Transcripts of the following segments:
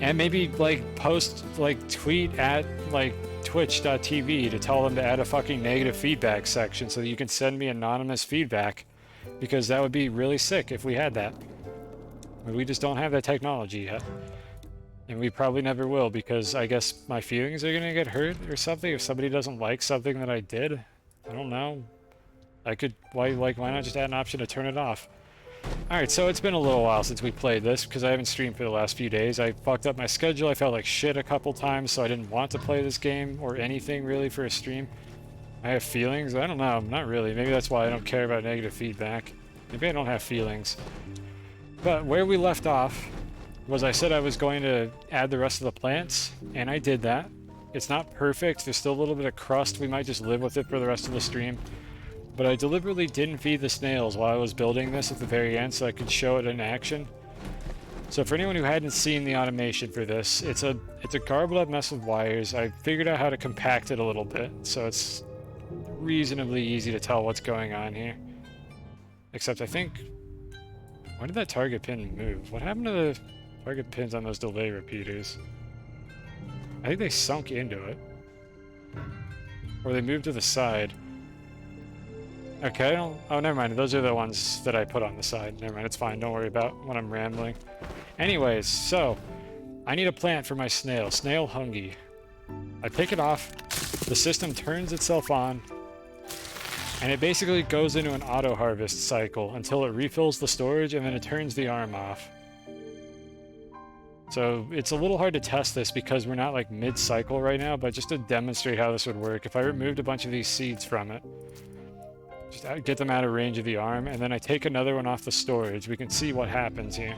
And maybe like post, like tweet at like twitch.tv to tell them to add a fucking negative feedback section so that you can send me anonymous feedback, because that would be really sick if we had that. But we just don't have that technology yet. And we probably never will, because I guess my feelings are gonna get hurt or something if somebody doesn't like something that I did. I don't know. I could, why not just add an option to turn it off? Alright, so it's been a little while since we played this, because I haven't streamed for the last few days. I fucked up my schedule, I felt like shit a couple times, so I didn't want to play this game, or anything really, for a stream. I have feelings? I don't know, not really. Maybe that's why I don't care about negative feedback. Maybe I don't have feelings. But where we left off was I said I was going to add the rest of the plants, and I did that. It's not perfect, there's still a little bit of crust, we might just live with it for the rest of the stream. But I deliberately didn't feed the snails while I was building this at the very end so I could show it in action. So for anyone who hadn't seen the automation for this, it's a garbled up mess of wires. I figured out how to compact it a little bit, so it's reasonably easy to tell what's going on here. Except I think... Why did that target pin move? What happened to the target pins on those delay repeaters? I think they sunk into it. Or they moved to the side. Okay, oh, never mind. Those are the ones that I put on the side. Never mind, it's fine. Don't worry about when I'm rambling. Anyways, so I need a plant for my snail. Snail hungy. I pick it off. The system turns itself on. And it basically goes into an auto-harvest cycle until it refills the storage, and then it turns the arm off. So it's a little hard to test this because we're not like mid-cycle right now, but just to demonstrate how this would work, if I removed a bunch of these seeds from it, just get them out of range of the arm, and then I take another one off the storage, we can see what happens here.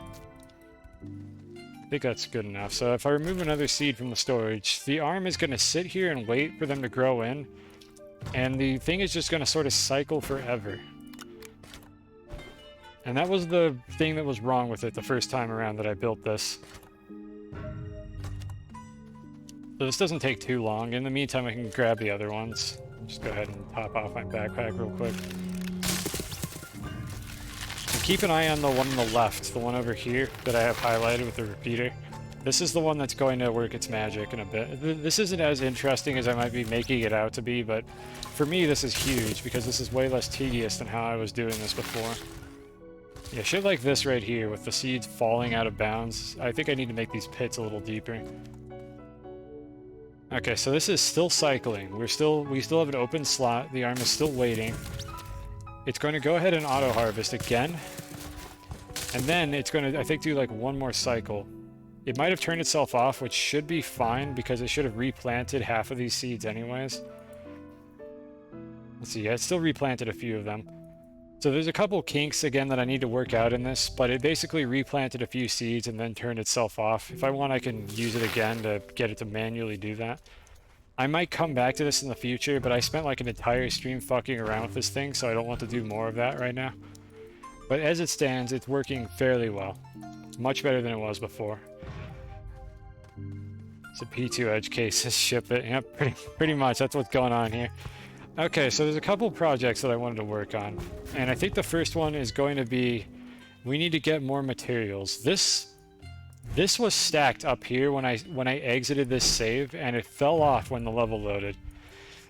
I think that's good enough. So if I remove another seed from the storage, the arm is going to sit here and wait for them to grow in, and the thing is just going to sort of cycle forever. And that was the thing that was wrong with it the first time around that I built this. So this doesn't take too long. In the meantime, I can grab the other ones. Just go ahead and pop off my backpack real quick. And keep an eye on the one on the left, the one over here that I have highlighted with the repeater. This is the one that's going to work its magic in a bit. This isn't as interesting as I might be making it out to be, but for me this is huge because this is way less tedious than how I was doing this before. Yeah, shit like this right here with the seeds falling out of bounds. I think I need to make these pits a little deeper. Okay, so this is still cycling. We still have an open slot. The arm is still waiting. It's going to go ahead and auto-harvest again. And then it's going to, I think, do like one more cycle. It might have turned itself off, which should be fine because it should have replanted half of these seeds anyways. Let's see, yeah, it still replanted a few of them. So there's a couple kinks again that I need to work out in this, but it basically replanted a few seeds and then turned itself off. If I want, I can use it again to get it to manually do that. I might come back to this in the future, but I spent like an entire stream fucking around with this thing, so I don't want to do more of that right now. But as it stands, it's working fairly well. Much better than it was before. It's a P2 edge cases, ship it. Yep, pretty much, that's what's going on here. Okay, so there's a couple projects that I wanted to work on. And I think the first one is going to be, we need to get more materials. This was stacked up here when I exited this save, and it fell off when the level loaded.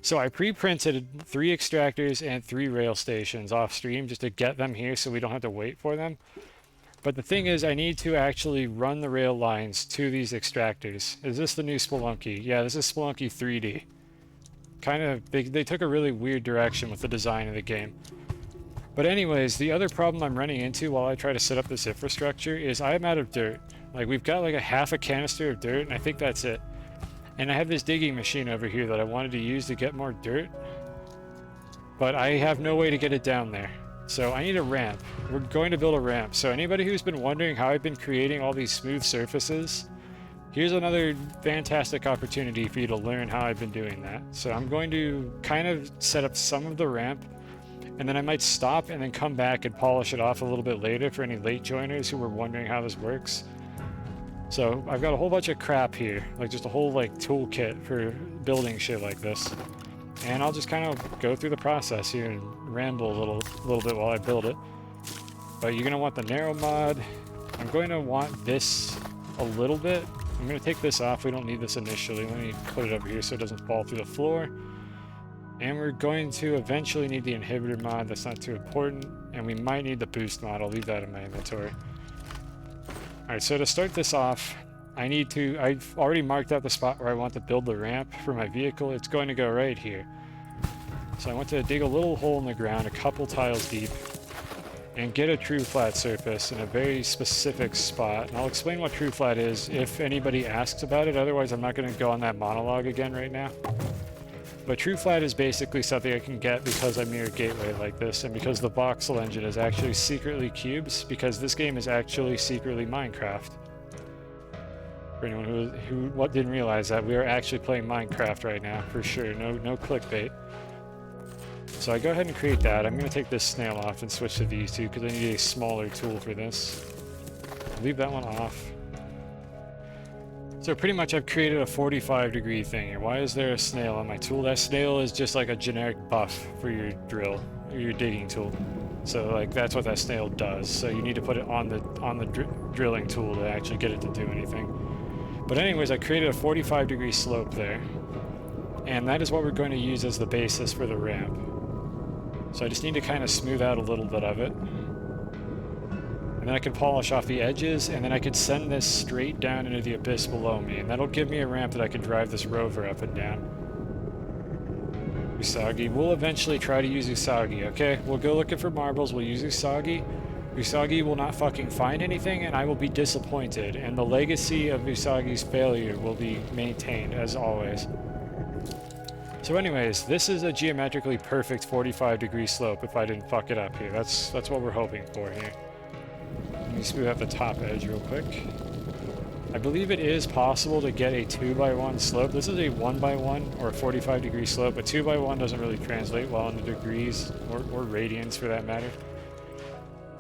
So I pre-printed 3 extractors and 3 rail stations off stream just to get them here so we don't have to wait for them. But the thing is, I need to actually run the rail lines to these extractors. Is this the new Spelunky? Yeah, this is Spelunky 3D. Kind of, they took a really weird direction with the design of the game. But anyways, the other problem I'm running into while I try to set up this infrastructure is I'm out of dirt. Like, we've got like a half a canister of dirt, and I think that's it. And I have this digging machine over here that I wanted to use to get more dirt. But I have no way to get it down there. So I need a ramp. We're going to build a ramp. So anybody who's been wondering how I've been creating all these smooth surfaces, here's another fantastic opportunity for you to learn how I've been doing that. So I'm going to kind of set up some of the ramp, and then I might stop and then come back and polish it off a little bit later for any late joiners who were wondering how this works. So I've got a whole bunch of crap here, like just a whole like toolkit for building shit like this. And I'll just kind of go through the process here and ramble a little bit while I build it. But you're going to want the narrow mod. I'm going to want this a little bit. I'm going to take this off. We don't need this initially. Let me put it over here so it doesn't fall through the floor. And we're going to eventually need the inhibitor mod. That's not too important. And we might need the boost mod. I'll leave that in my inventory. Alright, so to start this off, I've already marked out the spot where I want to build the ramp for my vehicle. It's going to go right here. So I want to dig a little hole in the ground, a couple tiles deep, and get a true flat surface in a very specific spot. And I'll explain what true flat is if anybody asks about it. Otherwise, I'm not going to go on that monologue again right now. But true flat is basically something I can get because I'm near a gateway like this, and because the voxel engine is actually secretly cubes, because this game is actually secretly Minecraft. For anyone who didn't realize that, we are actually playing Minecraft right now, for sure. No clickbait. So I go ahead and create that. I'm going to take this snail off and switch to these two because I need a smaller tool for this. Leave that one off. So pretty much I've created a 45-degree thing here. Why is there a snail on my tool? That snail is just like a generic buff for your drill, or your digging tool. So like that's what that snail does. So you need to put it on the drilling tool to actually get it to do anything. But anyways, I created a 45-degree slope there. And that is what we're going to use as the basis for the ramp. So I just need to kind of smooth out a little bit of it. And then I can polish off the edges, and then I could send this straight down into the abyss below me, and that'll give me a ramp that I can drive this rover up and down. Usagi. We'll eventually try to use Usagi, okay? We'll go looking for marbles, we'll use Usagi. Usagi will not fucking find anything, and I will be disappointed, and the legacy of Usagi's failure will be maintained, as always. So anyways, this is a geometrically perfect 45-degree slope if I didn't fuck it up here. That's what we're hoping for here. Let me smooth out the top edge real quick. I believe it is possible to get a 2x1 slope. This is a 1x1 or a 45-degree slope, but 2x1 doesn't really translate well into degrees or radians for that matter.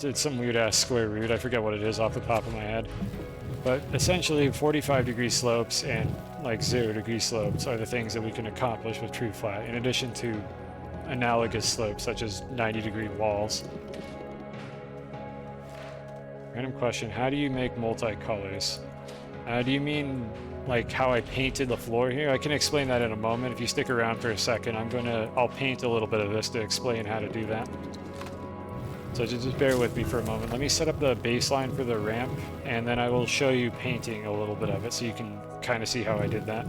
It's some weird-ass square root. I forget what it is off the top of my head. But essentially, 45-degree slopes and like 0-degree slopes are the things that we can accomplish with true flat, in addition to analogous slopes such as 90-degree walls. Random question, how do you make multicolors? Do you mean like how I painted the floor here? I can explain that in a moment. If you stick around for a second, I'll paint a little bit of this to explain how to do that. So just bear with me for a moment. Let me set up the baseline for the ramp, and then I will show you painting a little bit of it so you can kind of see how I did that.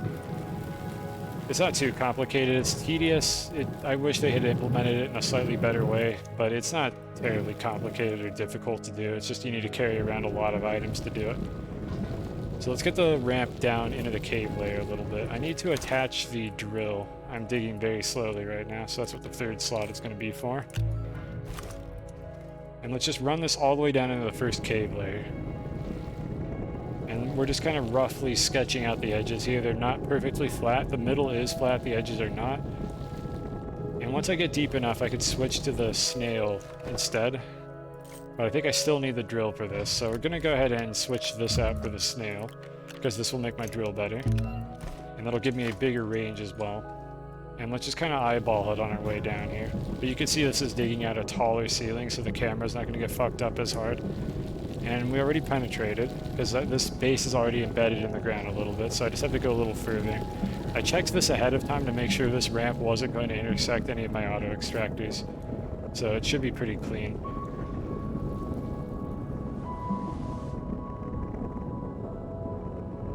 It's not too complicated, it's tedious. I wish they had implemented it in a slightly better way, but it's not terribly complicated or difficult to do. It's just you need to carry around a lot of items to do it. So let's get the ramp down into the cave layer a little bit. I need to attach the drill. I'm digging very slowly right now, so that's what the third slot is going to be for. And let's just run this all the way down into the first cave layer. And we're just kind of roughly sketching out the edges here. They're not perfectly flat. The middle is flat, the edges are not. And once I get deep enough, I could switch to the snail instead. But I think I still need the drill for this, so we're going to go ahead and switch this out for the snail, because this will make my drill better. And that'll give me a bigger range as well. And let's just kind of eyeball it on our way down here. But you can see this is digging out a taller ceiling, so the camera's not going to get fucked up as hard. And we already penetrated, because this base is already embedded in the ground a little bit, so I just have to go a little further. I checked this ahead of time to make sure this ramp wasn't going to intersect any of my auto extractors. So it should be pretty clean.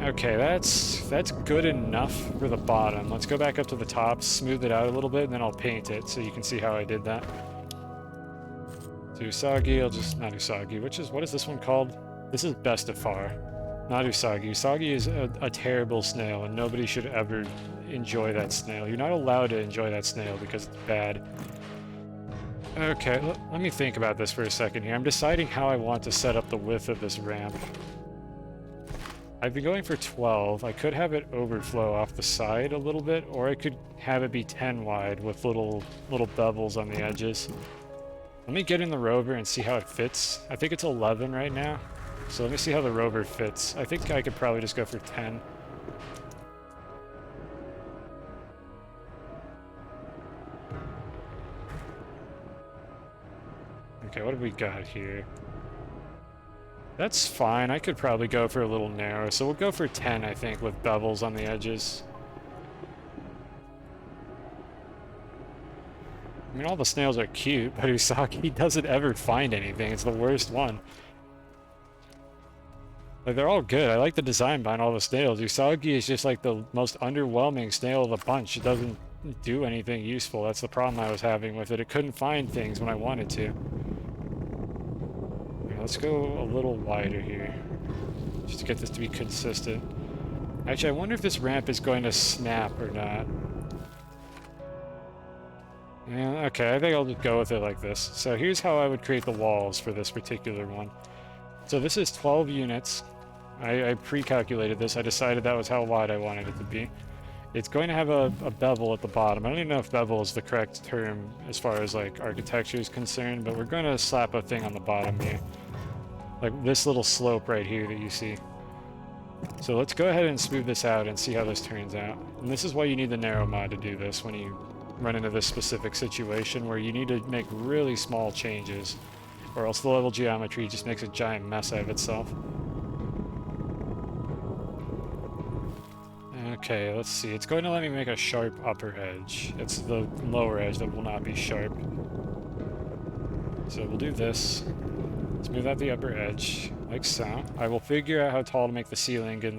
Okay, that's good enough for the bottom. Let's go back up to the top, smooth it out a little bit, and then I'll paint it so you can see how I did that. So Usagi, not Usagi, what is this one called? This is Best of Far, not Usagi. Usagi is a terrible snail, and nobody should ever enjoy that snail. You're not allowed to enjoy that snail because it's bad. Okay, let me think about this for a second here. I'm deciding how I want to set up the width of this ramp. I've been going for 12. I could have it overflow off the side a little bit, or I could have it be 10 wide with little bevels on the edges. Let me get in the rover and see how it fits. I think it's 11 right now, so let me see how the rover fits. I think I could probably just go for 10. Okay, what have we got here? That's fine. I could probably go for a little narrow, so we'll go for 10, I think, with bevels on the edges. I mean, all the snails are cute, but Usagi doesn't ever find anything. It's the worst one. Like, they're all good. I like the design behind all the snails. Usagi is just like the most underwhelming snail of the bunch. It doesn't do anything useful. That's the problem I was having with it. It couldn't find things when I wanted to. Right, let's go a little wider here, just to get this to be consistent. Actually, I wonder if this ramp is going to snap or not. Yeah, okay, I think I'll just go with it like this. So here's how I would create the walls for this particular one. So this is 12 units. I pre-calculated this. I decided that was how wide I wanted it to be. It's going to have a bevel at the bottom. I don't even know if bevel is the correct term as far as like architecture is concerned, but we're going to slap a thing on the bottom here. Like this little slope right here that you see. So let's go ahead and smooth this out and see how this turns out. And this is why you need the narrow mod to do this when you run into this specific situation where you need to make really small changes, or else the level geometry just makes a giant mess out of itself. Okay, let's see. It's going to let me make a sharp upper edge. It's the lower edge that will not be sharp. So we'll do this. Smooth out the upper edge, like so. I will figure out how tall to make the ceiling in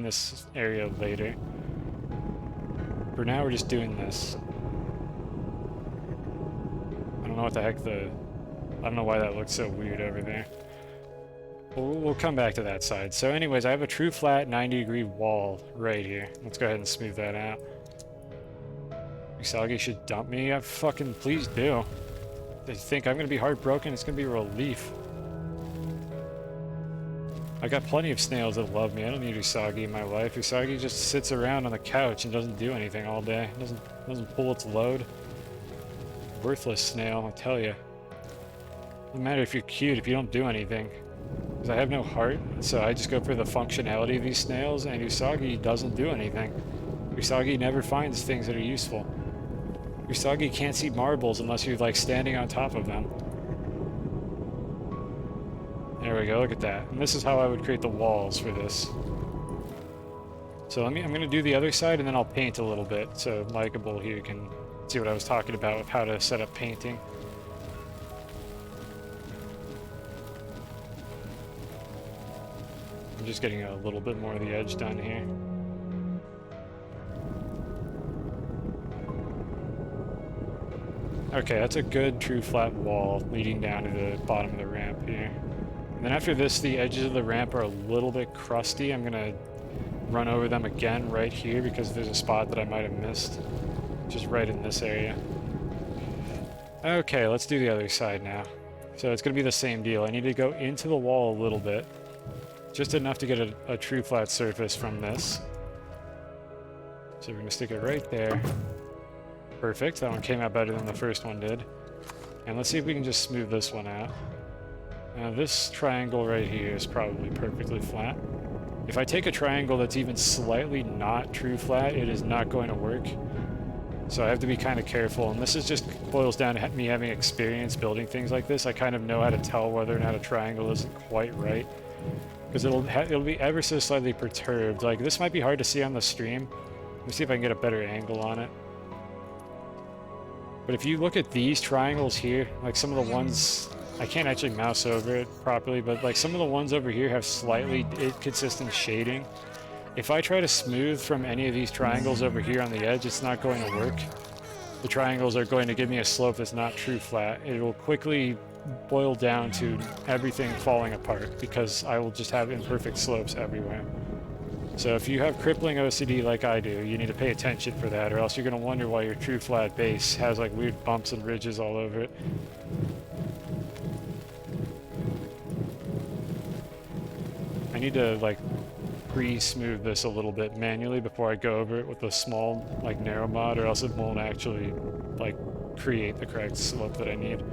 this area later. For now, we're just doing this. I don't know what the heck I don't know why that looks so weird over there. We'll come back to that side. So anyways, I have a true flat 90-degree wall right here. Let's go ahead and smooth that out. Usagi should dump me. Fucking please do. They think I'm gonna be heartbroken. It's gonna be a relief. I got plenty of snails that love me. I don't need Usagi in my life. Usagi just sits around on the couch and doesn't do anything all day. Doesn't pull its load. Worthless snail, I tell you. Doesn't matter if you're cute if you don't do anything. Because I have no heart, so I just go for the functionality of these snails, and Usagi doesn't do anything. Usagi never finds things that are useful. Usagi can't see marbles unless you're like standing on top of them. There we go, look at that. And this is how I would create the walls for this. So I'm gonna do the other side and then I'll paint a little bit so Likeable here can see what I was talking about with how to set up painting. I'm just getting a little bit more of the edge done here. Okay, that's a good true flat wall leading down to the bottom of the ramp here. And then after this, the edges of the ramp are a little bit crusty. I'm gonna run over them again right here because there's a spot that I might have missed. Just right in this area. Okay, let's do the other side now. So it's gonna be the same deal. I need to go into the wall a little bit. Just enough to get a true flat surface from this. So we're gonna stick it right there. Perfect, that one came out better than the first one did. And let's see if we can just smooth this one out. Now this triangle right here is probably perfectly flat. If I take a triangle that's even slightly not true flat, it is not going to work. So I have to be kind of careful, and this is just boils down to me having experience building things like this. I kind of know how to tell whether or not a triangle isn't quite right. Because it'll be ever so slightly perturbed. Like, this might be hard to see on the stream. Let me see if I can get a better angle on it. But if you look at these triangles here, like some of the ones... I can't actually mouse over it properly, but like some of the ones over here have slightly inconsistent shading. If I try to smooth from any of these triangles over here on the edge, it's not going to work. The triangles are going to give me a slope that's not true flat. It will quickly boil down to everything falling apart because I will just have imperfect slopes everywhere. So if you have crippling OCD like I do, you need to pay attention for that, or else you're going to wonder why your true flat base has like weird bumps and ridges all over it. I need to like pre-smooth this a little bit manually before I go over it with a small like narrow mod, or else it won't actually like create the correct slope that I need.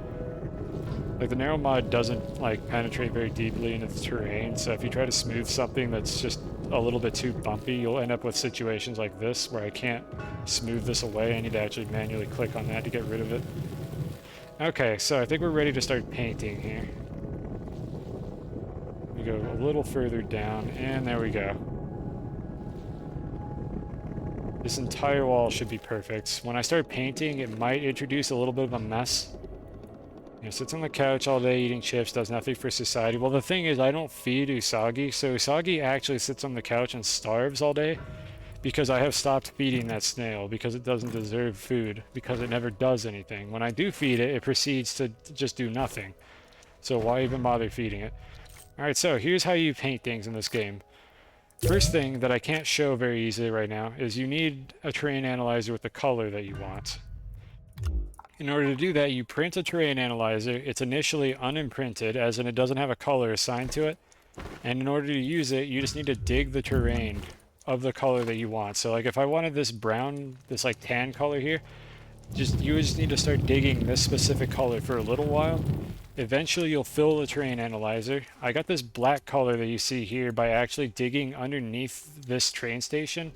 Like the narrow mod doesn't like penetrate very deeply into the terrain, so if you try to smooth something that's just a little bit too bumpy, you'll end up with situations like this where I can't smooth this away. I need to actually manually click on that to get rid of it. Okay, so I think we're ready to start painting here. We go a little further down, and there we go. This entire wall should be perfect. When I start painting, it might introduce a little bit of a mess. You know, sits on the couch all day eating chips, does nothing for society. Well, the thing is, I don't feed Usagi, so Usagi actually sits on the couch and starves all day because I have stopped feeding that snail because it doesn't deserve food, because it never does anything. When I do feed it, it proceeds to just do nothing. So why even bother feeding it? Alright, so here's how you paint things in this game. First thing that I can't show very easily right now is you need a terrain analyzer with the color that you want. In order to do that, you print a terrain analyzer. It's initially unimprinted, as in it doesn't have a color assigned to it. And in order to use it, you just need to dig the terrain of the color that you want. So like if I wanted this brown, this like tan color here, you just need to start digging this specific color for a little while. Eventually you'll fill the terrain analyzer. I got this black color that you see here by actually digging underneath this train station,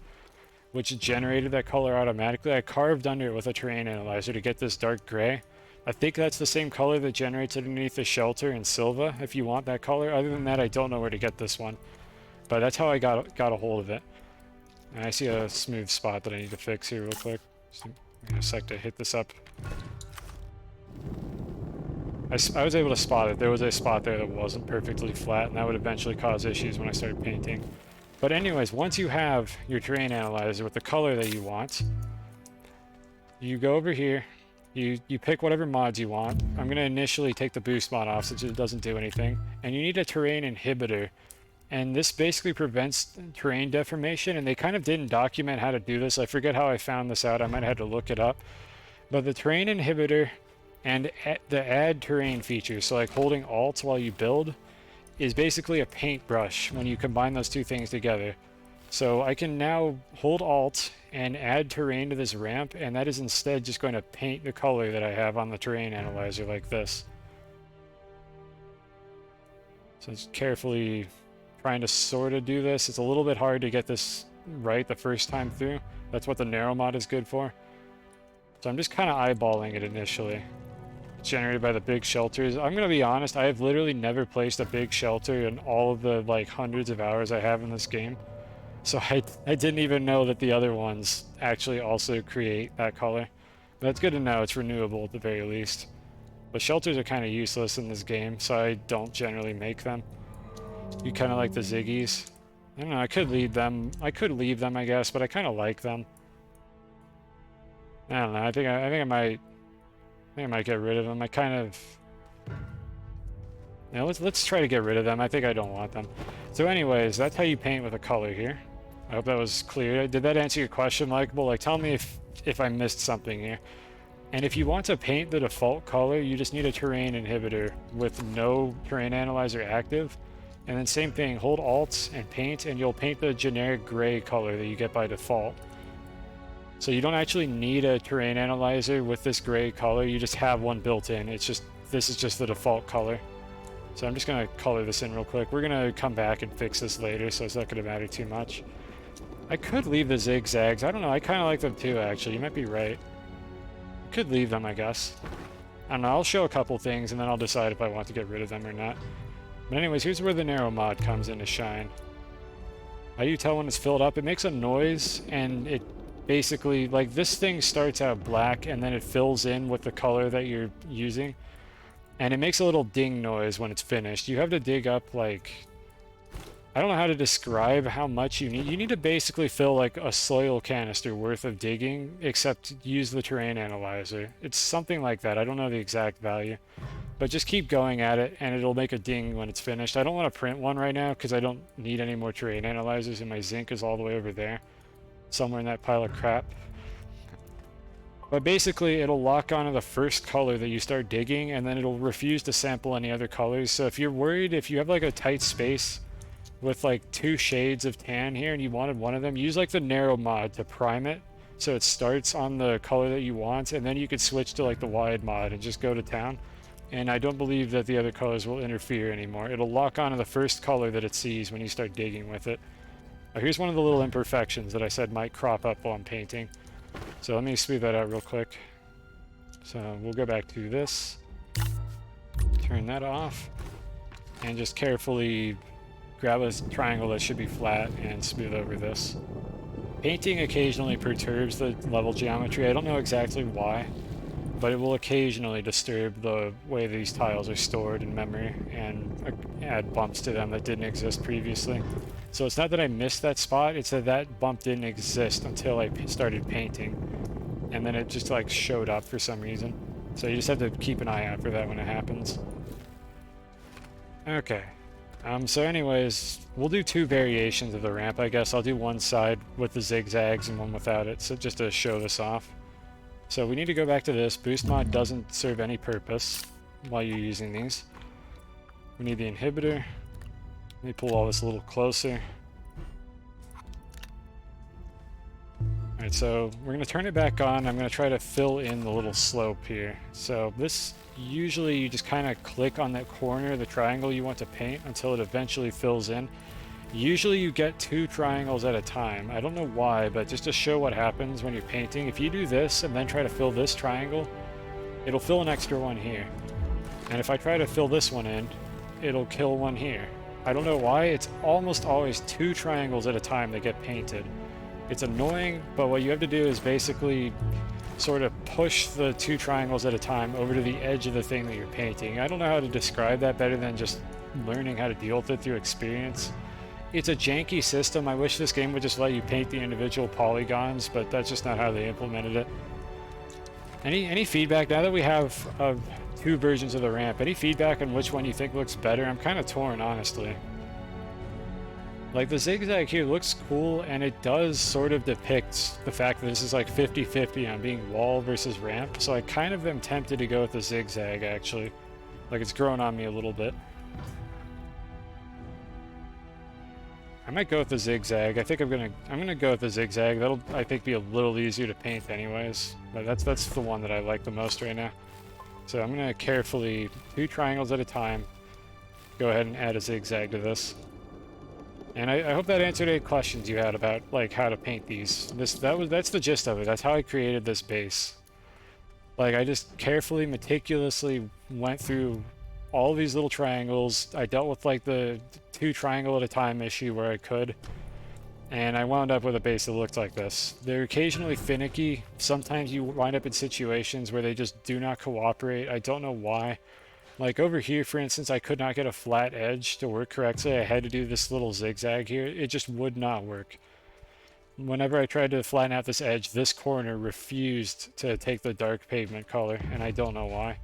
which generated that color automatically. I carved under it with a terrain analyzer to get this dark gray. I think that's the same color that generates underneath the shelter in Silva, if you want that color. Other than that, I don't know where to get this one. But that's how I got a hold of it. And I see a smooth spot that I need to fix here real quick. Just give me a sec to hit this up. I was able to spot it. There was a spot there that wasn't perfectly flat, and that would eventually cause issues when I started painting. But anyways, once you have your terrain analyzer with the color that you want, you go over here, you pick whatever mods you want. I'm going to initially take the boost mod off since it doesn't do anything. And you need a terrain inhibitor. And this basically prevents terrain deformation, and they kind of didn't document how to do this. I forget how I found this out. I might have had to look it up. But the terrain inhibitor and the add terrain feature, so like holding Alt while you build, is basically a paintbrush when you combine those two things together. So I can now hold Alt and add terrain to this ramp, and that is instead just going to paint the color that I have on the terrain analyzer like this. So it's carefully trying to sort of do this. It's a little bit hard to get this right the first time through. That's what the narrow mod is good for. So I'm just kind of eyeballing it initially. Generated by the big shelters. I'm gonna be honest, I have literally never placed a big shelter in all of the like hundreds of hours I have in this game. So I didn't even know that the other ones actually also create that color. But that's good to know. It's renewable at the very least. But shelters are kind of useless in this game, so I don't generally make them. You kind of like the Ziggies. I don't know, I could leave them, I guess, but I kind of like them. I don't know, I think I might get rid of them. I kind of... Yeah, let's try to get rid of them. I think I don't want them. So anyways, that's how you paint with a color here. I hope that was clear. Did that answer your question, Likeable? Like, tell me if I missed something here. And if you want to paint the default color, you just need a terrain inhibitor with no terrain analyzer active. And then same thing, hold Alt and paint, and you'll paint the generic gray color that you get by default. So you don't actually need a terrain analyzer with this gray color, you just have one built in. It's just, this is just the default color. So I'm just gonna color this in real quick. We're gonna come back and fix this later, so it's not gonna matter too much. I could leave the zigzags. I don't know, I kind of like them too, actually. You might be right. I could leave them, I guess. I don't know, I'll show a couple things and then I'll decide if I want to get rid of them or not. But anyways, here's where the narrow mod comes in to shine. How do you tell when it's filled up? It makes a noise, and it basically, like, this thing starts out black and then it fills in with the color that you're using. And it makes a little ding noise when it's finished. You have to dig up, like... I don't know how to describe how much you need. You need to basically fill, like, a soil canister worth of digging, except use the terrain analyzer. It's something like that. I don't know the exact value. But just keep going at it, and it'll make a ding when it's finished. I don't want to print one right now, because I don't need any more terrain analyzers, and my zinc is all the way over there. Somewhere in that pile of crap. But basically, it'll lock onto the first color that you start digging, and then it'll refuse to sample any other colors. So if you're worried, if you have like a tight space with like 2 shades of tan here, and you wanted one of them, use like the narrow mod to prime it. So it starts on the color that you want, and then you could switch to like the wide mod and just go to town. And I don't believe that the other colors will interfere anymore. It'll lock onto the first color that it sees when you start digging with it. Now, here's one of the little imperfections that I said might crop up while I'm painting. So let me smooth that out real quick. So we'll go back to this. Turn that off. And just carefully grab a triangle that should be flat and smooth over this. Painting occasionally perturbs the level geometry. I don't know exactly why, but it will occasionally disturb the way these tiles are stored in memory and add bumps to them that didn't exist previously. So it's not that I missed that spot, it's that that bump didn't exist until I started painting. And then it just like showed up for some reason. So you just have to keep an eye out for that when it happens. Okay. So anyways, we'll do two variations of the ramp, I guess. I'll do one side with the zigzags and one without it, so just to show this off. So we need to go back to this. Boost mod doesn't serve any purpose while you're using these. We need the inhibitor. Let me pull all this a little closer. Alright, so we're going to turn it back on. I'm going to try to fill in the little slope here. So this, usually you just kind of click on that corner of the triangle you want to paint until it eventually fills in. Usually you get 2 triangles at a time. I don't know why, but just to show what happens when you're painting, if you do this and then try to fill this triangle, it'll fill an extra one here. And if I try to fill this one in, it'll kill one here. I don't know why, it's almost always 2 triangles at a time that get painted. It's annoying, but what you have to do is basically sort of push the 2 triangles at a time over to the edge of the thing that you're painting. I don't know how to describe that better than just learning how to deal with it through experience. It's a janky system. I wish this game would just let you paint the individual polygons, but that's just not how they implemented it. Any feedback, now that we have 2 versions of the ramp, any feedback on which one you think looks better? I'm kind of torn, honestly. Like, the zigzag here looks cool, and it does sort of depict the fact that this is like 50-50 on being wall versus ramp, so I kind of am tempted to go with the zigzag, actually. Like, it's grown on me a little bit. I might go with the zigzag. I think I'm gonna go with the zigzag. That'll, I think, be a little easier to paint anyways. But that's the one that I like the most right now. So I'm gonna carefully, 2 triangles at a time, go ahead and add a zigzag to this. And I hope that answered any questions you had about like how to paint these. That's the gist of it. That's how I created this base. Like, I just carefully, meticulously went through all these little triangles. I dealt with like the 2 triangle at a time issue where I could, and I wound up with a base that looked like this. They're occasionally finicky. Sometimes you wind up in situations where they just do not cooperate. I don't know why. Like over here, for instance, I could not get a flat edge to work correctly. I had to do this little zigzag here. It just would not work. Whenever I tried to flatten out this edge, this corner refused to take the dark pavement color, and I don't know why.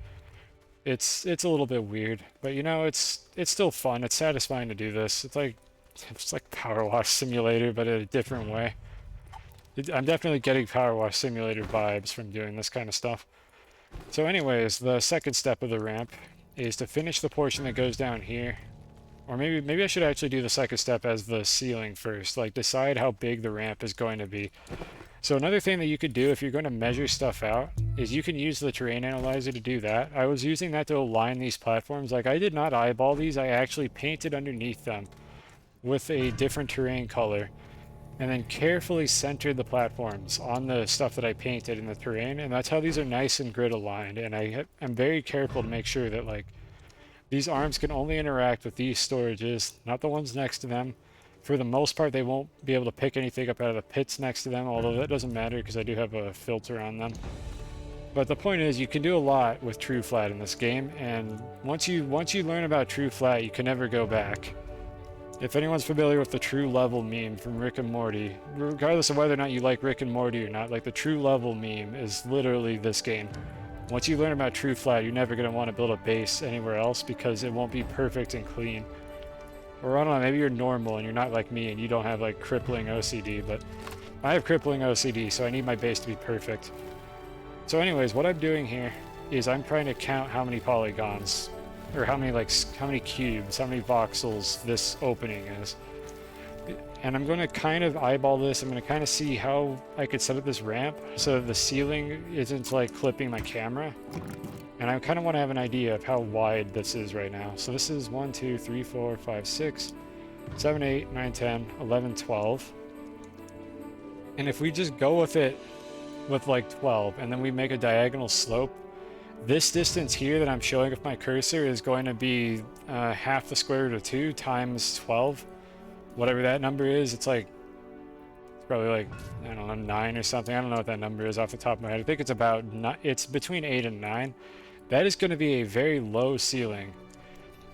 It's a little bit weird, but you know, it's still fun. It's satisfying to do this. It's like Power Wash Simulator, but in a different way. I'm definitely getting Power Wash Simulator vibes from doing this kind of stuff. So anyways, the second step of the ramp is to finish the portion that goes down here. Or maybe I should actually do the second step as the ceiling first. Like, decide how big the ramp is going to be. So another thing that you could do if you're going to measure stuff out is you can use the terrain analyzer to do that. I was using that to align these platforms. Like, I did not eyeball these. I actually painted underneath them with a different terrain color, and then carefully centered the platforms on the stuff that I painted in the terrain, and that's how these are nice and grid aligned. And I'm very careful to make sure that like these arms can only interact with these storages, not the ones next to them. For the most part, they won't be able to pick anything up out of the pits next to them, although that doesn't matter because I do have a filter on them. But the point is, you can do a lot with true flat in this game, and once you learn about true flat, you can never go back. If anyone's familiar with the true level meme from Rick and Morty, regardless of whether or not you like Rick and Morty or not, like, the true level meme is literally this game. Once you learn about true flat, you're never going to want to build a base anywhere else because it won't be perfect and clean. Or I don't know, maybe you're normal and you're not like me and you don't have like crippling OCD, but I have crippling OCD, so I need my base to be perfect. So anyways, what I'm doing here is I'm trying to count how many polygons, or how many cubes, how many voxels this opening is. And I'm going to kind of eyeball this. I'm going to kind of see how I could set up this ramp so that the ceiling isn't like clipping my camera. And I kind of want to have an idea of how wide this is right now. So this is 1, 2, 3, 4, 5, 6, 7, 8, 9, 10, 11, 12. And if we just go with it with like 12, and then we make a diagonal slope, This distance here that I'm showing with my cursor is going to be half the square root of 2 times 12. Whatever that number is, it's like, it's probably like, I don't know, 9 or something. I don't know what that number is off the top of my head. I think it's about, it's between 8 and 9. That is going to be a very low ceiling.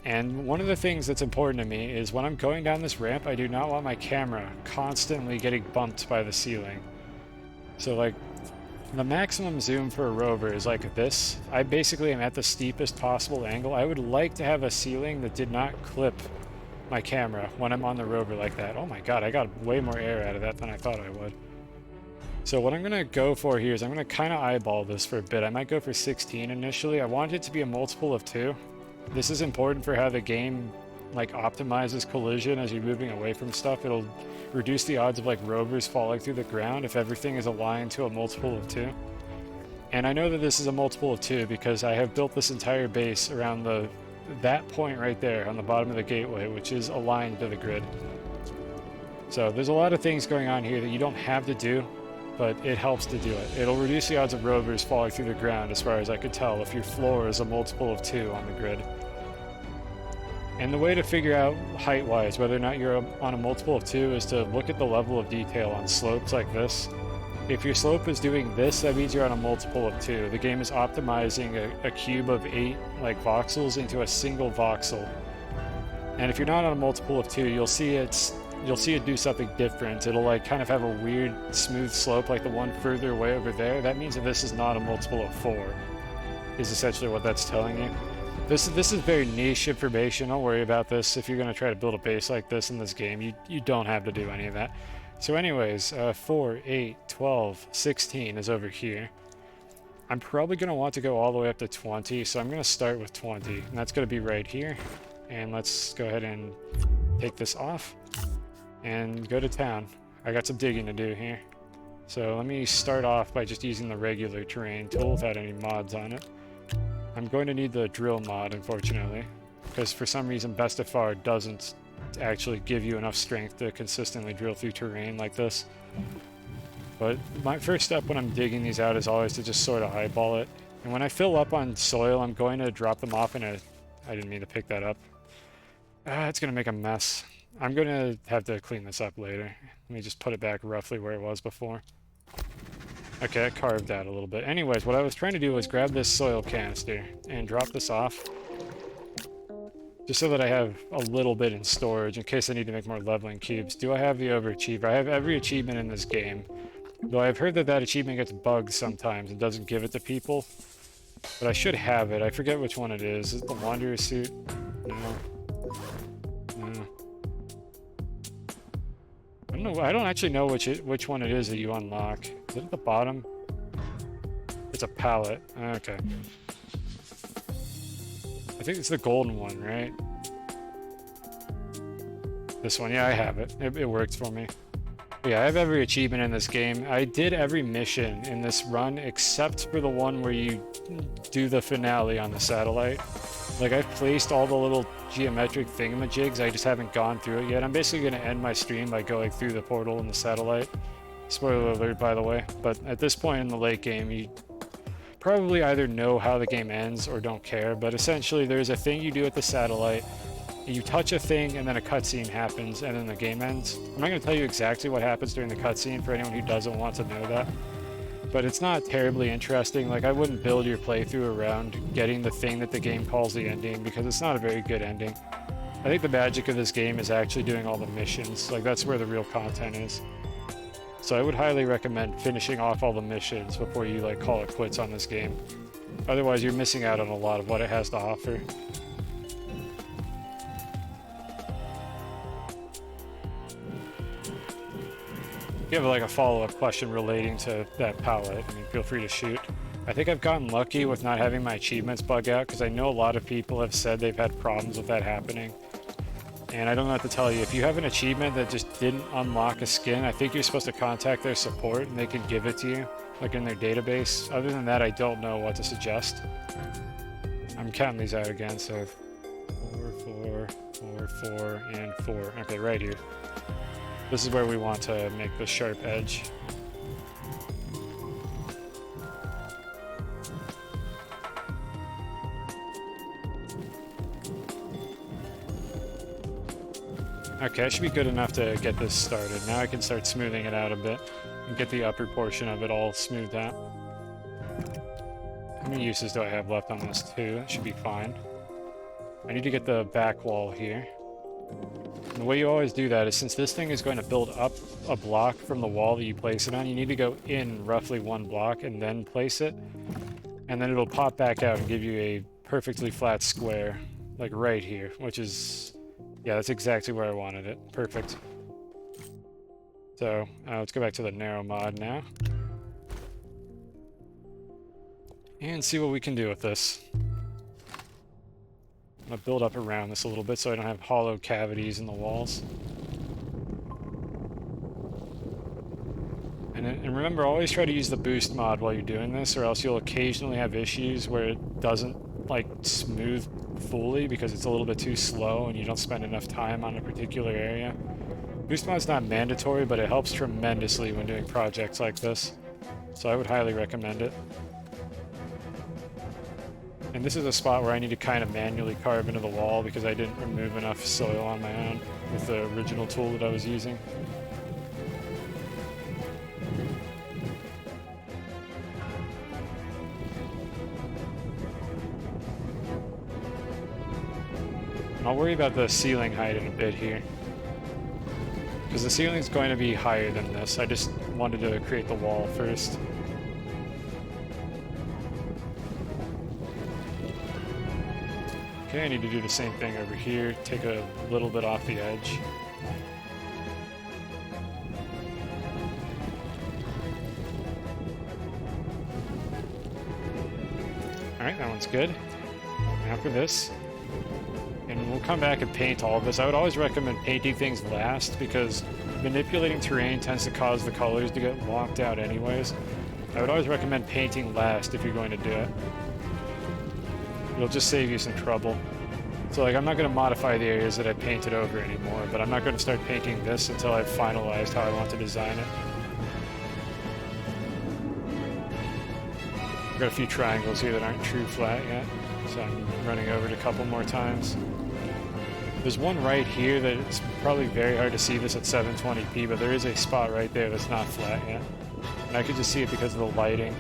And one of the things that's important to me is when I'm going down this ramp, I do not want my camera constantly getting bumped by the ceiling. So like, the maximum zoom for a rover is like this. I basically am at the steepest possible angle. I would like to have a ceiling that did not clip my camera when I'm on the rover like that. Oh my god, I got way more air out of that than I thought I would. So what I'm going to go for here is I'm going to kind of eyeball this for a bit. I might go for 16 initially. I want it to be a multiple of 2. This is important for how the game like optimizes collision as you're moving away from stuff. It'll reduce the odds of like rovers falling through the ground if everything is aligned to a multiple of 2. And I know that this is a multiple of 2 because I have built this entire base around that point right there on the bottom of the gateway, which is aligned to the grid. So there's a lot of things going on here that you don't have to do, but it helps to do it. It'll reduce the odds of rovers falling through the ground as far as I could tell if your floor is a multiple of 2 on the grid. And the way to figure out height-wise whether or not you're on a multiple of 2 is to look at the level of detail on slopes like this. If your slope is doing this, that means you're on a multiple of 2. The game is optimizing a cube of 8 like voxels into a single voxel. And if you're not on a multiple of 2, you'll see it do something different. It'll like kind of have a weird smooth slope like the one further away over there. That means that this is not a multiple of 4, is essentially what that's telling you. This is very niche information. Don't worry about this. If you're going to try to build a base like this in this game, you don't have to do any of that. So anyways, 4, 8, 12, 16 is over here. I'm probably going to want to go all the way up to 20, so I'm going to start with 20, and that's going to be right here. And let's go ahead and take this off and go to town. I got some digging to do here. So let me start off by just using the regular terrain tool without any mods on it. I'm going to need the drill mod, unfortunately, because for some reason Best of Far doesn't actually give you enough strength to consistently drill through terrain like this. But my first step when I'm digging these out is always to just sort of eyeball it. And when I fill up on soil, I'm going to drop them off in a... I didn't mean to pick that up. It's going to make a mess. I'm going to have to clean this up later. Let me just put it back roughly where it was before. Okay, I carved that a little bit. Anyways, what I was trying to do was grab this soil canister and drop this off. Just so that I have a little bit in storage in case I need to make more leveling cubes. Do I have the overachiever? I have every achievement in this game. Though I've heard that that achievement gets bugged sometimes and doesn't give it to people. But I should have it. I forget which one it is. Is it the Wanderer suit? No. No. I don't know. I don't actually know which one it is that you unlock. Is it at the bottom? It's a pallet. Okay. I think it's the golden one, right? This one. Yeah, I have it. It worked for me. But yeah, I have every achievement in this game. I did every mission in this run except for the one where you do the finale on the satellite. Like, I've placed all the little geometric thingamajigs, I just haven't gone through it yet. I'm basically going to end my stream by going through the portal in the satellite. Spoiler alert, by the way. But at this point in the late game, you probably either know how the game ends or don't care. But essentially, there's a thing you do at the satellite. You touch a thing, and then a cutscene happens, and then the game ends. I'm not going to tell you exactly what happens during the cutscene for anyone who doesn't want to know that. But it's not terribly interesting. Like, I wouldn't build your playthrough around getting the thing that the game calls the ending, because it's not a very good ending. I think the magic of this game is actually doing all the missions. Like, that's where the real content is. So I would highly recommend finishing off all the missions before you, like, call it quits on this game. Otherwise, you're missing out on a lot of what it has to offer. If you have like a follow-up question relating to that palette, I mean, feel free to shoot. I think I've gotten lucky with not having my achievements bug out because I know a lot of people have said they've had problems with that happening. And I don't know what to tell you. If you have an achievement that just didn't unlock a skin, I think you're supposed to contact their support and they can give it to you, like in their database. Other than that, I don't know what to suggest. I'm counting these out again, so 4, 4, 4, 4, and 4. Okay, right here. This is where we want to make the sharp edge. Okay, that should be good enough to get this started. Now I can start smoothing it out a bit and get the upper portion of it all smoothed out. How many uses do I have left on this? 2. That should be fine. I need to get the back wall here. And the way you always do that is, since this thing is going to build up a block from the wall that you place it on, you need to go in roughly 1 block and then place it. And then it'll pop back out and give you a perfectly flat square, like right here, which is... yeah, that's exactly where I wanted it. Perfect. So, let's go back to the narrow mod now. And see what we can do with this. I'm going to build up around this a little bit so I don't have hollow cavities in the walls. And remember, always try to use the boost mod while you're doing this, or else you'll occasionally have issues where it doesn't, like, smooth fully because it's a little bit too slow and you don't spend enough time on a particular area. Boost mod's not mandatory, but it helps tremendously when doing projects like this. So I would highly recommend it. And this is a spot where I need to kind of manually carve into the wall because I didn't remove enough soil on my own with the original tool that I was using. I'll worry about the ceiling height in a bit here, because the ceiling's going to be higher than this. I just wanted to create the wall first. Okay, I need to do the same thing over here, take a little bit off the edge. Alright, that one's good. Now for this. And we'll come back and paint all of this. I would always recommend painting things last because manipulating terrain tends to cause the colors to get whonked out anyways. I would always recommend painting last if you're going to do it. It'll just save you some trouble. So like, I'm not going to modify the areas that I painted over anymore, but I'm not going to start painting this until I've finalized how I want to design it. I've got a few triangles here that aren't true flat yet, so I'm running over it a couple more times. There's one right here that it's probably very hard to see this at 720p, but there is a spot right there that's not flat yet. And I could just see it because of the lighting.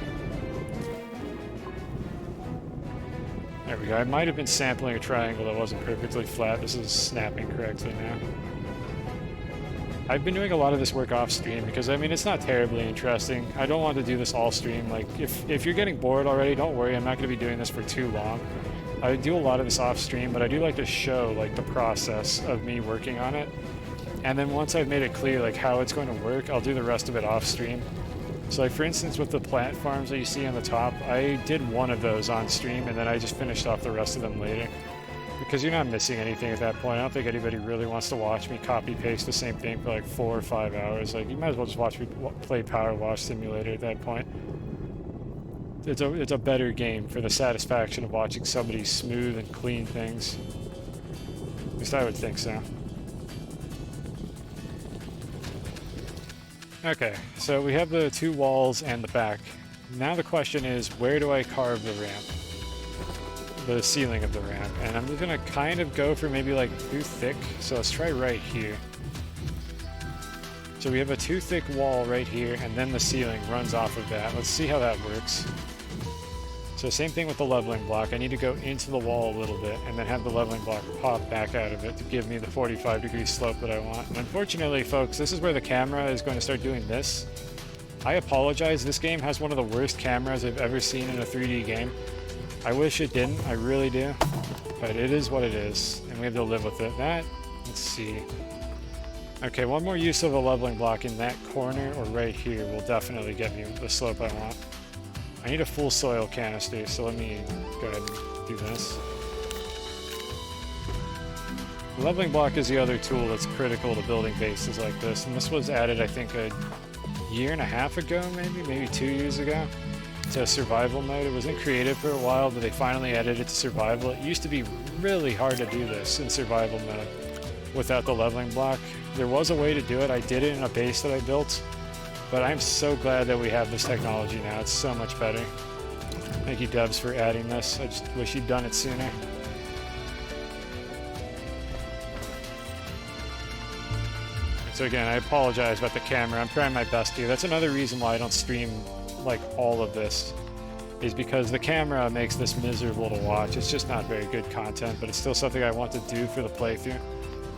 There we go. I might have been sampling a triangle that wasn't perfectly flat. This is snapping correctly now. I've been doing a lot of this work off stream because, I mean, it's not terribly interesting. I don't want to do this all stream. Like, if you're getting bored already, don't worry. I'm not going to be doing this for too long. I do a lot of this off stream, but I do like to show, like, the process of me working on it. And then once I've made it clear, like, how it's going to work, I'll do the rest of it off stream. So, like, for instance, with the platforms that you see on the top, I did one of those on stream, and then I just finished off the rest of them later. Because you're not missing anything at that point. I don't think anybody really wants to watch me copy-paste the same thing for like 4 or 5 hours. Like, you might as well just watch me play Power Wash Simulator at that point. It's a better game for the satisfaction of watching somebody smooth and clean things. At least I would think so. Okay, so we have the 2 walls and the back. Now the question is, where do I carve the ramp? The ceiling of the ramp, and I'm gonna kind of go for maybe like too thick, so let's try right here. So we have a too thick wall right here, and then the ceiling runs off of that. Let's see how that works. So same thing with the leveling block. I need to go into the wall a little bit and then have the leveling block pop back out of it to give me the 45-degree slope that I want. And unfortunately, folks, this is where the camera is going to start doing this. I apologize, this game has one of the worst cameras I've ever seen in a 3D game. I wish it didn't, I really do, but it is what it is, and we have to live with it. Let's see. Okay, one more use of a leveling block in that corner or right here will definitely get me the slope I want. I need a full soil canister, so let me go ahead and do this. The leveling block is the other tool that's critical to building bases like this, and this was added, I think, a year and a half ago, maybe 2 years ago. To survival mode. It was in creative for a while, but they finally added it to survival. It used to be really hard to do this in survival mode without the leveling block. There was a way to do it. I did it in a base that I built, but I'm so glad that we have this technology now. It's so much better. Thank you, devs, for adding this. I just wish you'd done it sooner. So again, I apologize about the camera. I'm trying my best here. That's another reason why I don't stream like all of this, is because the camera makes this miserable to watch. It's just not very good content, but it's still something I want to do for the playthrough.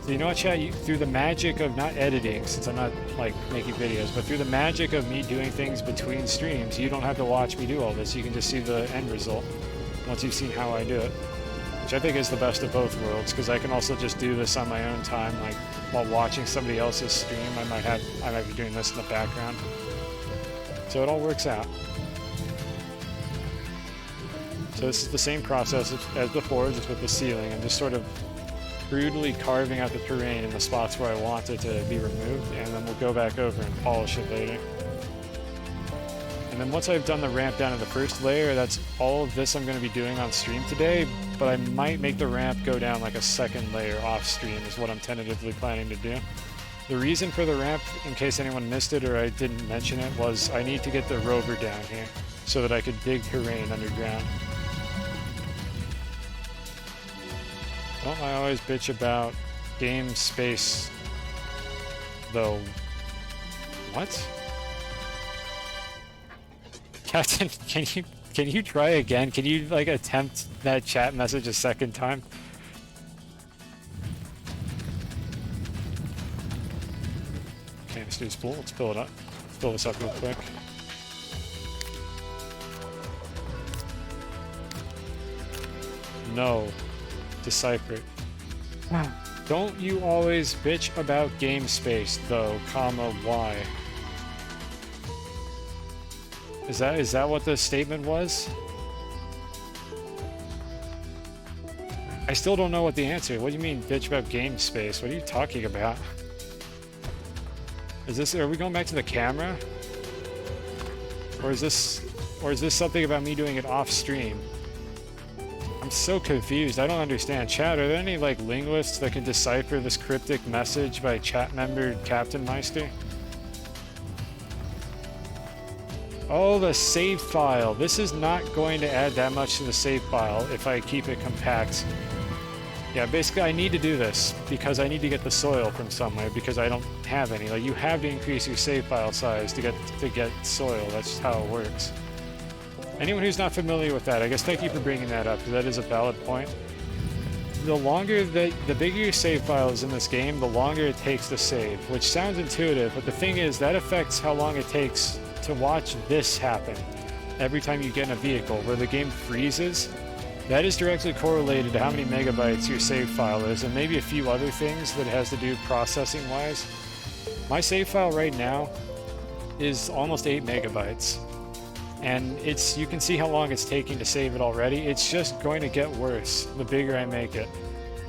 So you know what, chat? Through the magic of not editing, since I'm not like making videos, but through the magic of me doing things between streams, you don't have to watch me do all this. You can just see the end result once you've seen how I do it, which I think is the best of both worlds, because I can also just do this on my own time, like while watching somebody else's stream. I might be doing this in the background, so it all works out. So this is the same process as before, just with the ceiling. I'm just sort of brutally carving out the terrain in the spots where I want it to be removed, and then we'll go back over and polish it later. And then once I've done the ramp down to the first layer, that's all of this I'm going to be doing on stream today, but I might make the ramp go down like a second layer off stream is what I'm tentatively planning to do. The reason for the ramp, in case anyone missed it or I didn't mention it, was I need to get the rover down here so that I could dig terrain underground. Don't I always bitch about game space, though? What? Captain, can you try again? Can you like attempt that chat message a second time? Okay, let's fill it up. Let's fill this up real quick. No. Decipher it. Don't you always bitch about game space, though, comma, why? Is that what the statement was? I still don't know what the answer. What do you mean, bitch about game space? What are you talking about? Are we going back to the camera? Or is this something about me doing it off stream? I'm so confused. I don't understand. Chat, are there any like linguists that can decipher this cryptic message by chat member Captain Meister? Oh, the save file. This is not going to add that much to the save file if I keep it compact. Yeah, basically I need to do this because I need to get the soil from somewhere because I don't have any. Like, you have to increase your save file size to get soil. That's just how it works. Anyone who's not familiar with that, I guess thank you for bringing that up, because that is a valid point. The bigger your save file is in this game, the longer it takes to save, which sounds intuitive, but the thing is that affects how long it takes to watch this happen every time you get in a vehicle, where the game freezes. That is directly correlated to how many megabytes your save file is, and maybe a few other things that it has to do processing-wise. My save file right now is almost 8 megabytes. And you can see how long it's taking to save it already. It's just going to get worse the bigger I make it.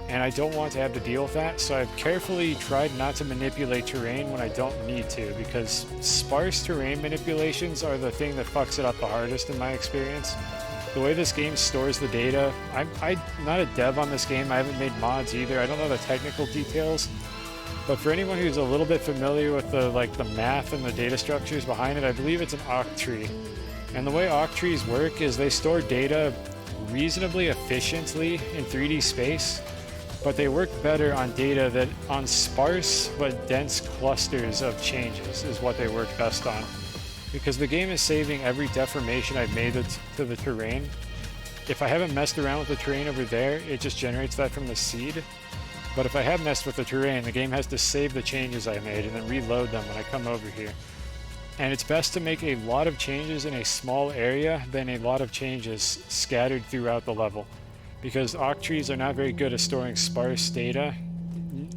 And I don't want to have to deal with that, so I've carefully tried not to manipulate terrain when I don't need to, because sparse terrain manipulations are the thing that fucks it up the hardest in my experience. The way this game stores the data, I'm not a dev on this game, I haven't made mods either, I don't know the technical details. But for anyone who's a little bit familiar with the math and the data structures behind it, I believe it's an octree. And the way octrees work is they store data reasonably efficiently in 3D space, but they work better on data that on sparse but dense clusters of changes is what they work best on. Because the game is saving every deformation I've made to the terrain. If I haven't messed around with the terrain over there, it just generates that from the seed. But if I have messed with the terrain, the game has to save the changes I made and then reload them when I come over here. And it's best to make a lot of changes in a small area than a lot of changes scattered throughout the level. Because octrees are not very good at storing sparse data.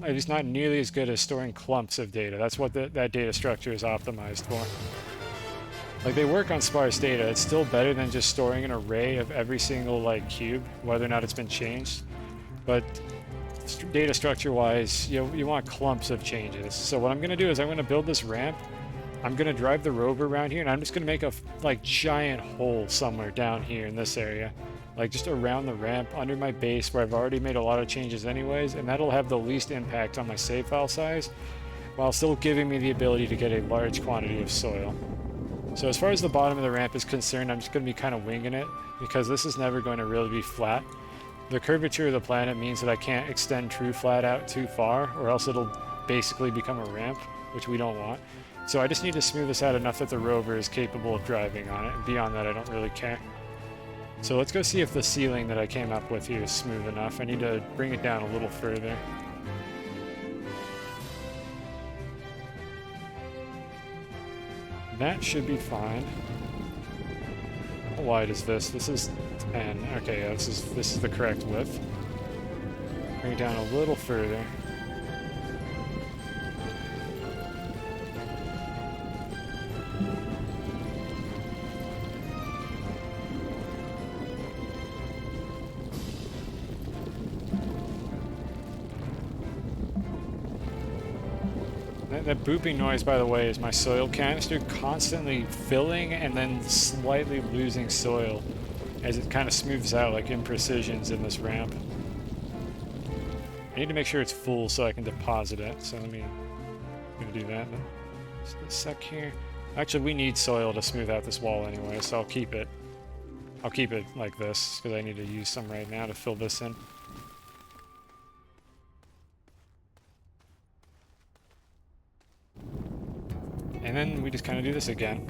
At least not nearly as good as storing clumps of data. That's what that data structure is optimized for. Like, they work on sparse data. It's still better than just storing an array of every single cube, whether or not it's been changed. But data structure wise, you want clumps of changes. So what I'm going to do is I'm going to build this ramp. I'm going to drive the rover around here, and I'm just going to make a giant hole somewhere down here in this area. Just around the ramp, under my base, where I've already made a lot of changes anyways, and that'll have the least impact on my save file size, while still giving me the ability to get a large quantity of soil. So as far as the bottom of the ramp is concerned, I'm just going to be kind of winging it, because this is never going to really be flat. The curvature of the planet means that I can't extend true flat out too far, or else it'll basically become a ramp, which we don't want. So I just need to smooth this out enough that the rover is capable of driving on it, and beyond that I don't really care. So let's go see if the ceiling that I came up with here is smooth enough. I need to bring it down a little further. That should be fine. How wide is this? This is 10. Okay, yeah, this is the correct width. Bring it down a little further. That booping noise, by the way, is my soil canister constantly filling and then slightly losing soil as it kind of smooths out like imprecisions in this ramp. I need to make sure it's full so I can deposit it, so I'm gonna do that. Just a sec here. Actually, we need soil to smooth out this wall anyway, so I'll keep it like this because I need to use some right now to fill this in. And then we just kind of do this again.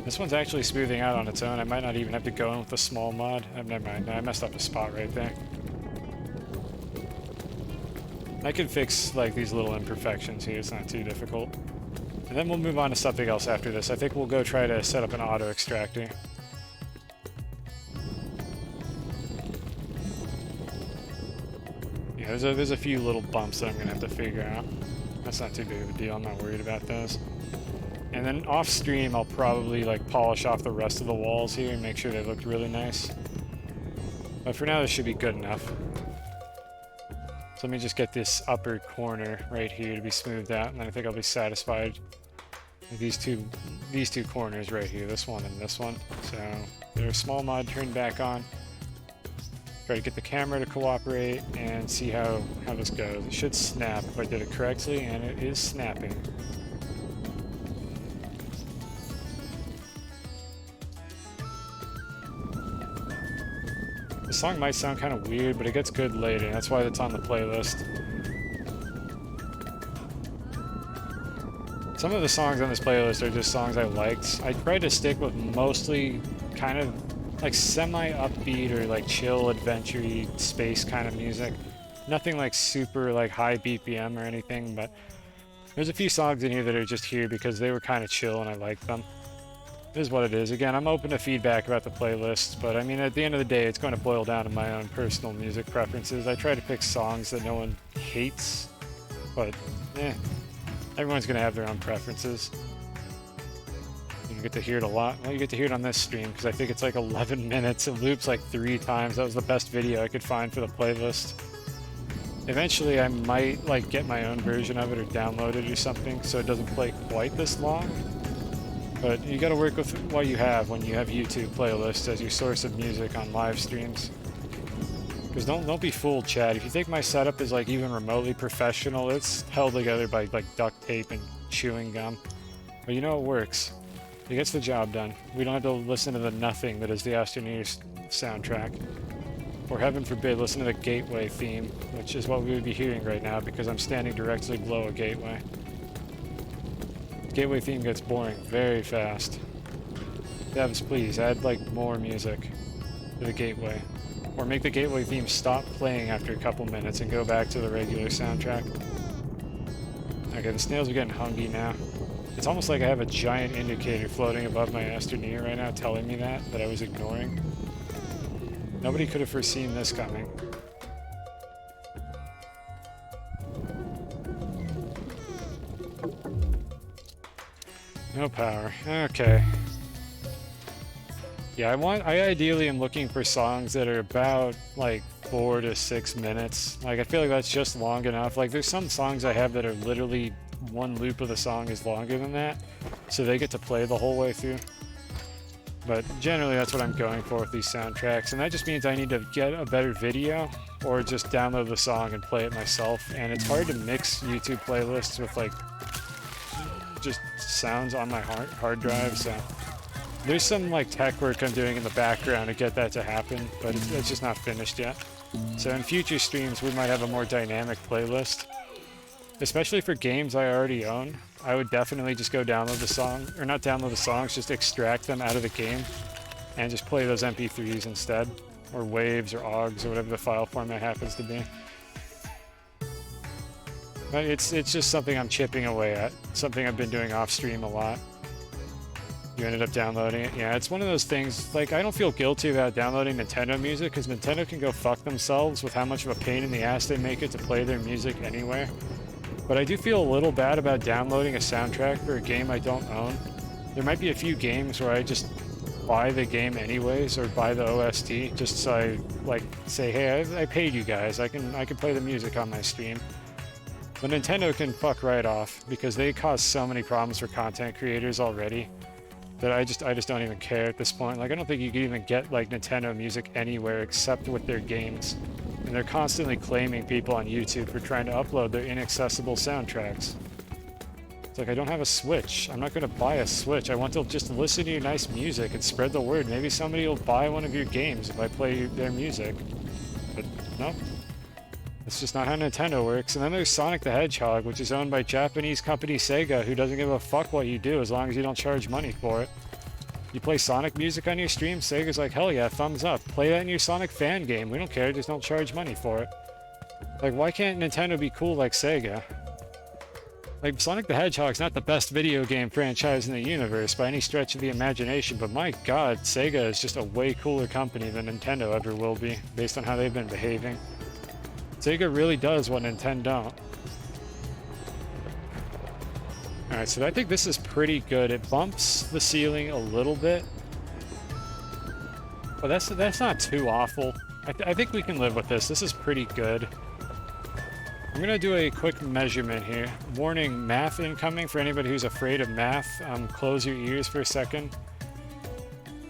This one's actually smoothing out on its own. I might not even have to go in with a small mod. Oh, never mind. No, I messed up a spot right there. I can fix like these little imperfections here. It's not too difficult. And then we'll move on to something else after this. I think we'll go try to set up an auto extractor. Yeah, there's a few little bumps that I'm gonna have to figure out. That's not too big of a deal. I'm not worried about those. And then off stream, I'll probably like polish off the rest of the walls here and make sure they look really nice. But for now, this should be good enough. So let me just get this upper corner right here to be smoothed out, and then I think I'll be satisfied with these two corners right here, this one and this one. So there's a small mod turned back on. Try to get the camera to cooperate and see how this goes. It should snap if I did it correctly, and it is snapping. The song might sound kind of weird, but it gets good later, and that's why it's on the playlist. Some of the songs on this playlist are just songs I liked. I tried to stick with mostly kind of like semi-upbeat or like chill, adventure-y, space kind of music. Nothing like super like high BPM or anything, but there's a few songs in here that are just here because they were kind of chill and I liked them. It is what it is. Again, I'm open to feedback about the playlist, but I mean, at the end of the day, it's going to boil down to my own personal music preferences. I try to pick songs that no one hates, but everyone's going to have their own preferences. You get to hear it a lot. Well, you get to hear it on this stream because I think it's like 11 minutes. It loops like 3 times. That was the best video I could find for the playlist. Eventually, I might like get my own version of it or download it or something so it doesn't play quite this long. But you got to work with what you have when you have YouTube playlists as your source of music on live streams. Because don't be fooled, Chad. If you think my setup is like even remotely professional, it's held together by like duct tape and chewing gum. But you know it works. It gets the job done. We don't have to listen to the nothing that is the Astroneer soundtrack. Or heaven forbid, listen to the gateway theme, which is what we would be hearing right now because I'm standing directly below a gateway. Gateway theme gets boring very fast. Devs, please add like more music to the gateway. Or make the gateway theme stop playing after a couple minutes and go back to the regular soundtrack. Okay, the snails are getting hungry now. It's almost like I have a giant indicator floating above my Astroneer right now telling me that I was ignoring. Nobody could have foreseen this coming. No power. Okay. Yeah, I ideally am looking for songs that are about like 4 to 6 minutes. Like I feel like that's just long enough. Like there's some songs I have that are literally one loop of the song is longer than that, so they get to play the whole way through. But generally that's what I'm going for with these soundtracks, and that just means I need to get a better video or just download the song and play it myself. And it's hard to mix YouTube playlists with like just sounds on my hard drive, so there's some like tech work I'm doing in the background to get that to happen, but it's just not finished yet. So in future streams we might have a more dynamic playlist. especially for games I already own, I would definitely just go download the song, or not download the songs, just extract them out of the game and just play those MP3s instead, or waves or OGs or whatever the file format happens to be. But it's just something I'm chipping away at, something I've been doing off stream a lot. You ended up downloading it. Yeah, it's one of those things, like, I don't feel guilty about downloading Nintendo music, because Nintendo can go fuck themselves with how much of a pain in the ass they make it to play their music anywhere. But I do feel a little bad about downloading a soundtrack for a game I don't own. There might be a few games where I just buy the game anyways, or buy the OST, just so I, like, say, hey, I paid you guys, I can play the music on my stream. But Nintendo can fuck right off, because they cause so many problems for content creators already that I just don't even care at this point. Like, I don't think you can even get, like, Nintendo music anywhere except with their games. And they're constantly claiming people on YouTube for trying to upload their inaccessible soundtracks. It's like, I don't have a Switch. I'm not going to buy a Switch. I want to just listen to your nice music and spread the word. Maybe somebody will buy one of your games if I play their music. But no. That's just not how Nintendo works. And then there's Sonic the Hedgehog, which is owned by Japanese company Sega, who doesn't give a fuck what you do as long as you don't charge money for it. You play Sonic music on your stream, Sega's like, hell yeah, thumbs up. Play that in your Sonic fan game. We don't care, just don't charge money for it. Like, why can't Nintendo be cool like Sega? Like, Sonic the Hedgehog's not the best video game franchise in the universe by any stretch of the imagination, but my god, Sega is just a way cooler company than Nintendo ever will be, based on how they've been behaving. Sega really does what Nintendo don't. Alright, so I think this is pretty good. It bumps the ceiling a little bit. But that's not too awful. I think we can live with this. This is pretty good. I'm going to do a quick measurement here. Warning, math incoming for anybody who's afraid of math. Close your ears for a second.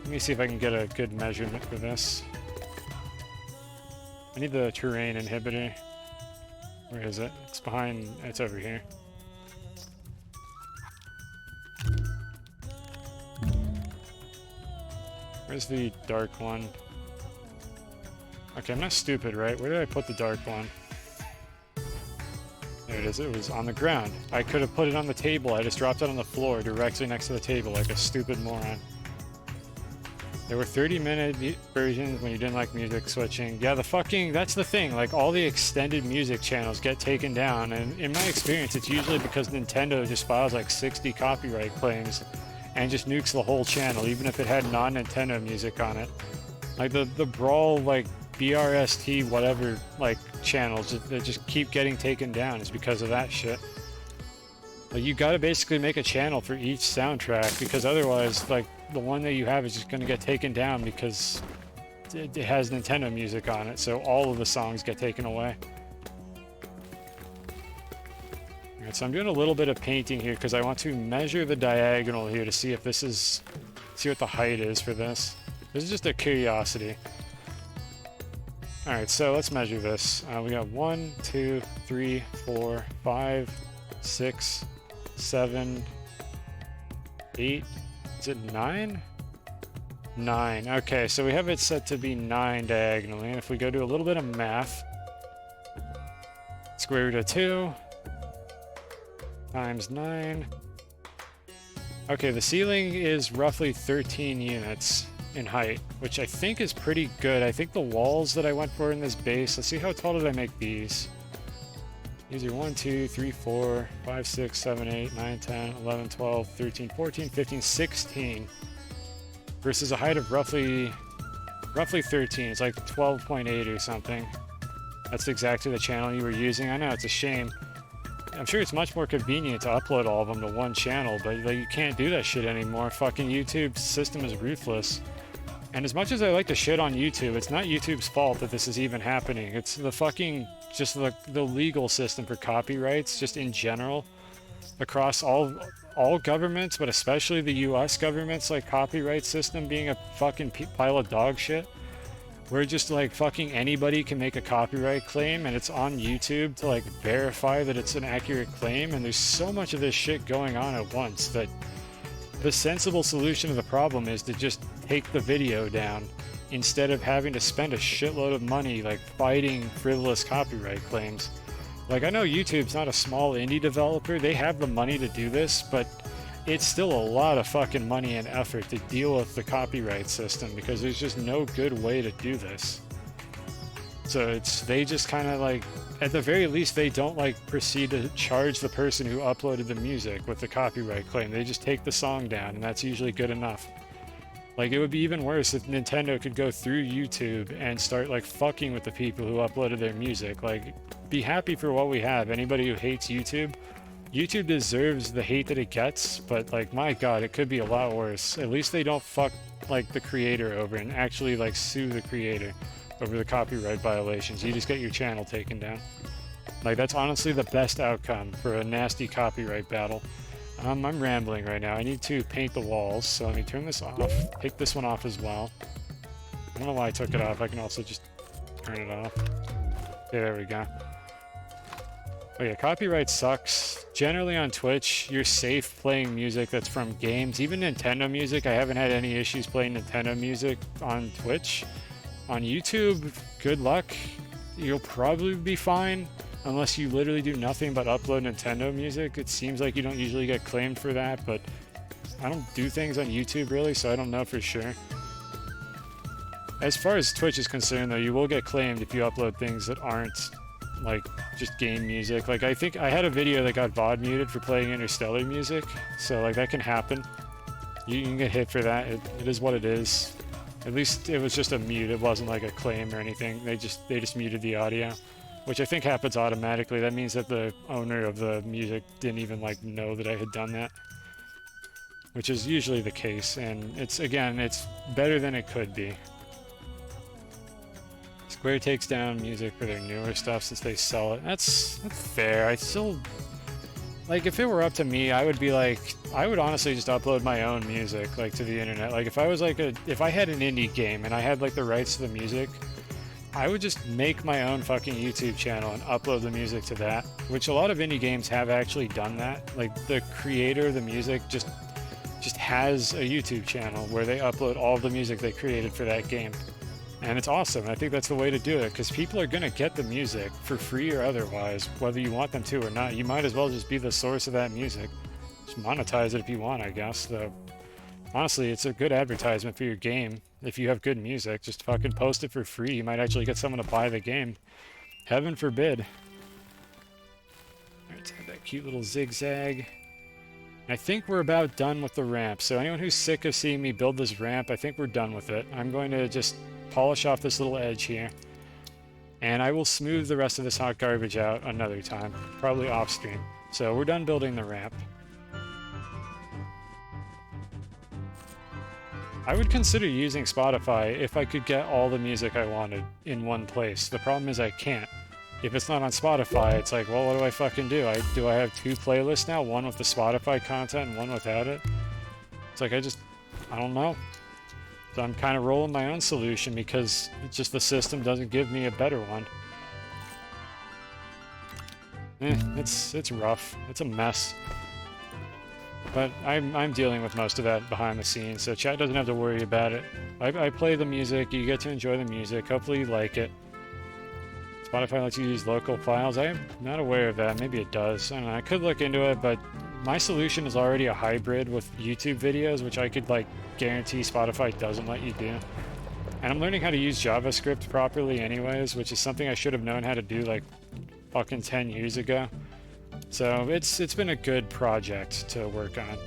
Let me see if I can get a good measurement for this. I need the terrain inhibitor. Where is it? It's behind... it's over here. Where's the dark one? Okay, I'm not stupid, right? Where did I put the dark one? There it is. It was on the ground. I could have put it on the table. I just dropped it on the floor directly next to the table like a stupid moron. There were 30-minute versions when you didn't like music switching. Yeah, that's the thing. Like, all the extended music channels get taken down, and in my experience, it's usually because Nintendo just files like 60 copyright claims and just nukes the whole channel, even if it had non-Nintendo music on it. Like, the Brawl, like, BRST, whatever, like, channels that just keep getting taken down is because of that shit. Like, you gotta basically make a channel for each soundtrack, because otherwise, like, the one that you have is just gonna get taken down because it has Nintendo music on it, so all of the songs get taken away. Alright, so I'm doing a little bit of painting here because I want to measure the diagonal here to see if this is... see what the height is for this. This is just a curiosity. Alright, so let's measure this. We got 1, 2, 3, 4, 5, 6, 7, 8... is it 9? 9. Okay, so we have it set to be 9 diagonally. And if we go do a little bit of math, square root of 2 times 9. Okay, the ceiling is roughly 13 units in height, which I think is pretty good. I think the walls that I went for in this base, let's see, how tall did I make these? These are 1, 2, 3, 4, 5, 6, 7, 8, 9, 10, 11, 12, 13, 14, 15, 16. Versus a height of roughly 13. It's like 12.8 or something. That's exactly the channel you were using. I know, it's a shame. I'm sure it's much more convenient to upload all of them to one channel, but like, you can't do that shit anymore. Fucking YouTube's system is ruthless. And as much as I like to shit on YouTube, it's not YouTube's fault that this is even happening. It's the fucking, just the legal system for copyrights, just in general, across all governments, but especially the US government's like copyright system being a fucking pile of dog shit. Where just like fucking anybody can make a copyright claim, and it's on YouTube to like verify that it's an accurate claim, and there's so much of this shit going on at once that the sensible solution to the problem is to just take the video down instead of having to spend a shitload of money like fighting frivolous copyright claims. Like, I know YouTube's not a small indie developer, they have the money to do this, but it's still a lot of fucking money and effort to deal with the copyright system because there's just no good way to do this. So they just kind of like, at the very least, they don't like proceed to charge the person who uploaded the music with the copyright claim. They just take the song down, and that's usually good enough. Like, it would be even worse if Nintendo could go through YouTube and start like fucking with the people who uploaded their music. Like, be happy for what we have. Anybody who hates YouTube, YouTube deserves the hate that it gets, but like, my god, it could be a lot worse. At least they don't fuck like the creator over and actually like sue the creator over the copyright violations. You just get your channel taken down. Like, that's honestly the best outcome for a nasty copyright battle. I'm rambling right now. I need to paint the walls, so let me turn this off. Take this one off as well. I don't know why I took it off. I can also just turn it off. Okay, there we go. Oh yeah, copyright sucks. Generally on Twitch, you're safe playing music that's from games. Even Nintendo music, I haven't had any issues playing Nintendo music on Twitch. On YouTube, good luck. You'll probably be fine. Unless you literally do nothing but upload Nintendo music. It seems like you don't usually get claimed for that, but I don't do things on YouTube really, so I don't know for sure. As far as Twitch is concerned though, you will get claimed if you upload things that aren't like just game music. Like, I think I had a video that got VOD muted for playing Interstellar music, so like that can happen. You can get hit for that. It is what it is. At least it was just a mute. It wasn't like a claim or anything. They just muted the audio, which I think happens automatically. That means that the owner of the music didn't even like know that I had done that, which is usually the case. And it's better than it could be. Square takes down music for their newer stuff since they sell it. That's fair. I still, like, if it were up to me, I would be like, I would honestly just upload my own music like to the internet. Like, if I was like if I had an indie game and I had like the rights to the music, I would just make my own fucking YouTube channel and upload the music to that, which a lot of indie games have actually done that. Like, the creator of the music just has a YouTube channel where they upload all the music they created for that game. And it's awesome. I think that's the way to do it, because people are going to get the music for free or otherwise, whether you want them to or not. You might as well just be the source of that music. Just monetize it if you want, I guess. Though, honestly, it's a good advertisement for your game. If you have good music, just fucking post it for free. You might actually get someone to buy the game. Heaven forbid. Alright, have that cute little zigzag. I think we're about done with the ramp. So anyone who's sick of seeing me build this ramp, I think we're done with it. I'm going to just polish off this little edge here. And I will smooth the rest of this hot garbage out another time. Probably off stream. So we're done building the ramp. I would consider using Spotify if I could get all the music I wanted in one place. The problem is I can't. If it's not on Spotify, it's like, well, what do I fucking do? Do I have two playlists now? One with the Spotify content and one without it? It's like, I don't know. So I'm kind of rolling my own solution because it's just the system doesn't give me a better one. It's rough. It's a mess. But I'm dealing with most of that behind the scenes, so chat doesn't have to worry about it. I play the music, you get to enjoy the music, hopefully you like it. Spotify lets you use local files. I am not aware of that. Maybe it does. I don't know. I could look into it, but my solution is already a hybrid with YouTube videos, which I could like guarantee Spotify doesn't let you do. And I'm learning how to use JavaScript properly anyways, which is something I should have known how to do like fucking 10 years ago. So it's been a good project to work on.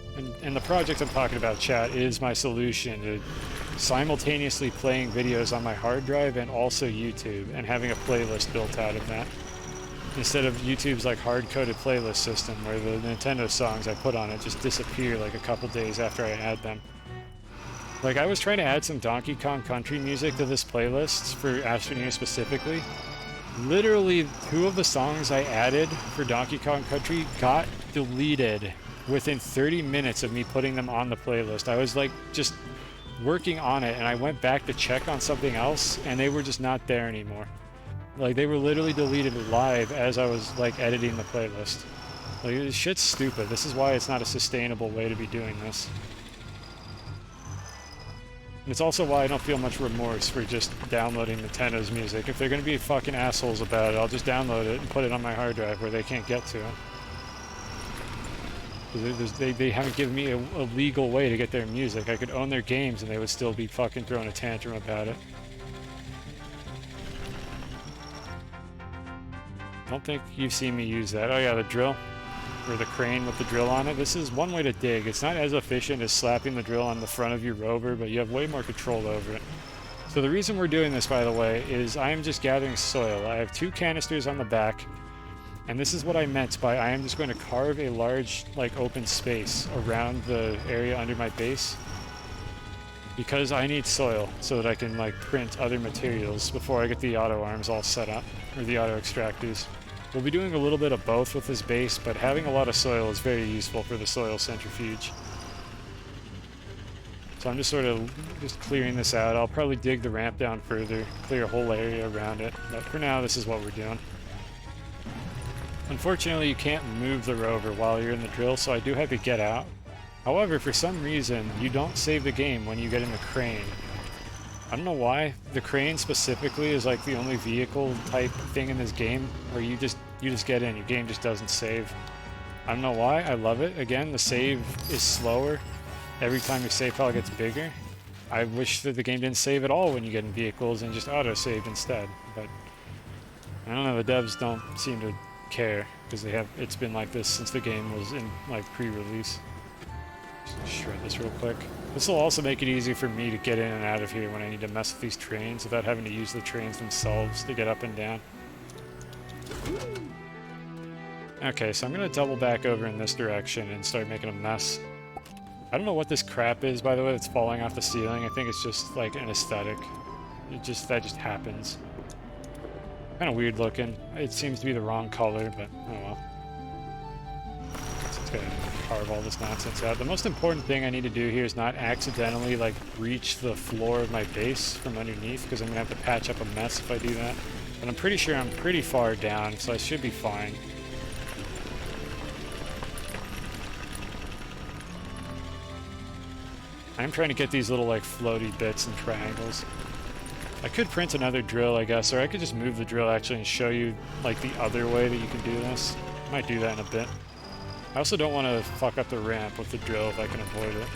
And the project I'm talking about, chat, is my solution to simultaneously playing videos on my hard drive and also YouTube, and having a playlist built out of that. Instead of YouTube's like hard-coded playlist system where the Nintendo songs I put on it just disappear like a couple days after I add them. Like, I was trying to add some Donkey Kong Country music to this playlist for Astroneer specifically. Literally, 2 of the songs I added for Donkey Kong Country got deleted within 30 minutes of me putting them on the playlist. I was like just working on it, and I went back to check on something else, and they were just not there anymore. Like, they were literally deleted live as I was like editing the playlist. Like, this shit's stupid. This is why it's not a sustainable way to be doing this. And it's also why I don't feel much remorse for just downloading Nintendo's music. If they're going to be fucking assholes about it, I'll just download it and put it on my hard drive where they can't get to it. They haven't given me a legal way to get their music. I could own their games and they would still be fucking throwing a tantrum about it. I don't think you've seen me use that. Oh yeah, the drill. Or the crane with the drill on it. This is one way to dig. It's not as efficient as slapping the drill on the front of your rover, but you have way more control over it. So the reason we're doing this, by the way, is I am just gathering soil. I have 2 canisters on the back, and this is what I meant by I am just going to carve a large, like, open space around the area under my base, because I need soil so that I can, like, print other materials before I get the auto arms all set up, or the auto extractors. We'll be doing a little bit of both with this base, but having a lot of soil is very useful for the soil centrifuge. So I'm just sort of just clearing this out. I'll probably dig the ramp down further, clear a whole area around it, but for now this is what we're doing. Unfortunately, you can't move the rover while you're in the drill, so I do have to get out. However, for some reason, you don't save the game when you get in the crane. I don't know why. The crane specifically is like the only vehicle type thing in this game where you just get in, your game just doesn't save. I don't know why, I love it. Again, the save is slower. Every time your save file gets bigger. I wish that the game didn't save at all when you get in vehicles and just auto-saved instead. But I don't know, the devs don't seem to care because it's been like this since the game was in like pre-release. Just shred this real quick. This will also make it easy for me to get in and out of here when I need to mess with these trains without having to use the trains themselves to get up and down. Okay, so I'm going to double back over in this direction and start making a mess. I don't know what this crap is, by the way, that's falling off the ceiling. I think it's just like an aesthetic. That just happens. Kind of weird looking. It seems to be the wrong color, but oh well. Let's go ahead and carve all this nonsense out. The most important thing I need to do here is not accidentally like breach the floor of my base from underneath, because I'm gonna have to patch up a mess if I do that. But I'm pretty sure I'm pretty far down, so I should be fine. I'm trying to get these little like floaty bits and triangles. I could print another drill, I guess, or I could just move the drill actually and show you like the other way that you can do this. I might do that in a bit. I also don't want to fuck up the ramp with the drill if I can avoid it.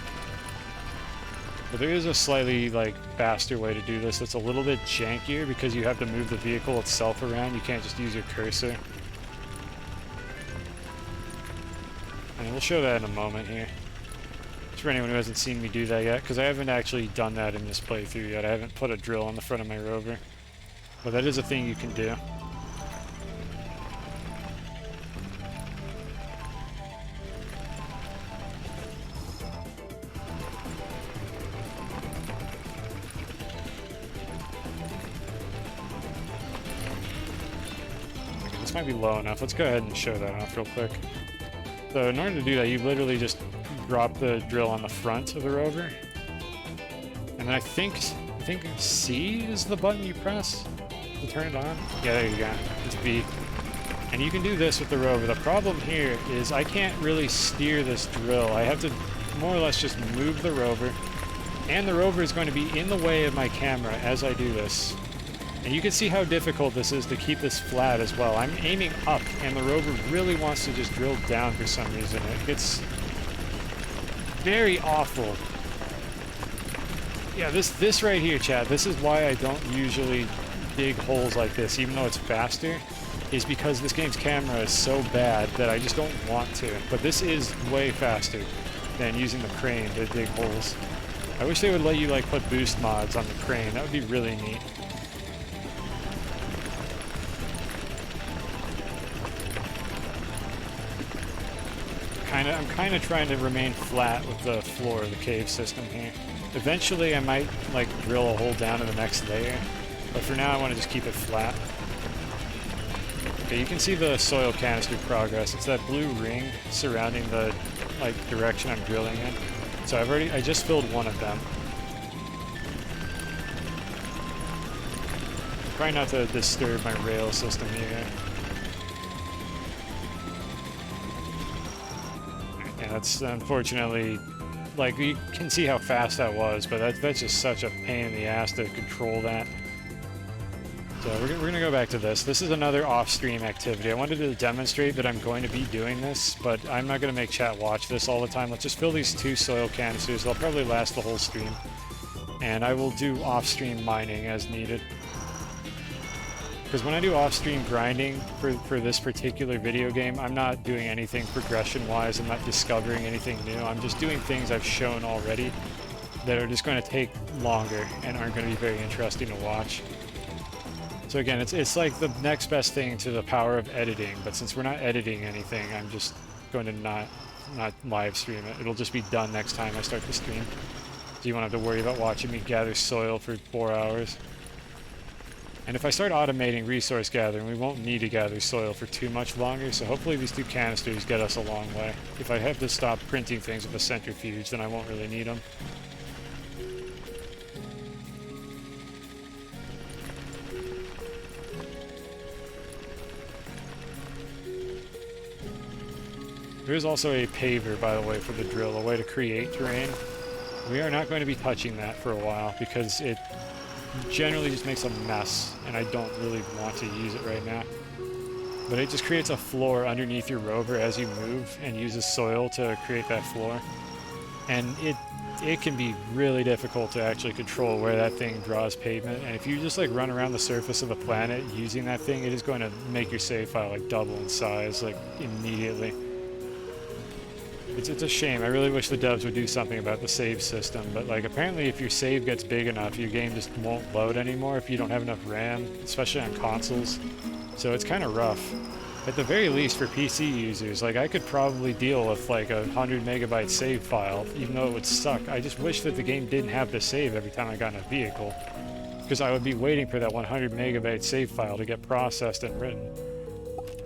But there is a slightly like faster way to do this that's a little bit jankier because you have to move the vehicle itself around. You can't just use your cursor. And we'll show that in a moment here. Just for anyone who hasn't seen me do that yet, because I haven't actually done that in this playthrough yet. I haven't put a drill on the front of my rover. But that is a thing you can do. This might be low enough. Let's go ahead and show that off real quick. So in order to do that, you literally just drop the drill on the front of the rover. And then I think C is the button you press to turn it on. Yeah, there you go. It's B. And you can do this with the rover. The problem here is I can't really steer this drill. I have to more or less just move the rover. And the rover is going to be in the way of my camera as I do this. And you can see how difficult this is to keep this flat as well. I'm aiming up, and the rover really wants to just drill down for some reason. It gets very awful. Yeah, this right here, chat, this is why I don't usually dig holes like this, even though it's faster, is because this game's camera is so bad that I just don't want to. But this is way faster than using the crane to dig holes. I wish they would let you, like, put boost mods on the crane. That would be really neat. I'm kind of trying to remain flat with the floor of the cave system here. Eventually I might like drill a hole down to the next layer, but for now I want to just keep it flat. Okay, you can see the soil canister progress. It's that blue ring surrounding the like direction I'm drilling in. So I just filled one of them. Try not to disturb my rail system here. That's unfortunately like, you can see how fast that was, but that's just such a pain in the ass to control that. So we're gonna go back to this. This is another off-stream activity. I wanted to demonstrate that I'm going to be doing this, but I'm not gonna make chat watch this all the time. Let's just fill these 2 soil canisters. They'll probably last the whole stream. And I will do off-stream mining as needed. Because when I do off-stream grinding for this particular video game, I'm not doing anything progression-wise. I'm not discovering anything new. I'm just doing things I've shown already that are just going to take longer and aren't going to be very interesting to watch. So again, it's like the next best thing to the power of editing, but since we're not editing anything, I'm just going to not live stream it. It'll just be done next time I start the stream. So you won't have to worry about watching me gather soil for 4 hours. And if I start automating resource gathering, we won't need to gather soil for too much longer, so hopefully these 2 canisters get us a long way. If I have to stop printing things with a centrifuge, then I won't really need them. There is also a paver, by the way, for the drill, a way to create terrain. We are not going to be touching that for a while because it generally just makes a mess, and I don't really want to use it right now. But it just creates a floor underneath your rover as you move and uses soil to create that floor. And it can be really difficult to actually control where that thing draws pavement, and if you just like run around the surface of the planet using that thing, it is going to make your save file like double in size like immediately. It's a shame. I really wish the devs would do something about the save system, but like apparently if your save gets big enough, your game just won't load anymore if you don't have enough RAM, especially on consoles. So it's kind of rough. At the very least for PC users, like I could probably deal with like a 100 megabyte save file, even though it would suck. I just wish that the game didn't have to save every time I got in a vehicle, because I would be waiting for that 100 megabyte save file to get processed and written.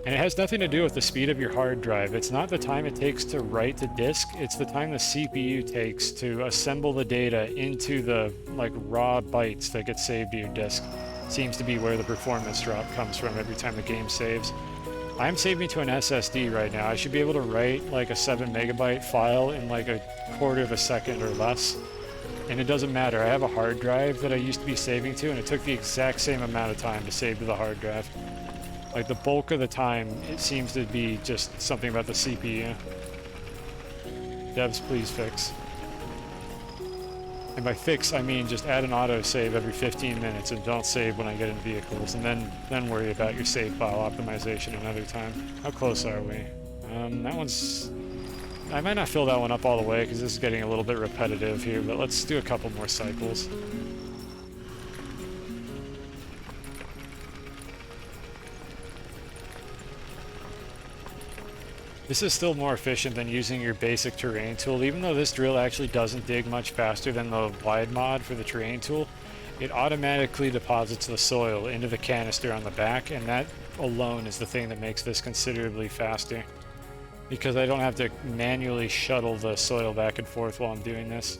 And it has nothing to do with the speed of your hard drive. It's not the time it takes to write to disk, it's the time the CPU takes to assemble the data into the like raw bytes that get saved to your disk. Seems to be where the performance drop comes from every time the game saves. I'm saving to an SSD right now. I should be able to write like a 7 megabyte file in like a quarter of a second or less. And it doesn't matter. I have a hard drive that I used to be saving to, and it took the exact same amount of time to save to the hard drive. Like the bulk of the time, it seems to be just something about the CPU. Devs, please fix. And by fix, I mean just add an autosave every 15 minutes and don't save when I get in vehicles, and then worry about your save file optimization another time. How close are we? That one's... I might not fill that one up all the way because this is getting a little bit repetitive here, but let's do a couple more cycles. This is still more efficient than using your basic terrain tool. Even though this drill actually doesn't dig much faster than the wide mod for the terrain tool, it automatically deposits the soil into the canister on the back, and that alone is the thing that makes this considerably faster. Because I don't have to manually shuttle the soil back and forth while I'm doing this.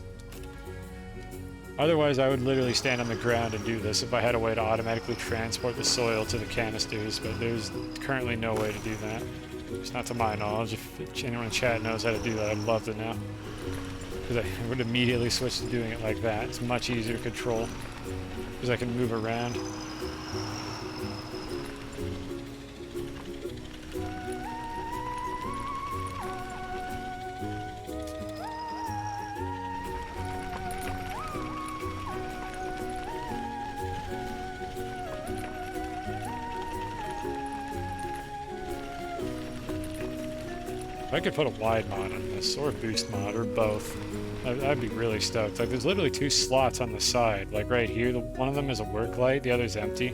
Otherwise, I would literally stand on the ground and do this if I had a way to automatically transport the soil to the canisters, but there's currently no way to do that. It's not to my knowledge. If anyone in chat knows how to do that, I'd love to know. Because I would immediately switch to doing it like that. It's much easier to control. Because I can move around. I could put a wide mod on this, or a boost mod, or both. I'd be really stoked. Like, there's literally 2 slots on the side. Like, right here, one of them is a work light, the other's empty.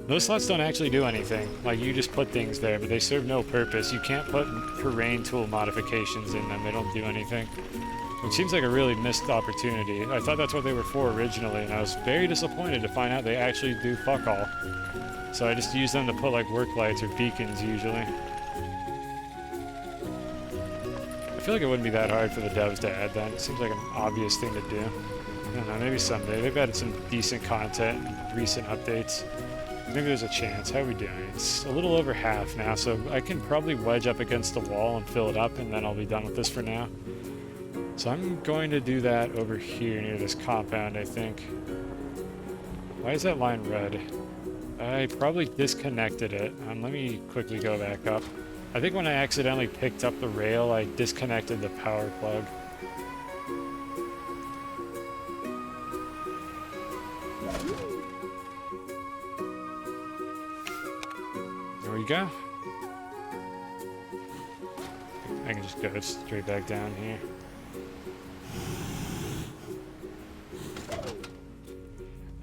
Those slots don't actually do anything. Like, you just put things there, but they serve no purpose. You can't put terrain tool modifications in them. They don't do anything. Which seems like a really missed opportunity. I thought that's what they were for originally, and I was very disappointed to find out they actually do fuck all. So I just use them to put, like, work lights or beacons, usually. I feel like it wouldn't be that hard for the devs to add that. It seems like an obvious thing to do. I don't know, maybe someday. They've added some decent content in recent updates. Maybe there's a chance. How are we doing? It's a little over half now, so I can probably wedge up against the wall and fill it up, and then I'll be done with this for now. So I'm going to do that over here near this compound, I think. Why is that line red? I probably disconnected it. Let me quickly go back up. I think when I accidentally picked up the rail, I disconnected the power plug. There we go. I can just go straight back down here.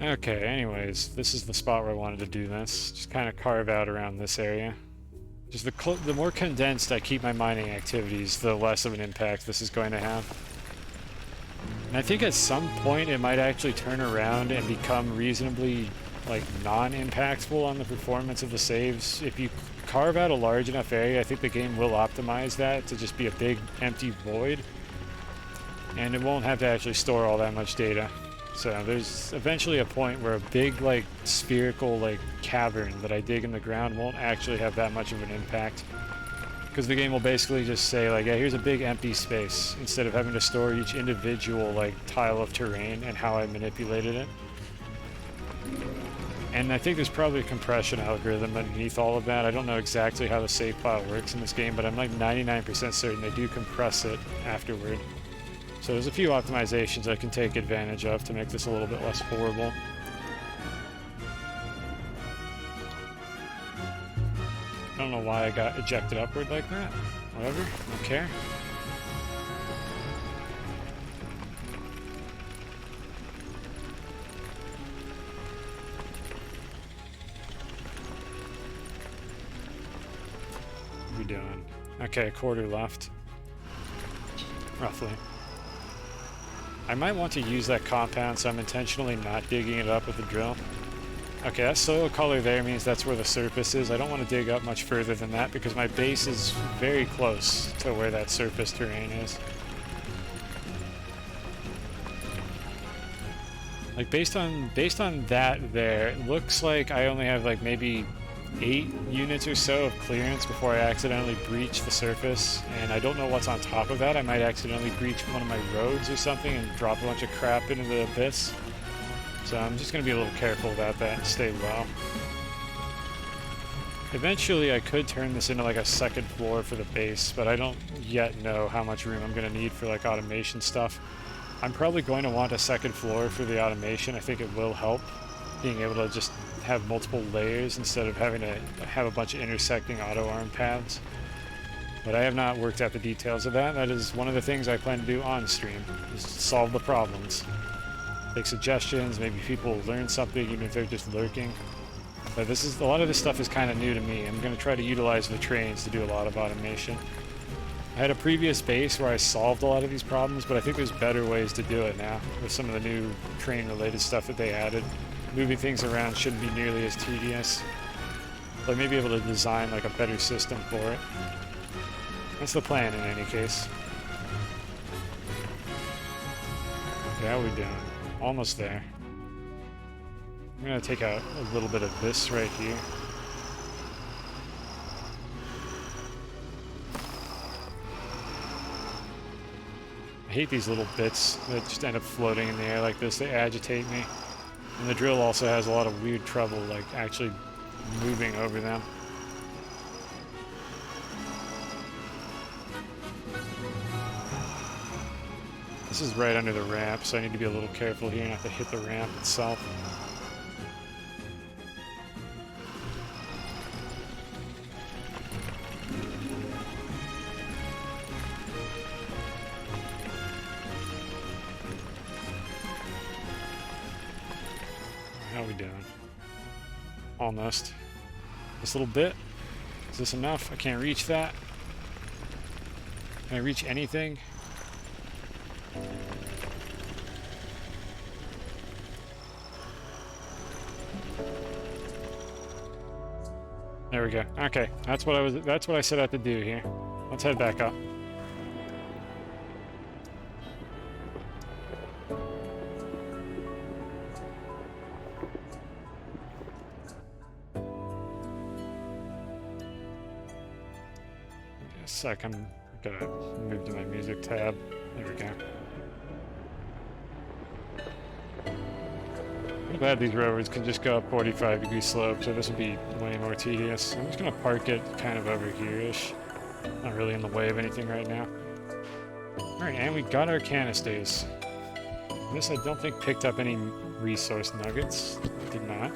Okay, anyways, this is the spot where I wanted to do this. Just kind of carve out around this area. Just the more condensed I keep my mining activities, the less of an impact this is going to have. And I think at some point it might actually turn around and become reasonably, like, non-impactful on the performance of the saves. If you carve out a large enough area, I think the game will optimize that to just be a big empty void. And it won't have to actually store all that much data. So there's eventually a point where a big, like, spherical, like, cavern that I dig in the ground won't actually have that much of an impact. Because the game will basically just say, like, yeah, here's a big empty space, instead of having to store each individual, like, tile of terrain and how I manipulated it. And I think there's probably a compression algorithm underneath all of that. I don't know exactly how the save file works in this game, but I'm like 99% certain they do compress it afterward. So there's a few optimizations I can take advantage of to make this a little bit less horrible. I don't know why I got ejected upward like that. Whatever, don't care. What are we doing? Okay, a quarter left. Roughly. I might want to use that compound, so I'm intentionally not digging it up with the drill. Okay, that soil color there means that's where the surface is. I don't want to dig up much further than that because my base is very close to where that surface terrain is. Like, based on that there, it looks like I only have like maybe 8 units or so of clearance before I accidentally breach the surface, and I don't know what's on top of that. I might accidentally breach one of my roads or something and drop a bunch of crap into the abyss. So I'm just going to be a little careful about that and stay low. Eventually I could turn this into like a second floor for the base, but I don't yet know how much room I'm going to need for like automation stuff. I'm probably going to want a second floor for the automation. I think it will help being able to just have multiple layers instead of having to have a bunch of intersecting auto arm paths. But I have not worked out the details of that. That is one of the things I plan to do on stream, is solve the problems. Take suggestions, maybe people will learn something even if they're just lurking. But a lot of this stuff is kind of new to me. I'm going to try to utilize the trains to do a lot of automation. I had a previous base where I solved a lot of these problems, but I think there's better ways to do it now with some of the new train-related stuff that they added. Moving things around shouldn't be nearly as tedious. But I may be able to design like a better system for it. That's the plan in any case. Okay, how are we doing? Almost there. I'm gonna take out a little bit of this right here. I hate these little bits that just end up floating in the air like this. They agitate me. And the drill also has a lot of weird trouble, like, actually moving over them. This is right under the ramp, so I need to be a little careful here not to hit the ramp itself. How are we doing? Almost. This little bit. Is this enough? I can't reach that. Can I reach anything? There we go. Okay, that's what I set out to do here. Let's head back up. Sec, I'm gonna move to my music tab. There we go. I'm glad these rovers can just go up 45-degree slope, so this would be way more tedious. I'm just gonna park it kind of over here-ish. Not really in the way of anything right now. Alright, and we got our canisters. This I don't think picked up any resource nuggets. Did not.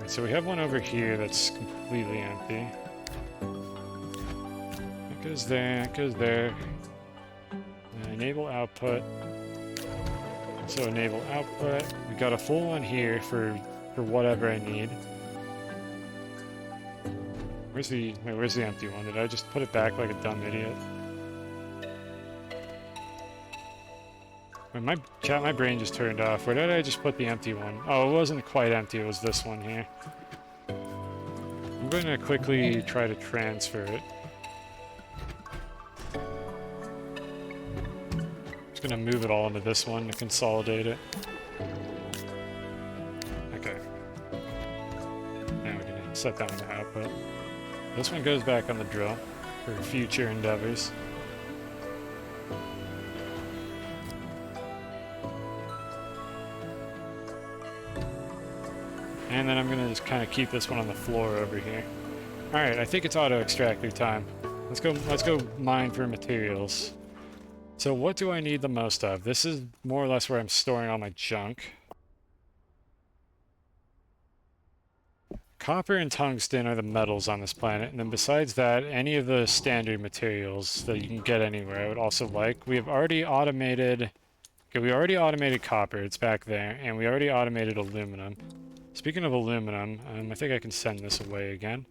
Right, so we have one over here that's completely empty. That goes there, that goes there. Enable output. So enable output. We got a full one here for whatever I need. Where's the empty one? Did I just put it back like a dumb idiot? Wait, my brain just turned off. Where did I just put the empty one? Oh, it wasn't quite empty, it was this one here. I'm going to quickly try to transfer it. Just gonna move it all into this one to consolidate it. Okay. Now we're gonna set that one to output. This one goes back on the drill for future endeavors. And then I'm gonna just kind of keep this one on the floor over here. Alright, I think it's auto extractor time. Let's go mine for materials. So what do I need the most of? This is more or less where I'm storing all my junk. Copper and tungsten are the metals on this planet, and then besides that, any of the standard materials that you can get anywhere I would also like. We have already automated... Okay, we already automated copper, it's back there, and we already automated aluminum. Speaking of aluminum, I think I can send this away again.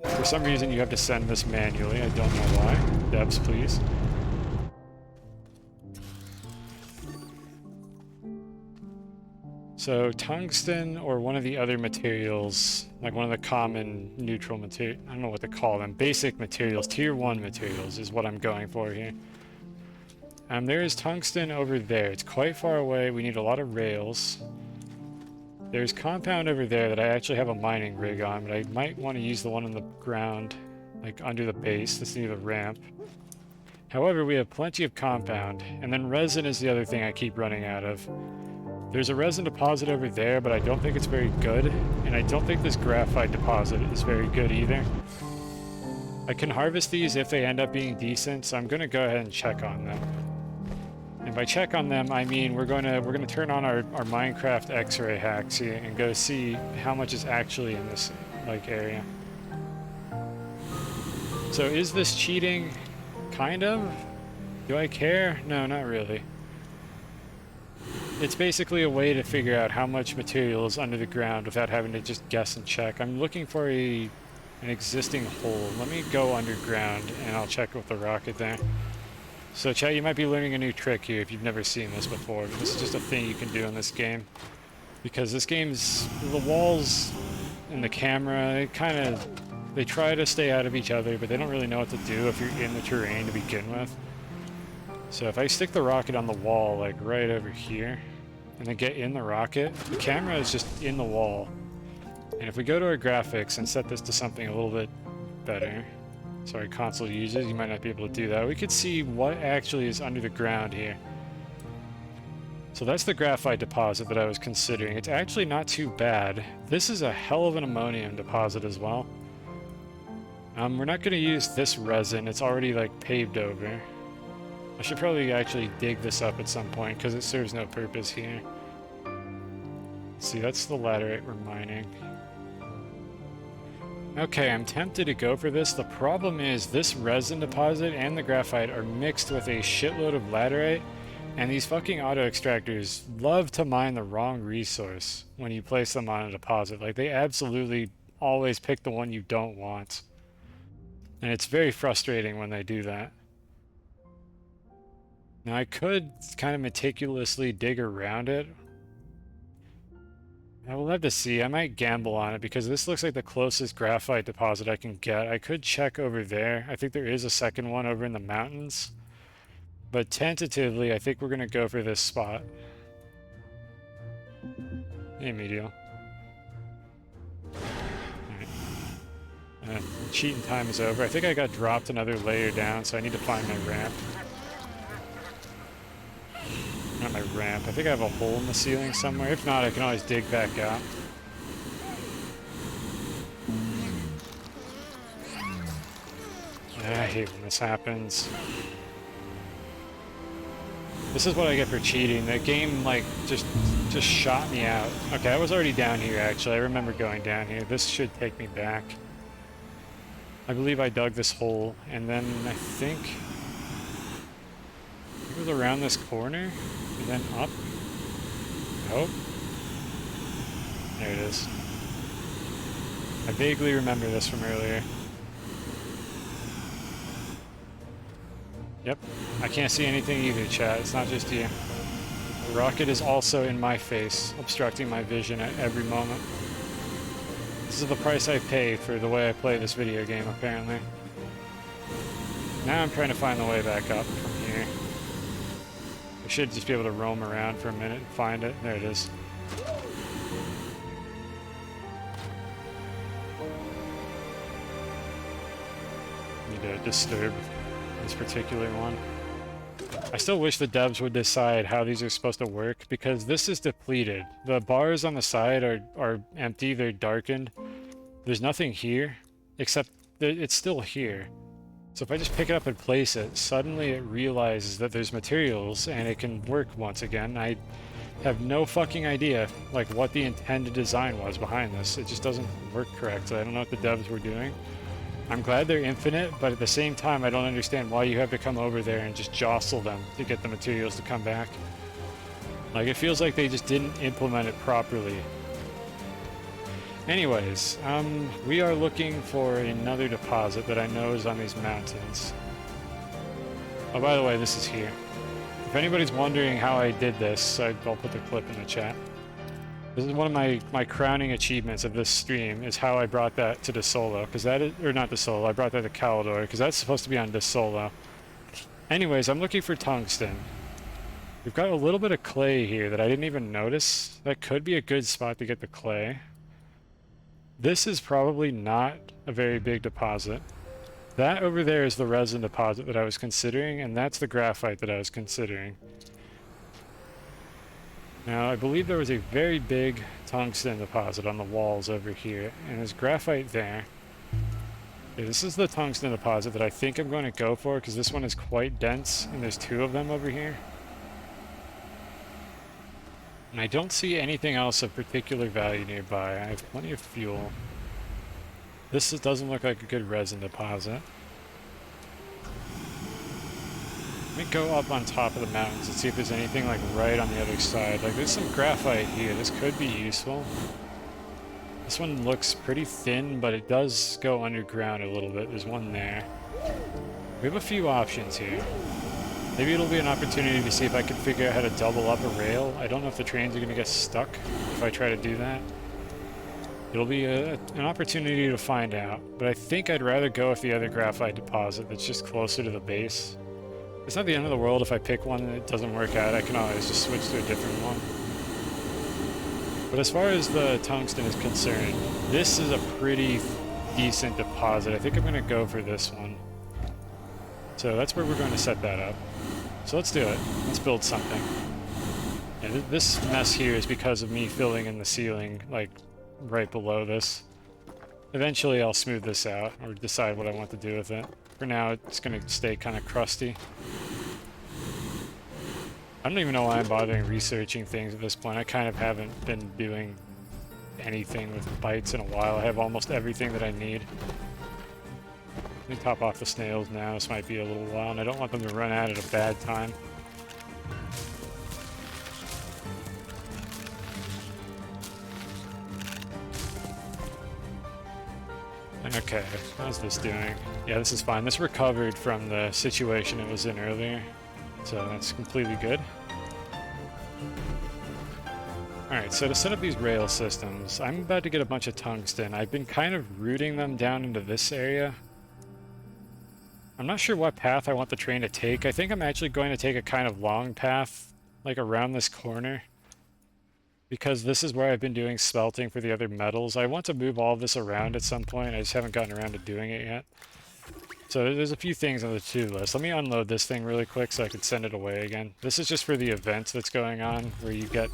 For some reason you have to send this manually, I don't know why. Devs, please. So tungsten or one of the other materials, like one of the common neutral material, I don't know what to call them, basic materials, tier 1 materials is what I'm going for here. There is tungsten over there. It's quite far away. We need a lot of rails. There's compound over there that I actually have a mining rig on, but I might want to use the one on the ground, like under the base. This needs a ramp. However, we have plenty of compound, and then resin is the other thing I keep running out of. There's a resin deposit over there, but I don't think it's very good, and I don't think this graphite deposit is very good either. I can harvest these if they end up being decent, so I'm going to go ahead and check on them. And by check on them, I mean we're going to turn on our Minecraft X-ray hacks here and go see how much is actually in this area. So is this cheating? Kind of? Do I care? No, not really. It's basically a way to figure out how much material is under the ground without having to just guess and check. I'm looking for an existing hole. Let me go underground and I'll check with the rocket there. So chat, you might be learning a new trick here if you've never seen this before, but this is just a thing you can do in this game. Because this game's, the walls and the camera, they try to stay out of each other, but they don't really know what to do if you're in the terrain to begin with. So if I stick the rocket on the wall, like right over here, and then get in the rocket, the camera is just in the wall. And if we go to our graphics and set this to something a little bit better, sorry, console users, you might not be able to do that. We could see what actually is under the ground here. So that's the graphite deposit that I was considering. It's actually not too bad. This is a hell of an ammonium deposit as well. We're not going to use this resin. It's already paved over. I should probably actually dig this up at some point because it serves no purpose here. See, that's the laterite we're mining. Okay, I'm tempted to go for this. The problem is this resin deposit and the graphite are mixed with a shitload of laterite, and these fucking auto extractors love to mine the wrong resource when you place them on a deposit. They absolutely always pick the one you don't want. And it's very frustrating when they do that. Now I could kind of meticulously dig around it. I will have to see. I might gamble on it because this looks like the closest graphite deposit I can get. I could check over there. I think there is a second one over in the mountains. But tentatively, I think we're going to go for this spot. Hey, Medial. Alright. Cheating time is over. I think I got dropped another layer down, so I need to find my ramp. Not my ramp. I think I have a hole in the ceiling somewhere. If not, I can always dig back out. I hate when this happens. This is what I get for cheating. The game, like, just shot me out. Okay, I was already down here, actually. I remember going down here. This should take me back. I believe I dug this hole, and then I think it was around this corner, and then up. Oh. There it is. I vaguely remember this from earlier. Yep. I can't see anything either, chat. It's not just you. The rocket is also in my face, obstructing my vision at every moment. This is the price I pay for the way I play this video game, apparently. Now I'm trying to find the way back up from here. I should just be able to roam around for a minute and find it. There it is. Need to disturb this particular one. I still wish the devs would decide how these are supposed to work, because this is depleted. The bars on the side are empty, they're darkened. There's nothing here, except that it's still here. So if I just pick it up and place it, suddenly it realizes that there's materials and it can work once again. I have no fucking idea like what the intended design was behind this. It just doesn't work correctly. I don't know what the devs were doing. I'm glad they're infinite, but at the same time, I don't understand why you have to come over there and just jostle them to get the materials to come back. Like, it feels like they just didn't implement it properly. Anyways, we are looking for another deposit that I know is on these mountains. Oh, by the way, this is here. If anybody's wondering how I did this, I'll put the clip in the chat. This is one of my crowning achievements of this stream, is how I brought that to DeSolo, because that is, or not DeSolo, I brought that to Calidor, because that's supposed to be on DeSolo. Anyways, I'm looking for tungsten. We've got a little bit of clay here that I didn't even notice. That could be a good spot to get the clay. This is probably not a very big deposit. That over there is the resin deposit that I was considering, and that's the graphite that I was considering. Now, I believe there was a very big tungsten deposit on the walls over here, and there's graphite there. Okay, this is the tungsten deposit that I think I'm going to go for, because this one is quite dense, and there's two of them over here. And I don't see anything else of particular value nearby. I have plenty of fuel. This doesn't look like a good resin deposit. Let me go up on top of the mountains and see if there's anything like right on the other side. Like, there's some graphite here. This could be useful. This one looks pretty thin, but it does go underground a little bit. There's one there. We have a few options here. Maybe it'll be an opportunity to see if I can figure out how to double up a rail. I don't know if the trains are going to get stuck if I try to do that. It'll be an opportunity to find out. But I think I'd rather go with the other graphite deposit that's just closer to the base. It's not the end of the world if I pick one and it doesn't work out. I can always just switch to a different one. But as far as the tungsten is concerned, this is a pretty decent deposit. I think I'm going to go for this one. So that's where we're going to set that up. So let's do it. Let's build something. And this mess here is because of me filling in the ceiling, like, right below this. Eventually I'll smooth this out, or decide what I want to do with it. For now, it's going to stay kind of crusty. I don't even know why I'm bothering researching things at this point. I kind of haven't been doing anything with bytes in a while. I have almost everything that I need. Let me top off the snails now. This might be a little while, and I don't want them to run out at a bad time. Okay, how's this doing? Yeah, this is fine. This recovered from the situation it was in earlier, so that's completely good. Alright, so to set up these rail systems, I'm about to get a bunch of tungsten. I've been kind of routing them down into this area. I'm not sure what path I want the train to take. I think I'm actually going to take a kind of long path, like around this corner. because this is where I've been doing smelting for the other metals. I want to move all of this around at some point. I just haven't gotten around to doing it yet. So there's a few things on the to-do list. Let me unload this thing really quick so I can send it away again. This is just for the event that's going on, where you get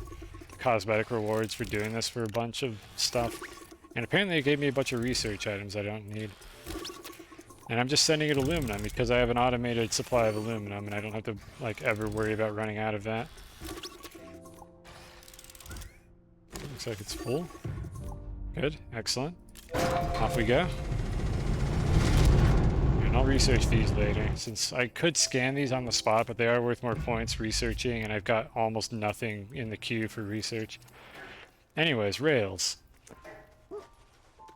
cosmetic rewards for doing this for a bunch of stuff. And apparently it gave me a bunch of research items I don't need. And I'm just sending it aluminum because I have an automated supply of aluminum and I don't have to like ever worry about running out of that. Looks like it's full. Good, excellent. Off we go. And I'll research these later, since I could scan these on the spot, but they are worth more points researching, and I've got almost nothing in the queue for research. Anyways, rails.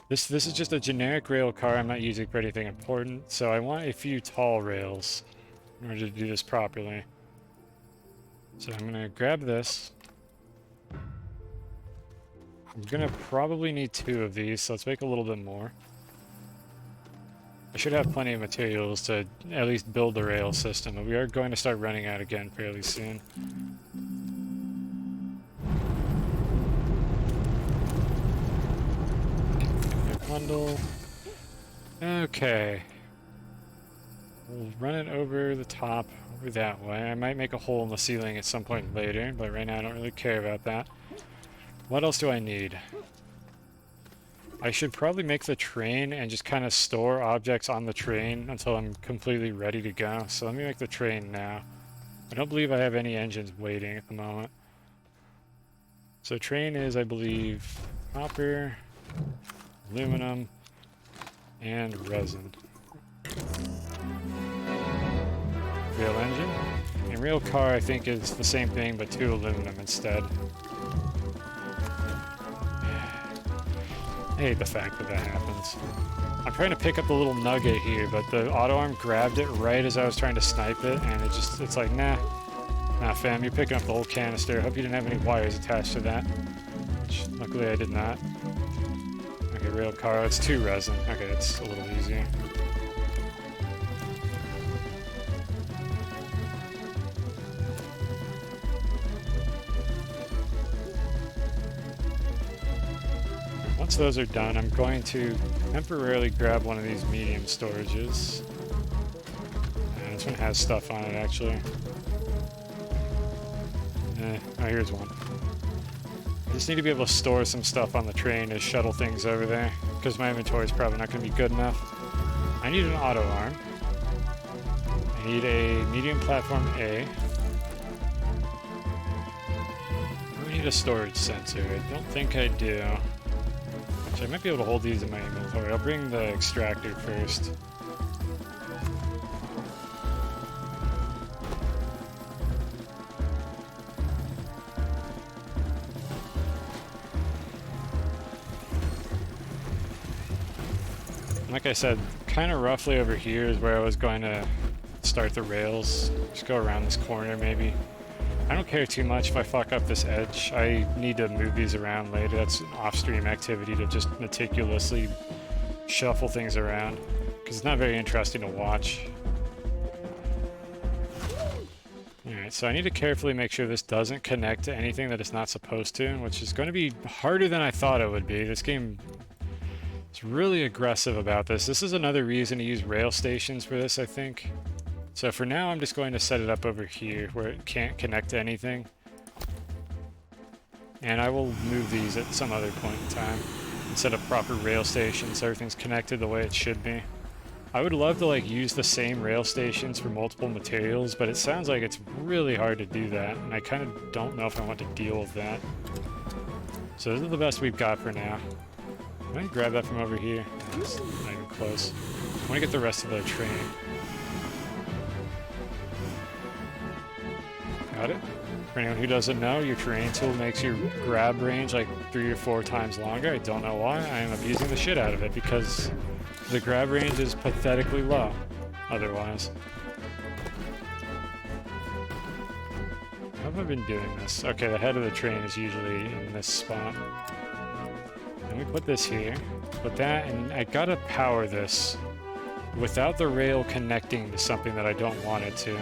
This is just a generic rail car I'm not using for anything important, so I want a few tall rails in order to do this properly. So I'm gonna grab this. I'm gonna probably need 2 of these, so let's make a little bit more. I should have plenty of materials to at least build the rail system, but we are going to start running out again fairly soon. Bundle. Okay. We'll run it over the top, over that way. I might make a hole in the ceiling at some point later, but right now I don't really care about that. What else do I need? I should probably make the train and just kind of store objects on the train until I'm completely ready to go. So let me make the train now. I don't believe I have any engines waiting at the moment. So train is, I believe, copper, aluminum, and resin. Real engine. And real car, I think, is the same thing, but 2 aluminum instead. I hate the fact that that happens. I'm trying to pick up the little nugget here, but the auto arm grabbed it right as I was trying to snipe it, and it's like, nah. Nah, fam, you're picking up the whole canister. Hope you didn't have any wires attached to that. Which, luckily I did not. Okay, rail car, it's 2 resin. Okay, it's a little easier. Once those are done, I'm going to temporarily grab one of these medium storages. And this one has stuff on it, actually. Oh, here's one. I just need to be able to store some stuff on the train to shuttle things over there, because my inventory is probably not going to be good enough. I need an auto arm. I need a medium platform A. I need a storage sensor. I don't think I do. I might be able to hold these in my inventory. I'll bring the extractor first. Like I said, kind of roughly over here is where I was going to start the rails. Just go around this corner maybe. I don't care too much if I fuck up this edge. I need to move these around later. That's an off-stream activity to just meticulously shuffle things around, because it's not very interesting to watch. Alright, so I need to carefully make sure this doesn't connect to anything that it's not supposed to, which is going to be harder than I thought it would be. This game is really aggressive about this. This is another reason to use rail stations for this, I think. So for now, I'm just going to set it up over here where it can't connect to anything. And I will move these at some other point in time and set up proper rail stations so everything's connected the way it should be. I would love to like use the same rail stations for multiple materials, but it sounds like it's really hard to do that, and I kind of don't know if I want to deal with that. So this is the best we've got for now. Can I grab that from over here? It's not even close. I want to get the rest of the train. Got it. For anyone who doesn't know, your terrain tool makes your grab range like 3 or 4 times longer. I don't know why. I am abusing the shit out of it because the grab range is pathetically low otherwise. How have I been doing this? Okay, the head of the train is usually in this spot. And we put this here, put that, and I gotta power this without the rail connecting to something that I don't want it to.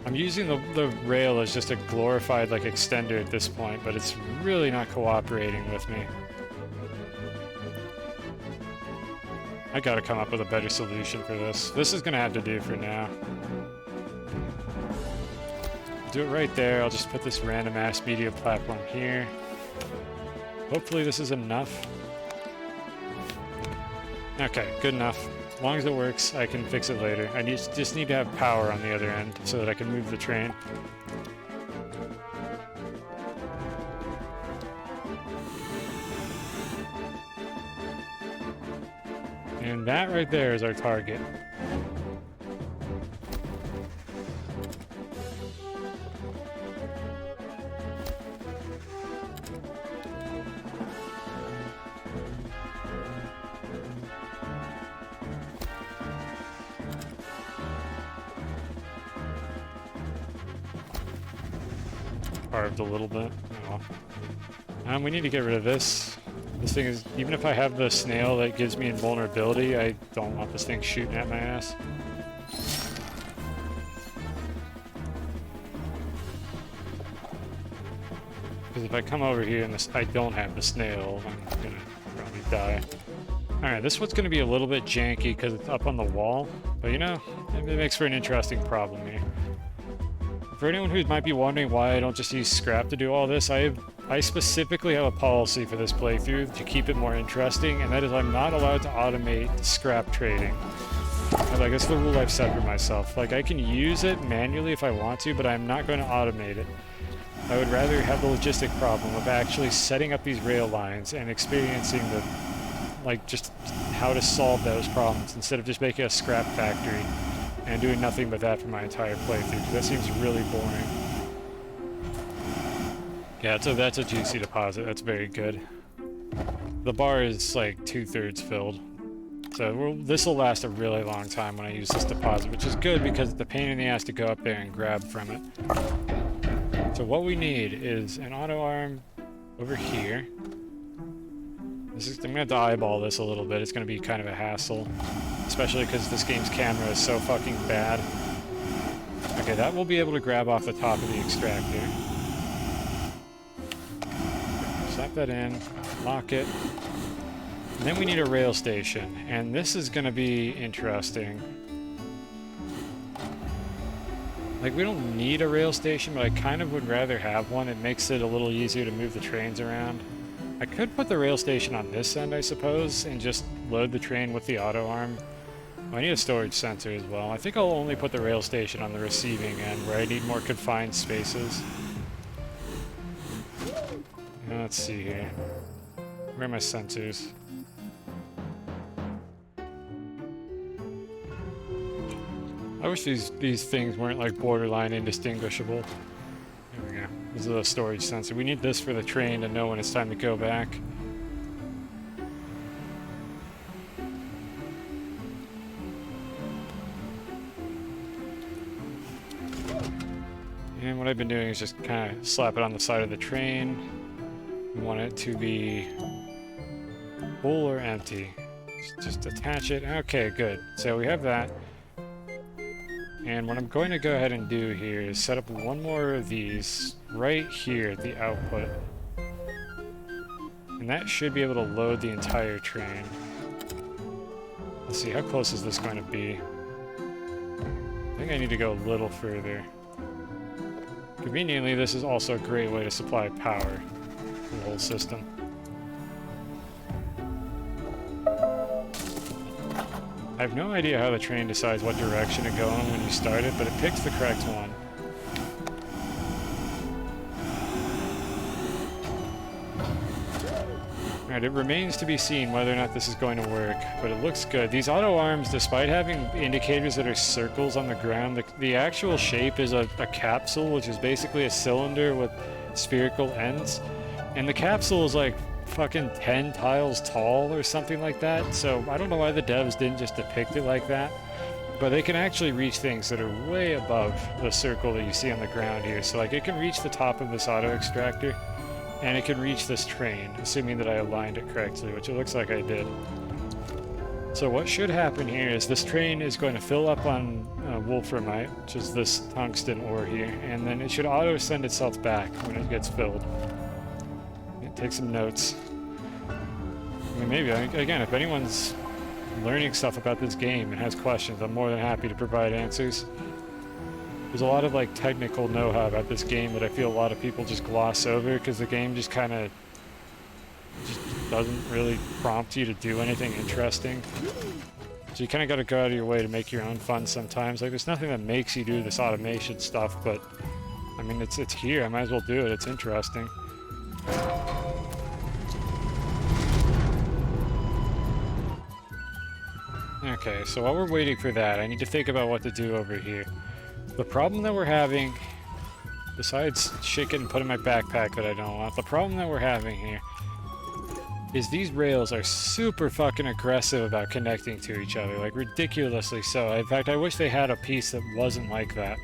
I'm using the rail as just a glorified like extender at this point, but it's really not cooperating with me. I gotta come up with a better solution for this. This is gonna have to do for now. Do it right there. I'll just put this random ass media platform here. Hopefully this is enough. Okay, good enough. As long as it works, I can fix it later. I just need to have power on the other end so that I can move the train. And that right there is our target. Carved a little bit. Oh. We need to get rid of this. This thing is, even if I have the snail that gives me invulnerability, I don't want this thing shooting at my ass. Because if I come over here and I don't have the snail, I'm gonna probably die. Alright, this one's gonna be a little bit janky because it's up on the wall, but you know, it makes for an interesting problem here. For anyone who might be wondering why I don't just use scrap to do all this, I specifically have a policy for this playthrough to keep it more interesting, and that is I'm not allowed to automate scrap trading. Like, that's the rule I've set for myself. Like, I can use it manually if I want to, but I'm not going to automate it. I would rather have the logistic problem of actually setting up these rail lines and experiencing the, like, just how to solve those problems instead of just making a scrap factory and doing nothing but that for my entire playthrough, because that seems really boring. Yeah, so that's a juicy deposit. That's very good. The bar is like 2/3 filled. So this will last a really long time when I use this deposit, which is good because it's a pain in the ass to go up there and grab from it. So what we need is an auto arm over here. I'm going to have to eyeball this a little bit. It's going to be kind of a hassle, especially because this game's camera is so fucking bad. Okay, that will be able to grab off the top of the extractor. Slap that in, lock it. And then we need a rail station, and this is going to be interesting. Like, we don't need a rail station, but I kind of would rather have one. It makes it a little easier to move the trains around. I could put the rail station on this end, I suppose, and just load the train with the auto arm. Oh, I need a storage sensor as well. I think I'll only put the rail station on the receiving end, where I need more confined spaces. Let's see here. Where are my sensors? I wish these things weren't like borderline indistinguishable. There we go. This is a storage sensor. We need this for the train to know when it's time to go back. And what I've been doing is just kind of slap it on the side of the train. We want it to be full or empty. Just attach it. Okay, good. So we have that. And what I'm going to go ahead and do here is set up one more of these right here at the output. And that should be able to load the entire train. Let's see, how close is this going to be? I think I need to go a little further. Conveniently, this is also a great way to supply power to the whole system. I have no idea how the train decides what direction to go in when you start it, but it picks the correct one. Alright, it remains to be seen whether or not this is going to work, but it looks good. These auto arms, despite having indicators that are circles on the ground, the actual shape is a capsule, which is basically a cylinder with spherical ends. And the capsule is like fucking 10 tiles tall or something like that, so I don't know why the devs didn't just depict it like that, but they can actually reach things that are way above the circle that you see on the ground here. So like, it can reach the top of this auto extractor, and it can reach this train, assuming that I aligned it correctly, which it looks like I did. So what should happen here is this train is going to fill up on wolframite, which is this tungsten ore here, and then it should auto send itself back when it gets filled. Take some notes. I mean, maybe, again, if anyone's learning stuff about this game and has questions, I'm more than happy to provide answers. There's a lot of like technical know-how about this game that I feel a lot of people just gloss over because the game just kind of doesn't really prompt you to do anything interesting. So you kind of got to go out of your way to make your own fun sometimes. Like, there's nothing that makes you do this automation stuff, but I mean, it's here. I might as well do it. It's interesting. Okay, so while we're waiting for that, I need to think about what to do over here. The problem that we're having, besides shit getting put in my backpack that I don't want, the problem that we're having here is these rails are super fucking aggressive about connecting to each other, like ridiculously so. In fact, I wish they had a piece that wasn't like that.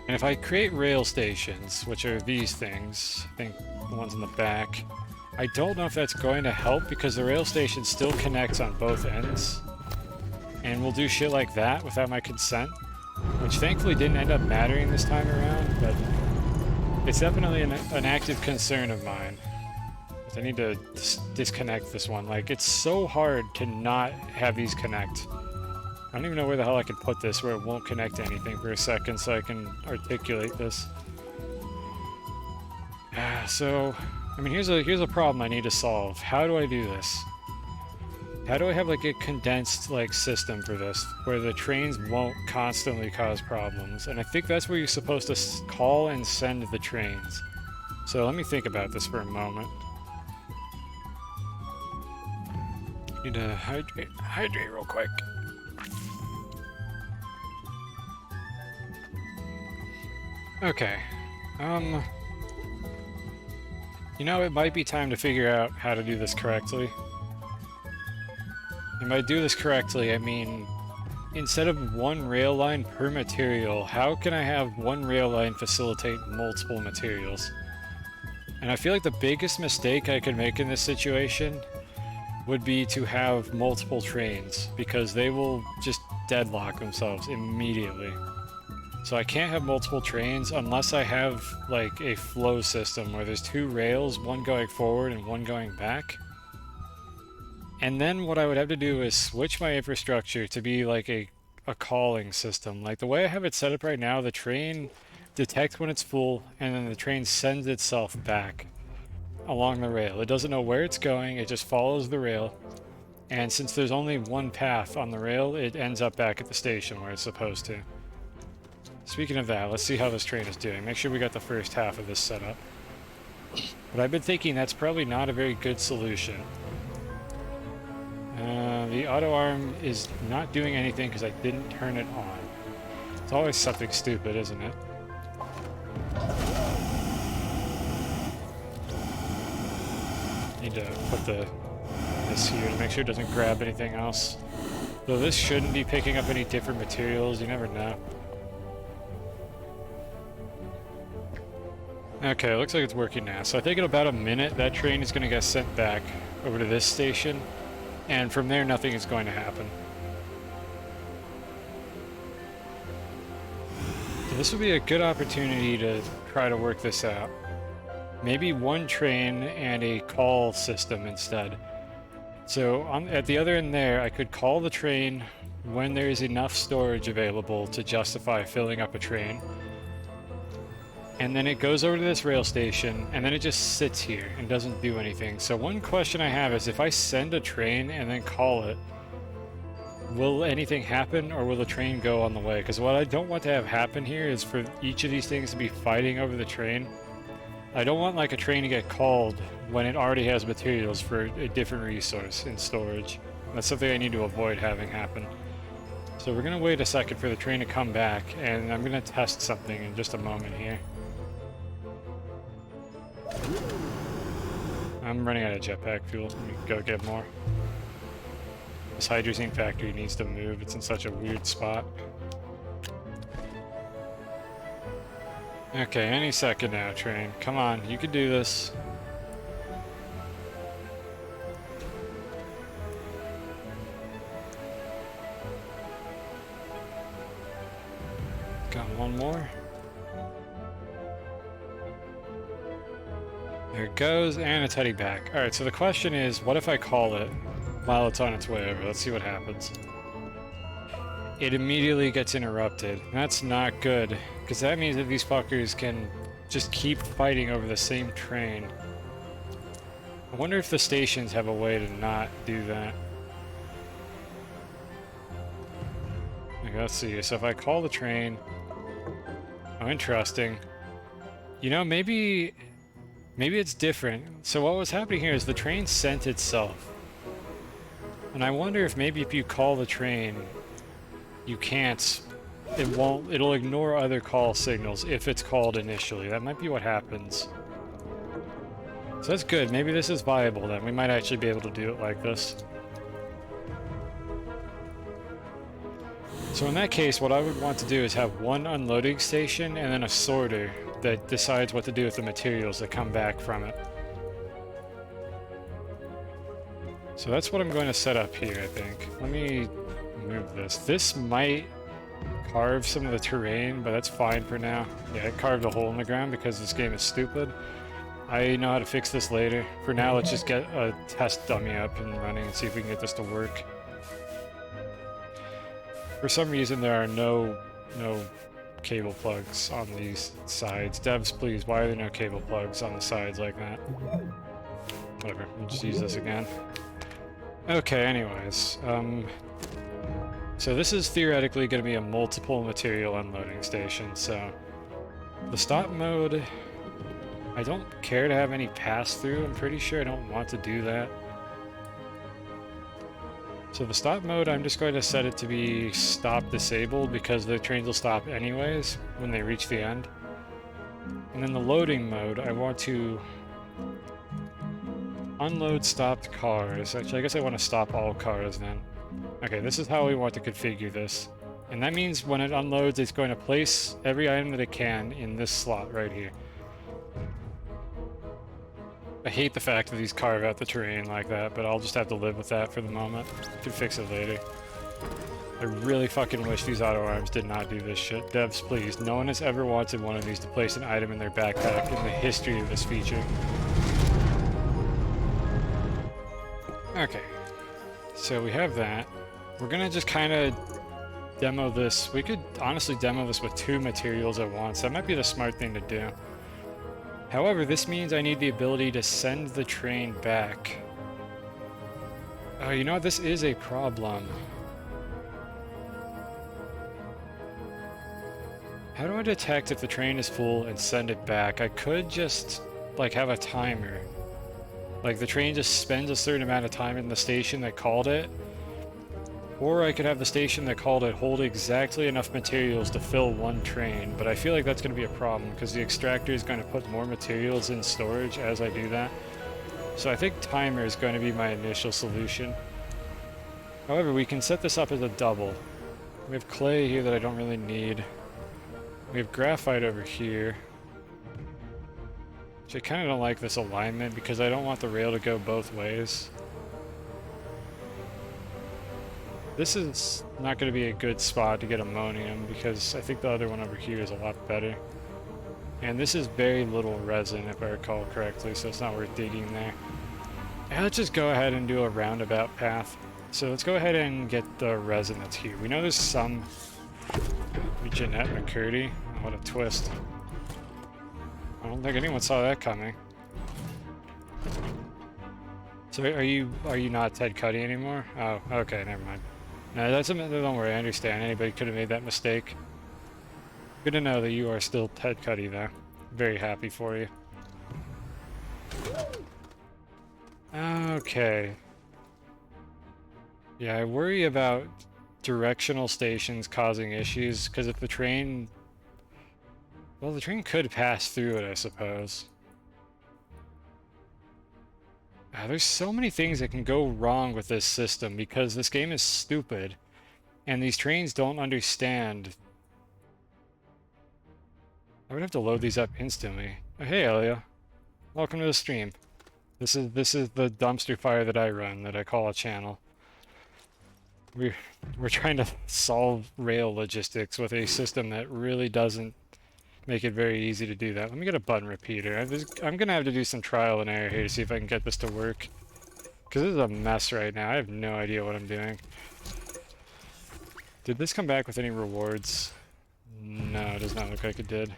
And if I create rail stations, which are these things, I think the ones in the back, I don't know if that's going to help because the rail station still connects on both ends. And we'll do shit like that without my consent, which thankfully didn't end up mattering this time around, but it's definitely an active concern of mine. I need to disconnect this one. Like, it's so hard to not have these connect. I don't even know where the hell I can put this where it won't connect to anything for a second so I can articulate this. So, I mean, here's a problem I need to solve. How do I do this? How do I have like a condensed like system for this where the trains won't constantly cause problems? And I think that's where you're supposed to call and send the trains. So let me think about this for a moment. Need to hydrate real quick. Okay. You know, it might be time to figure out how to do this correctly. And by do this correctly, I mean, instead of one rail line per material, how can I have one rail line facilitate multiple materials? And I feel like the biggest mistake I could make in this situation would be to have multiple trains, because they will just deadlock themselves immediately. So I can't have multiple trains unless I have like a flow system where there's two rails, one going forward and one going back. And then what I would have to do is switch my infrastructure to be like a calling system. Like the way I have it set up right now, the train detects when it's full and then the train sends itself back along the rail. It doesn't know where it's going, it just follows the rail. And since there's only one path on the rail, it ends up back at the station where it's supposed to. Speaking of that, let's see how this train is doing. Make sure we got the first half of this set up. But I've been thinking that's probably not a very good solution. The auto arm is not doing anything because I didn't turn it on. It's always something stupid, isn't it? Need to put this here to make sure it doesn't grab anything else. Though this shouldn't be picking up any different materials, you never know. Okay, looks like it's working now. So I think in about a minute, that train is going to get sent back over to this station. And from there, nothing is going to happen. So this would be a good opportunity to try to work this out. Maybe one train and a call system instead. So at the other end there, I could call the train when there is enough storage available to justify filling up a train. And then it goes over to this rail station, and then it just sits here and doesn't do anything. So one question I have is, if I send a train and then call it, will anything happen, or will the train go on the way? Because what I don't want to have happen here is for each of these things to be fighting over the train. I don't want like a train to get called when it already has materials for a different resource in storage. That's something I need to avoid having happen. So we're going to wait a second for the train to come back, and I'm going to test something in just a moment here. I'm running out of jetpack fuel. Let me go get more. This hydrazine factory needs to move. It's in such a weird spot. Okay, any second now, train. Come on, you can do this. Got one more. There it goes, and it's heading back. Alright, so the question is, what if I call it while it's on its way over? Let's see what happens. It immediately gets interrupted. That's not good, because that means that these fuckers can just keep fighting over the same train. I wonder if the stations have a way to not do that. Okay, let's see. So if I call the train... Oh, interesting. You know, maybe it's different. So what was happening here is the train sent itself. And I wonder if maybe if you call the train, you can't... It'll ignore other call signals if it's called initially. That might be what happens. So that's good. Maybe this is viable then. We might actually be able to do it like this. So in that case, what I would want to do is have one unloading station and then a sorter that decides what to do with the materials that come back from it. So that's what I'm going to set up here, I think. Let me move this. This might carve some of the terrain, but that's fine for now. Yeah, it carved a hole in the ground because this game is stupid. I know how to fix this later. For now, let's just get a test dummy up and running and see if we can get this to work. For some reason, there are no cable plugs on these sides. Devs, please, why are there no cable plugs on the sides like that? Whatever, we'll just use this again. Okay, anyways. So this is theoretically going to be a multiple material unloading station, so... The stop mode... I don't care to have any pass-through. I'm pretty sure I don't want to do that. So the stop mode, I'm just going to set it to be stop disabled because the trains will stop anyways when they reach the end. And then the loading mode, I want to unload stopped cars. Actually, I guess I want to stop all cars then. Okay, this is how we want to configure this. And that means when it unloads, it's going to place every item that it can in this slot right here. I hate the fact that these carve out the terrain like that, but I'll just have to live with that for the moment. Can fix it later. I really fucking wish these auto arms did not do this shit. Devs, please. No one has ever wanted one of these to place an item in their backpack in the history of this feature. Okay. So we have that. We're gonna just kind of demo this. We could honestly demo this with 2 materials at once. That might be the smart thing to do. However, this means I need the ability to send the train back. Oh, you know what? This is a problem. How do I detect if the train is full and send it back? I could just, like, have a timer. Like, the train just spends a certain amount of time in the station that called it. Or I could have the station that called it hold exactly enough materials to fill one train, but I feel like that's going to be a problem because the extractor is going to put more materials in storage as I do that. So I think timer is going to be my initial solution. However, we can set this up as a double. We have clay here that I don't really need. We have graphite over here. Which I kind of don't like this alignment because I don't want the rail to go both ways. This is not going to be a good spot to get ammonium because I think the other one over here is a lot better. And this is very little resin if I recall correctly, so it's not worth digging there. And let's just go ahead and do a roundabout path. So let's go ahead and get the resin that's here. We know there's some... Jeanette McCurdy. Oh, what a twist. I don't think anyone saw that coming. So are you not Ted Cuddy anymore? Oh, okay, never mind. No, don't worry, I understand. Anybody could have made that mistake. Good to know that you are still Ted Cuddy, though. Very happy for you. Okay. Yeah, I worry about directional stations causing issues, because if the train... Well, the train could pass through it, I suppose. There's so many things that can go wrong with this system because this game is stupid and these trains don't understand. I would have to load these up instantly. Oh, hey, Elia. Welcome to the stream. This is the dumpster fire that I run, that I call a channel. We're, we're trying to solve rail logistics with a system that really doesn't make it very easy to do that. Let me get a button repeater. I'm gonna have to do some trial and error here to see if I can get this to work. Because this is a mess right now. I have no idea what I'm doing. Did this come back with any rewards? No, it does not look like it did.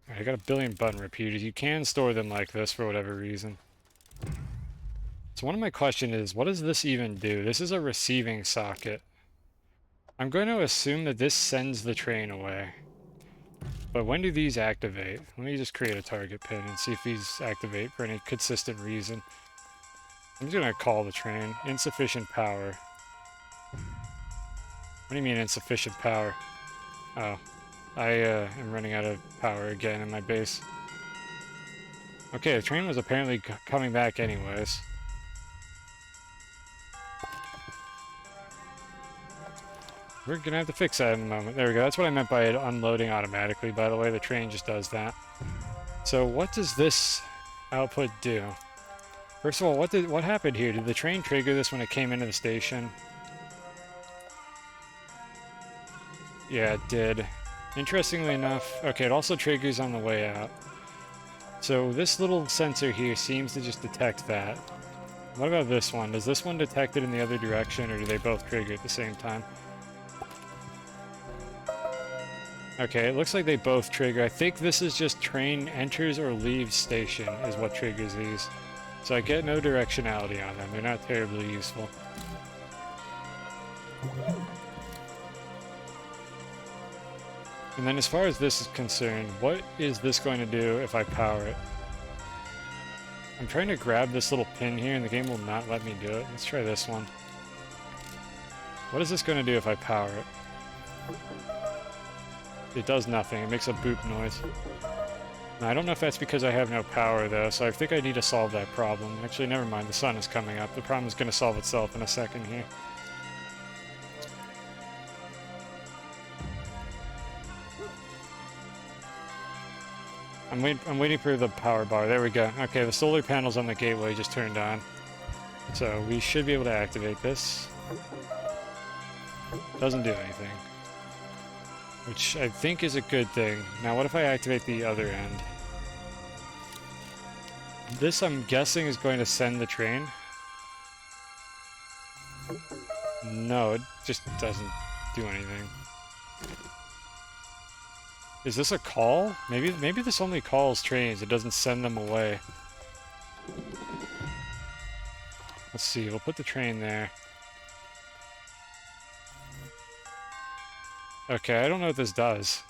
Alright, I got a billion button repeaters. You can store them like this for whatever reason. So one of my questions is, what does this even do? This is a receiving socket. I'm going to assume that this sends the train away. But when do these activate? Let me just create a target pin and see if these activate for any consistent reason. I'm just going to call the train. Insufficient power. What do you mean insufficient power? Oh, I am running out of power again in my base. Okay, the train was apparently coming back anyways. We're gonna have to fix that in a moment. There we go. That's what I meant by it unloading automatically, by the way. The train just does that. So what does this output do? First of all, what happened here? Did the train trigger this when it came into the station? Yeah, it did. Interestingly enough, okay, it also triggers on the way out. So this little sensor here seems to just detect that. What about this one? Does this one detect it in the other direction, or do they both trigger at the same time? Okay, it looks like they both trigger. I think this is just train enters or leaves station is what triggers these. So I get no directionality on them. They're not terribly useful. And then as far as this is concerned, what is this going to do if I power it? I'm trying to grab this little pin here and the game will not let me do it. Let's try this one. What is this going to do if I power it? It does nothing. It makes a boop noise. Now, I don't know if that's because I have no power, though, so I think I need to solve that problem. Actually, never mind. The sun is coming up. The problem is going to solve itself in a second here. I'm waiting for the power bar. There we go. Okay, the solar panels on the gateway just turned on. So we should be able to activate this. Doesn't do anything. Which I think is a good thing. Now what if I activate the other end? This, I'm guessing, is going to send the train. No, it just doesn't do anything. Is this a call? Maybe this only calls trains. It doesn't send them away. Let's see. We'll put the train there. Okay, I don't know what this does.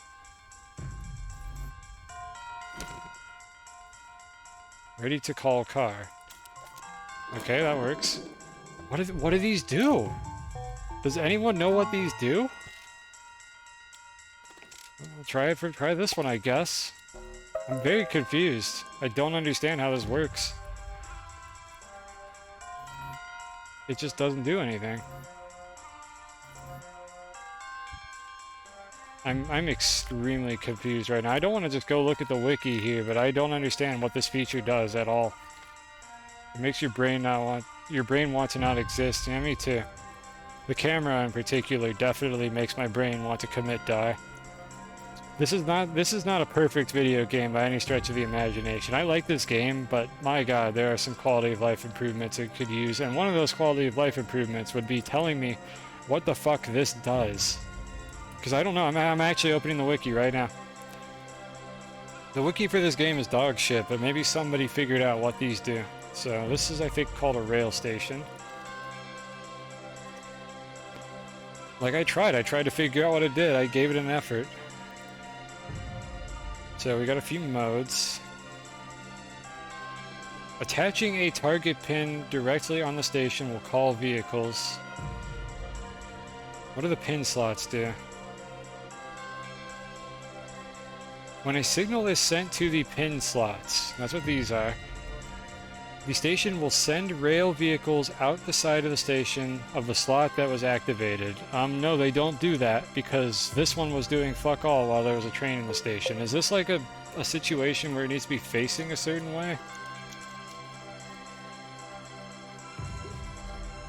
Ready to call car. Okay, that works. What do these do? Does anyone know what these do? I'll try this one, I guess. I'm very confused. I don't understand how this works. It just doesn't do anything. I'm extremely confused right now. I don't want to just go look at the wiki here, but I don't understand what this feature does at all. It makes your brain want to not exist. Yeah, me too. The camera in particular definitely makes my brain want to commit die. This is not a perfect video game by any stretch of the imagination. I like this game, but my god, there are some quality of life improvements it could use, and one of those quality of life improvements would be telling me what the fuck this does. Because I don't know, I'm actually opening the wiki right now. The wiki for this game is dog shit, but maybe somebody figured out what these do. So this is, I think, called a rail station. Like, I tried to figure out what it did. I gave it an effort. So we got a few modes. Attaching a target pin directly on the station will call vehicles. What do the pin slots do? When a signal is sent to the pin slots, that's what these are, the station will send rail vehicles out the side of the station of the slot that was activated. No, they don't do that because this one was doing fuck all while there was a train in the station. Is this like a situation where it needs to be facing a certain way?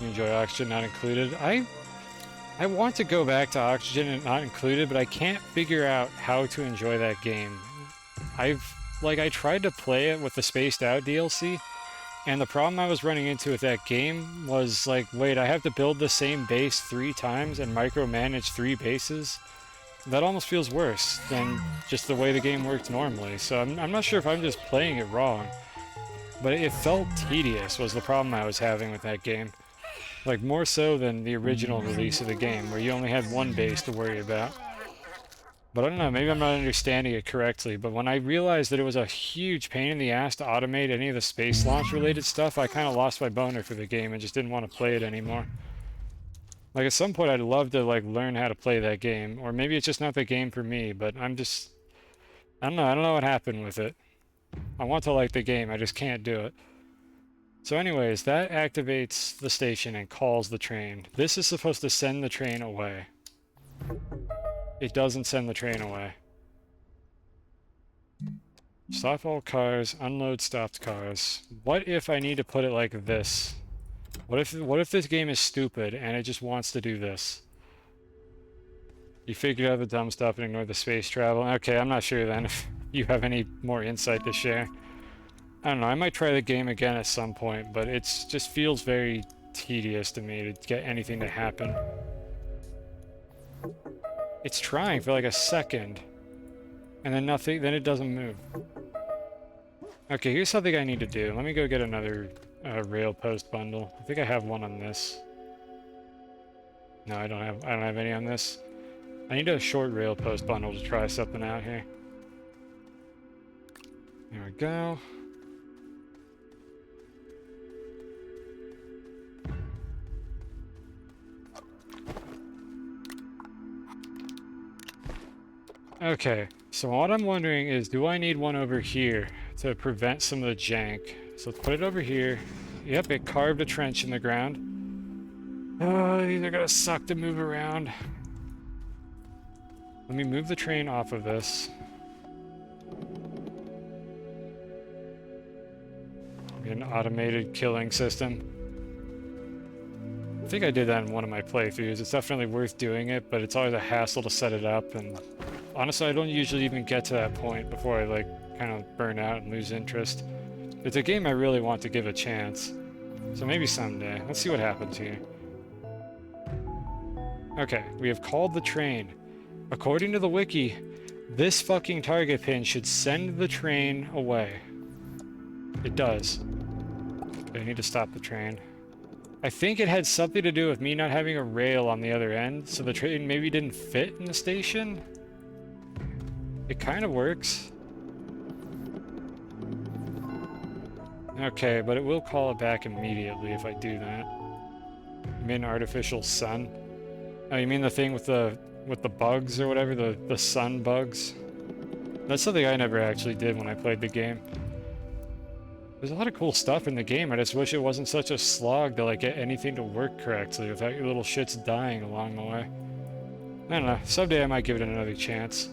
You enjoy Oxygen Not Included. I want to go back to Oxygen Not Included, but I can't figure out how to enjoy that game. I tried to play it with the Spaced Out DLC, and the problem I was running into with that game was like, wait, I have to build the same base 3 times and micromanage 3 bases? That almost feels worse than just the way the game worked normally, so I'm not sure if I'm just playing it wrong. But it felt tedious was the problem I was having with that game. Like, more so than the original release of the game, where you only had 1 base to worry about. But I don't know, maybe I'm not understanding it correctly, but when I realized that it was a huge pain in the ass to automate any of the space launch related stuff, I kind of lost my boner for the game and just didn't want to play it anymore. Like, at some point I'd love to, like, learn how to play that game, or maybe it's just not the game for me, but I don't know what happened with it. I want to like the game, I just can't do it. So anyways, that activates the station and calls the train. This is supposed to send the train away. It doesn't send the train away. Stop all cars, unload stopped cars. What if I need to put it like this? What if this game is stupid and it just wants to do this? You figured out the dumb stuff and ignored the space travel. Okay, I'm not sure then if you have any more insight to share. I don't know, I might try the game again at some point, but it just feels very tedious to me to get anything to happen. It's trying for like a second, and then nothing, then it doesn't move. Okay, here's something I need to do. Let me go get another rail post bundle. I think I have one on this. No, I don't have any on this. I need a short rail post bundle to try something out here. There we go. Okay, so what I'm wondering is, do I need one over here to prevent some of the jank? So let's put it over here. Yep, it carved a trench in the ground. Oh, these are gonna suck to move around. Let me move the train off of this. An automated killing system. I think I did that in one of my playthroughs. It's definitely worth doing it, but it's always a hassle to set it up, and honestly, I don't usually even get to that point before I, like, kind of burn out and lose interest. It's a game I really want to give a chance. So maybe someday. Let's see what happens here. Okay, we have called the train. According to the wiki, this fucking target pin should send the train away. It does. But I need to stop the train. I think it had something to do with me not having a rail on the other end, so the train maybe didn't fit in the station? It kind of works. Okay, but it will call it back immediately if I do that. You mean artificial sun? Oh, you mean the thing with the bugs or whatever, the sun bugs? That's something I never actually did when I played the game. There's a lot of cool stuff in the game. I just wish it wasn't such a slog to, like, get anything to work correctly without your little shits dying along the way. I don't know. Someday I might give it another chance.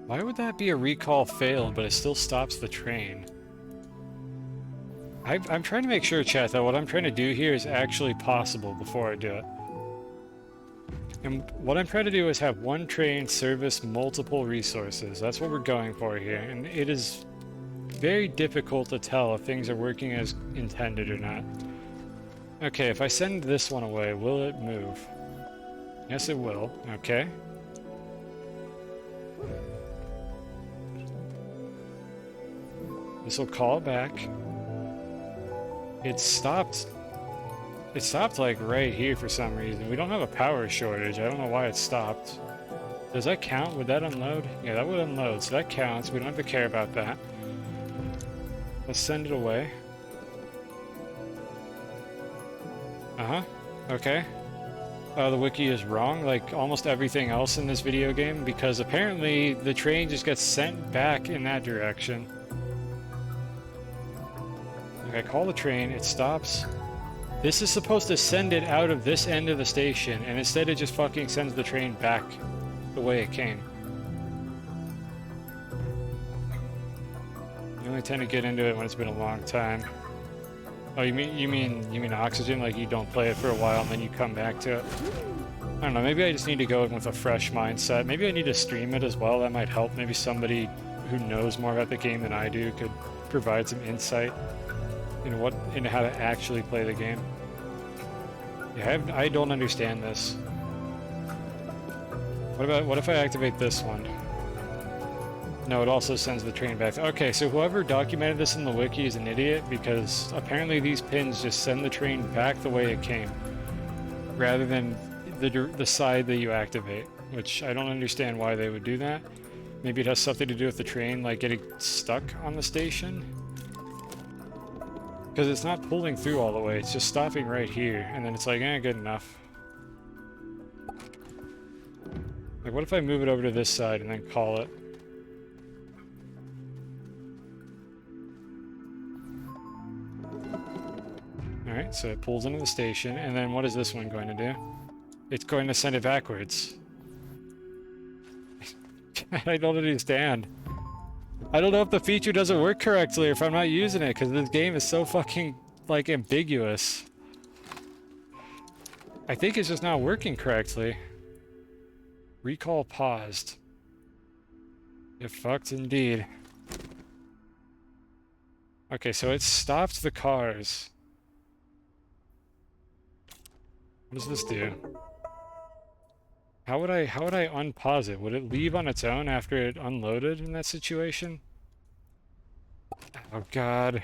Why would that be a recall failed, but it still stops the train? I'm trying to make sure, chat, that what I'm trying to do here is actually possible before I do it. And what I'm trying to do is have one train service multiple resources. That's what we're going for here. And it is very difficult to tell if things are working as intended or not. Okay, if I send this one away, will it move? Yes, it will. Okay. This will call it back. It stopped like right here for some reason. We don't have a power shortage. I don't know why it stopped. Does that count? Would that unload? Yeah, that would unload, so that counts. We don't have to care about that. Let's send it away. Uh-huh. Okay. The wiki is wrong, like almost everything else in this video game, because apparently the train just gets sent back in that direction. I call the train, it stops. This is supposed to send it out of this end of the station, and instead it just fucking sends the train back the way it came. The only tend to get into it when it's been a long time. Oh, you mean Oxygen? Like you don't play it for a while and then you come back to it? I don't know, maybe I just need to go in with a fresh mindset. Maybe I need to stream it as well, that might help. Maybe somebody who knows more about the game than I do could provide some insight into how to actually play the game. Yeah, I don't understand this. What if I activate this one? No, it also sends the train back. Okay, so whoever documented this in the wiki is an idiot, because apparently these pins just send the train back the way it came, rather than the side that you activate, which I don't understand why they would do that. Maybe it has something to do with the train, like getting stuck on the station? Because it's not pulling through all the way, it's just stopping right here, and then it's like, good enough. Like, what if I move it over to this side and then call it? Alright, so it pulls into the station, and then what is this one going to do? It's going to send it backwards. I don't understand. I don't know if the feature doesn't work correctly or if I'm not using it, because this game is so fucking, like, ambiguous. I think it's just not working correctly. Recall paused. It fucked indeed. Okay, so it stopped the cars. What does this do? How would I unpause it? Would it leave on its own after it unloaded in that situation? Oh god.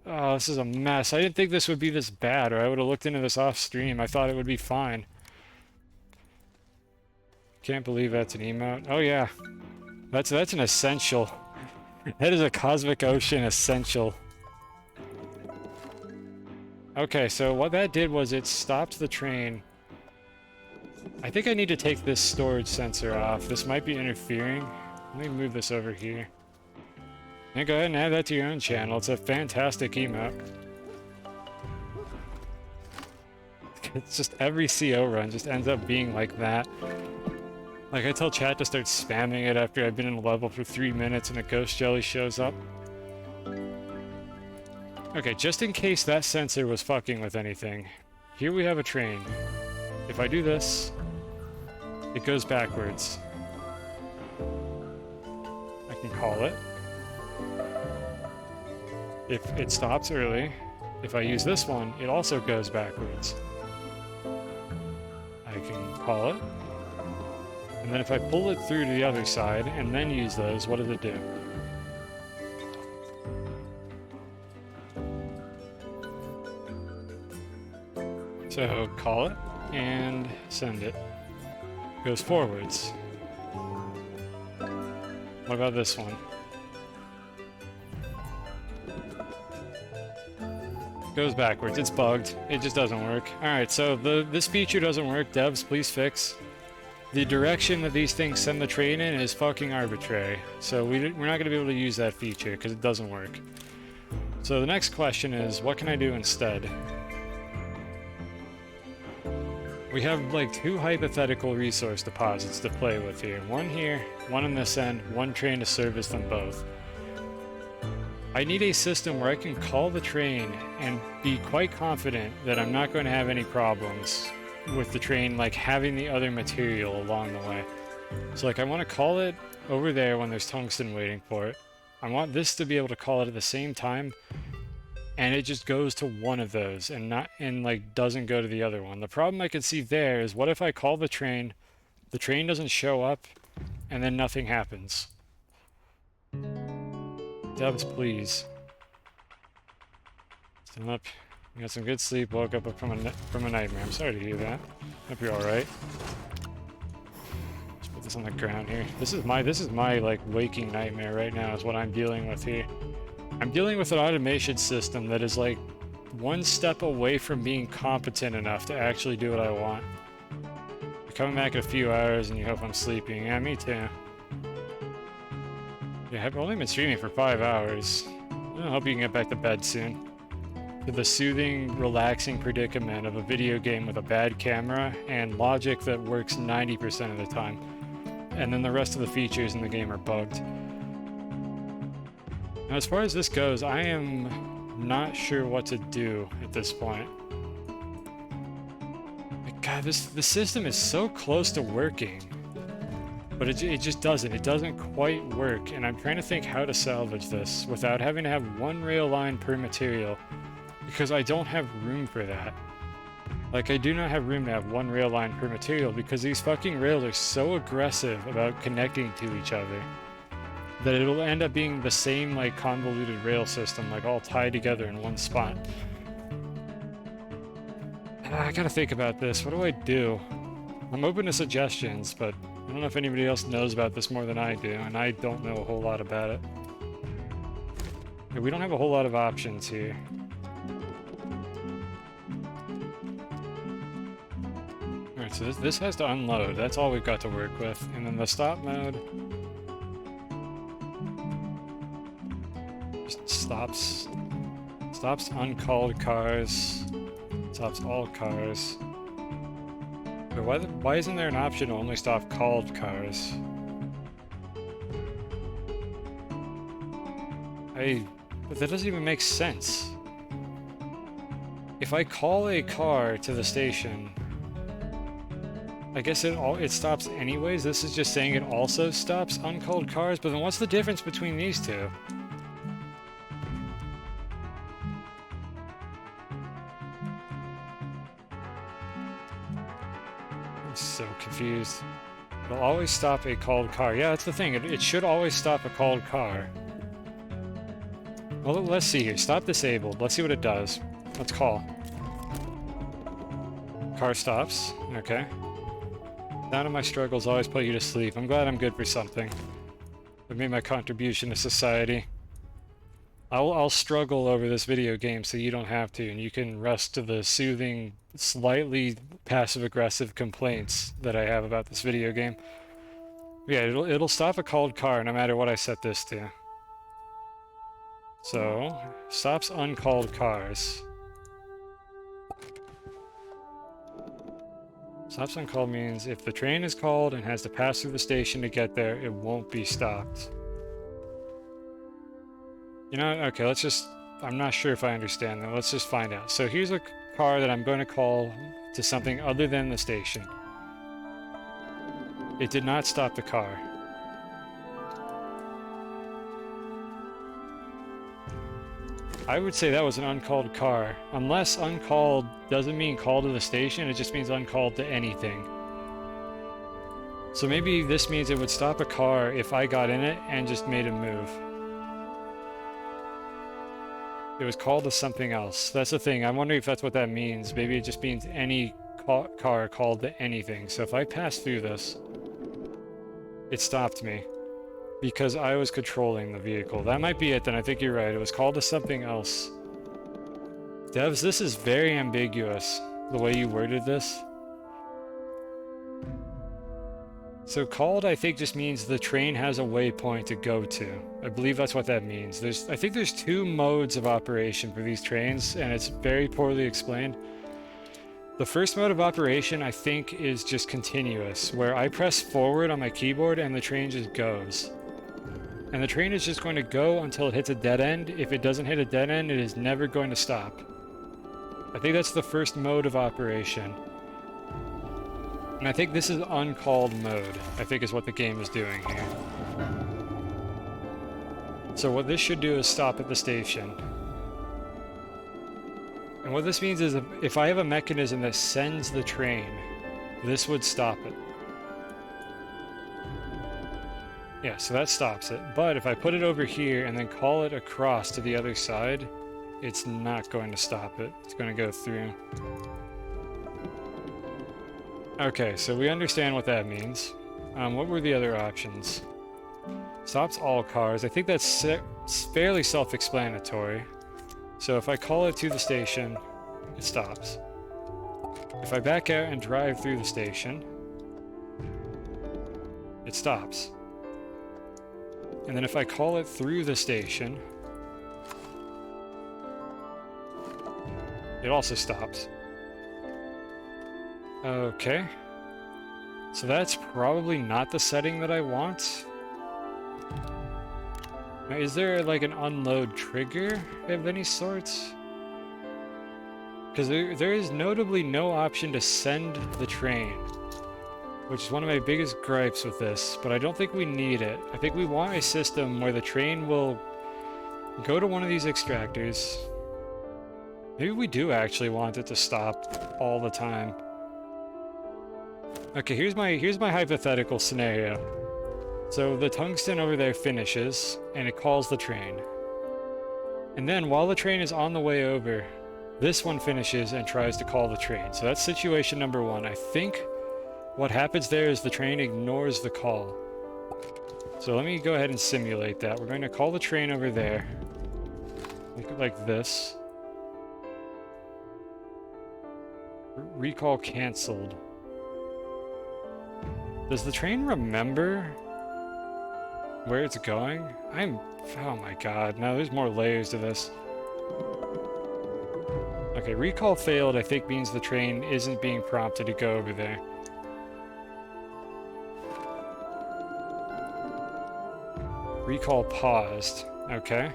Oh, this is a mess. I didn't think this would be this bad, or I would have looked into this off stream. I thought it would be fine. Can't believe that's an emote. Oh yeah. That's an essential. That is a Cosmic Ocean essential. Okay, so what that did was it stopped the train. I think I need to take this storage sensor off. This might be interfering. Let me move this over here. Yeah, go ahead and add that to your own channel. It's a fantastic emote. It's just every CO run just ends up being like that. Like, I tell chat to start spamming it after I've been in a level for 3 minutes and a ghost jelly shows up. Okay, just in case that sensor was fucking with anything, here we have a train. If I do this, it goes backwards. I can call it. If it stops early, if I use this one, it also goes backwards. I can call it. And then if I pull it through to the other side and then use those, what does it do? So call it and send it. Goes forwards. What about this one? Goes backwards. It's bugged. It just doesn't work. Alright, so this feature doesn't work. Devs, please fix. The direction that these things send the train in is fucking arbitrary. So we're not going to be able to use that feature because it doesn't work. So the next question is, what can I do instead? We have like 2 hypothetical resource deposits to play with here. One here, one on this end, one train to service them both. I need a system where I can call the train and be quite confident that I'm not going to have any problems with the train, like having the other material along the way. So like I want to call it over there when there's tungsten waiting for it. I want this to be able to call it at the same time, and it just goes to one of those and like doesn't go to the other one. The problem I could see there is, what if I call the train doesn't show up, and then nothing happens? Devs, please. Stand up. You got some good sleep, woke up from a nightmare. I'm sorry to hear that. Hope you're alright. Just put this on the ground here. This is my like waking nightmare right now, is what I'm dealing with here. I'm dealing with an automation system that is like one step away from being competent enough to actually do what I want. You're coming back in a few hours and you hope I'm sleeping. Yeah, me too. Yeah, I've only been streaming for 5 hours. I hope you can get back to bed soon. To the soothing, relaxing predicament of a video game with a bad camera and logic that works 90% of the time. And then the rest of the features in the game are bugged. Now, as far as this goes, I am not sure what to do at this point. God, the system is so close to working, but it just doesn't. It doesn't quite work, and I'm trying to think how to salvage this without having to have one rail line per material, because I don't have room for that. Like, I do not have room to have one rail line per material because these fucking rails are so aggressive about connecting to each other that it'll end up being the same, like, convoluted rail system, like, all tied together in one spot. I gotta think about this. What do I do? I'm open to suggestions, but I don't know if anybody else knows about this more than I do, and I don't know a whole lot about it. Yeah, we don't have a whole lot of options here. Alright, so this has to unload. That's all we've got to work with. And then the stop mode just stops uncalled cars. Stops all cars. But why isn't there an option to only stop called cars? But that doesn't even make sense. If I call a car to the station, I guess it stops anyways. This is just saying it also stops uncalled cars, but then what's the difference between these two? I'm so confused. It'll always stop a called car. Yeah, that's the thing. It should always stop a called car. Well, let's see here. Stop disabled. Let's see what it does. Let's call. Car stops. Okay. None of my struggles always put you to sleep. I'm glad I'm good for something. I've made my contribution to society. I'll struggle over this video game so you don't have to, and you can rest to the soothing, slightly passive-aggressive complaints that I have about this video game. Yeah, it'll stop a called car no matter what I set this to. So, stops uncalled cars. Stops uncalled means if the train is called and has to pass through the station to get there, it won't be stopped. You know, okay, let's just... I'm not sure if I understand that. Let's just find out. So here's a car that I'm going to call to something other than the station. It did not stop the car. I would say that was an uncalled car. Unless uncalled doesn't mean called to the station, it just means uncalled to anything. So maybe this means it would stop a car if I got in it and just made a move. It was called to something else. That's the thing. I'm wondering if that's what that means. Maybe it just means any car called to anything. So if I pass through this, it stopped me because I was controlling the vehicle. That might be it then. I think you're right. It was called to something else. Devs, this is very ambiguous, the way you worded this. So called, I think, just means the train has a waypoint to go to. I believe that's what that means. I think there's two modes of operation for these trains, and it's very poorly explained. The first mode of operation, I think, is just continuous, where I press forward on my keyboard and the train just goes. And the train is just going to go until it hits a dead end. If it doesn't hit a dead end, it is never going to stop. I think that's the first mode of operation. And I think this is uncalled mode, I think is what the game is doing here. So what this should do is stop at the station. And what this means is if I have a mechanism that sends the train, this would stop it. Yeah, so that stops it. But if I put it over here and then call it across to the other side, it's not going to stop it. It's going to go through. Okay, so we understand what that means. What were the other options? Stops all cars. I think that's fairly self-explanatory. So if I call it to the station, it stops. If I back out and drive through the station, it stops. And then if I call it through the station, it also stops. Okay. So that's probably not the setting that I want. Now, is there like an unload trigger of any sorts? Because there is notably no option to send the train, which is one of my biggest gripes with this, but I don't think we need it. I think we want a system where the train will go to one of these extractors. Maybe we do actually want it to stop all the time. Okay, here's my hypothetical scenario. So the tungsten over there finishes, and it calls the train. And then while the train is on the way over, this one finishes and tries to call the train. So that's situation number one. I think what happens there is the train ignores the call. So let me go ahead and simulate that. We're going to call the train over there. Make it like this. Recall canceled. Does the train remember where it's going? Oh my god, no, there's more layers to this. Okay, recall failed, I think means the train isn't being prompted to go over there. Recall paused, okay.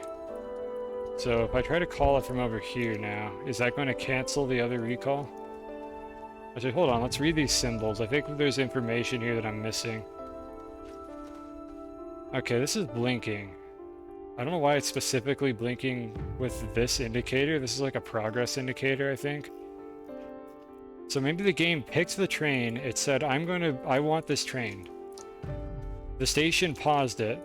So if I try to call it from over here now, is that going to cancel the other recall? Actually, hold on, let's read these symbols. I think there's information here that I'm missing. Okay, this is blinking. I don't know why it's specifically blinking with this indicator. This is like a progress indicator, I think. So maybe the game picked the train. It said, I want this train. The station paused it.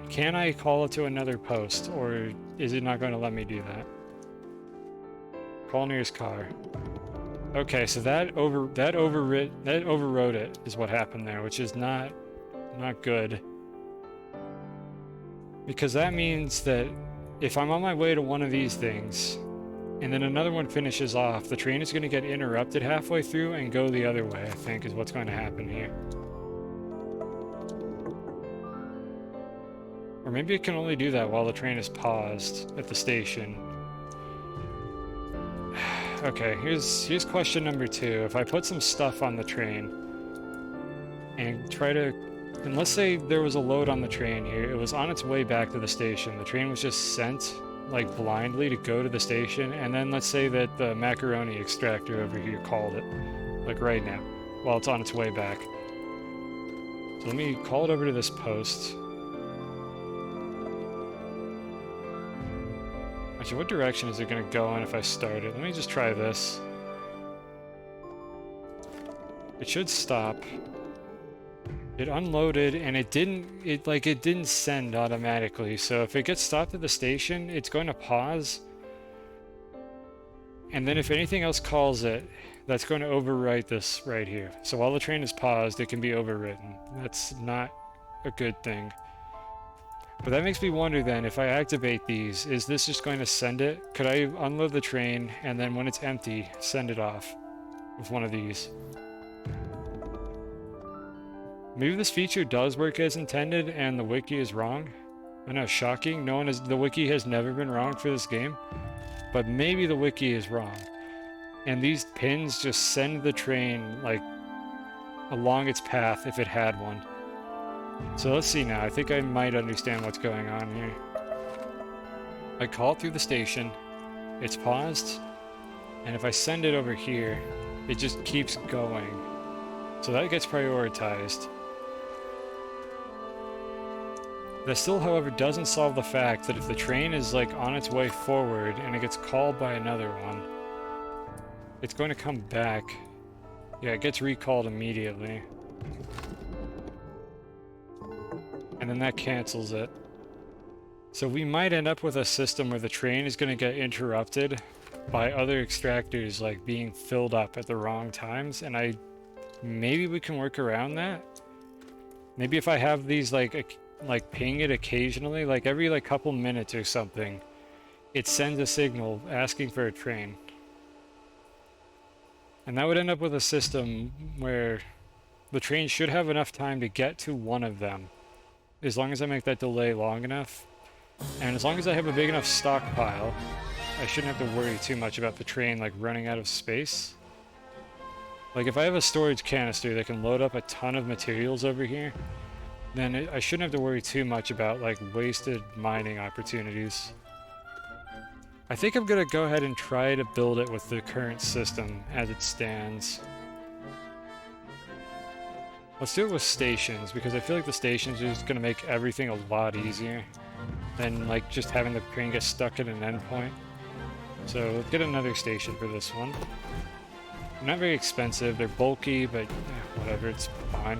Can I call it to another post, or is it not going to let me do that? Call nearest car. Okay, so that overrode it is what happened there, which is not good. Because that means that if I'm on my way to one of these things, and then another one finishes off, the train is going to get interrupted halfway through and go the other way, I think, is what's going to happen here. Or maybe it can only do that while the train is paused at the station. Okay, here's question number 2. If I put some stuff on the train and try to... And let's say there was a load on the train here. It was on its way back to the station. The train was just sent, like, blindly to go to the station. And then let's say that the macaroni extractor over here called it, like right now, while it's on its way back. So let me call it over to this post. Actually, what direction is it going to go in if I start it? Let me just try this. It should stop. It unloaded and it didn't send automatically. So if it gets stopped at the station, it's going to pause. And then if anything else calls it, that's going to overwrite this right here. So while the train is paused, it can be overwritten. That's not a good thing. But that makes me wonder then, if I activate these, is this just going to send it? Could I unload the train and then when it's empty, send it off with one of these? Maybe this feature does work as intended and the wiki is wrong. I know, shocking. The wiki has never been wrong for this game. But maybe the wiki is wrong. And these pins just send the train, like, along its path if it had one. So let's see now. I think I might understand what's going on here. I call it through the station. It's paused. And if I send it over here, it just keeps going. So that gets prioritized. That still, however, doesn't solve the fact that if the train is, like, on its way forward and it gets called by another one, it's going to come back. Yeah, it gets recalled immediately. And then that cancels it. So we might end up with a system where the train is going to get interrupted by other extractors, like, being filled up at the wrong times, and maybe we can work around that? Maybe if I have these, like ping it occasionally, like every, like, couple minutes or something, it sends a signal asking for a train. And that would end up with a system where the train should have enough time to get to one of them, as long as I make that delay long enough. And as long as I have a big enough stockpile, I shouldn't have to worry too much about the train, like, running out of space. Like, if I have a storage canister that can load up a ton of materials over here, then I shouldn't have to worry too much about like wasted mining opportunities. I think I'm gonna go ahead and try to build it with the current system as it stands. Let's do it with stations, because I feel like the stations are just gonna make everything a lot easier than like just having the crane get stuck at an endpoint. So let's get another station for this one. They're not very expensive, they're bulky, but whatever, it's fine.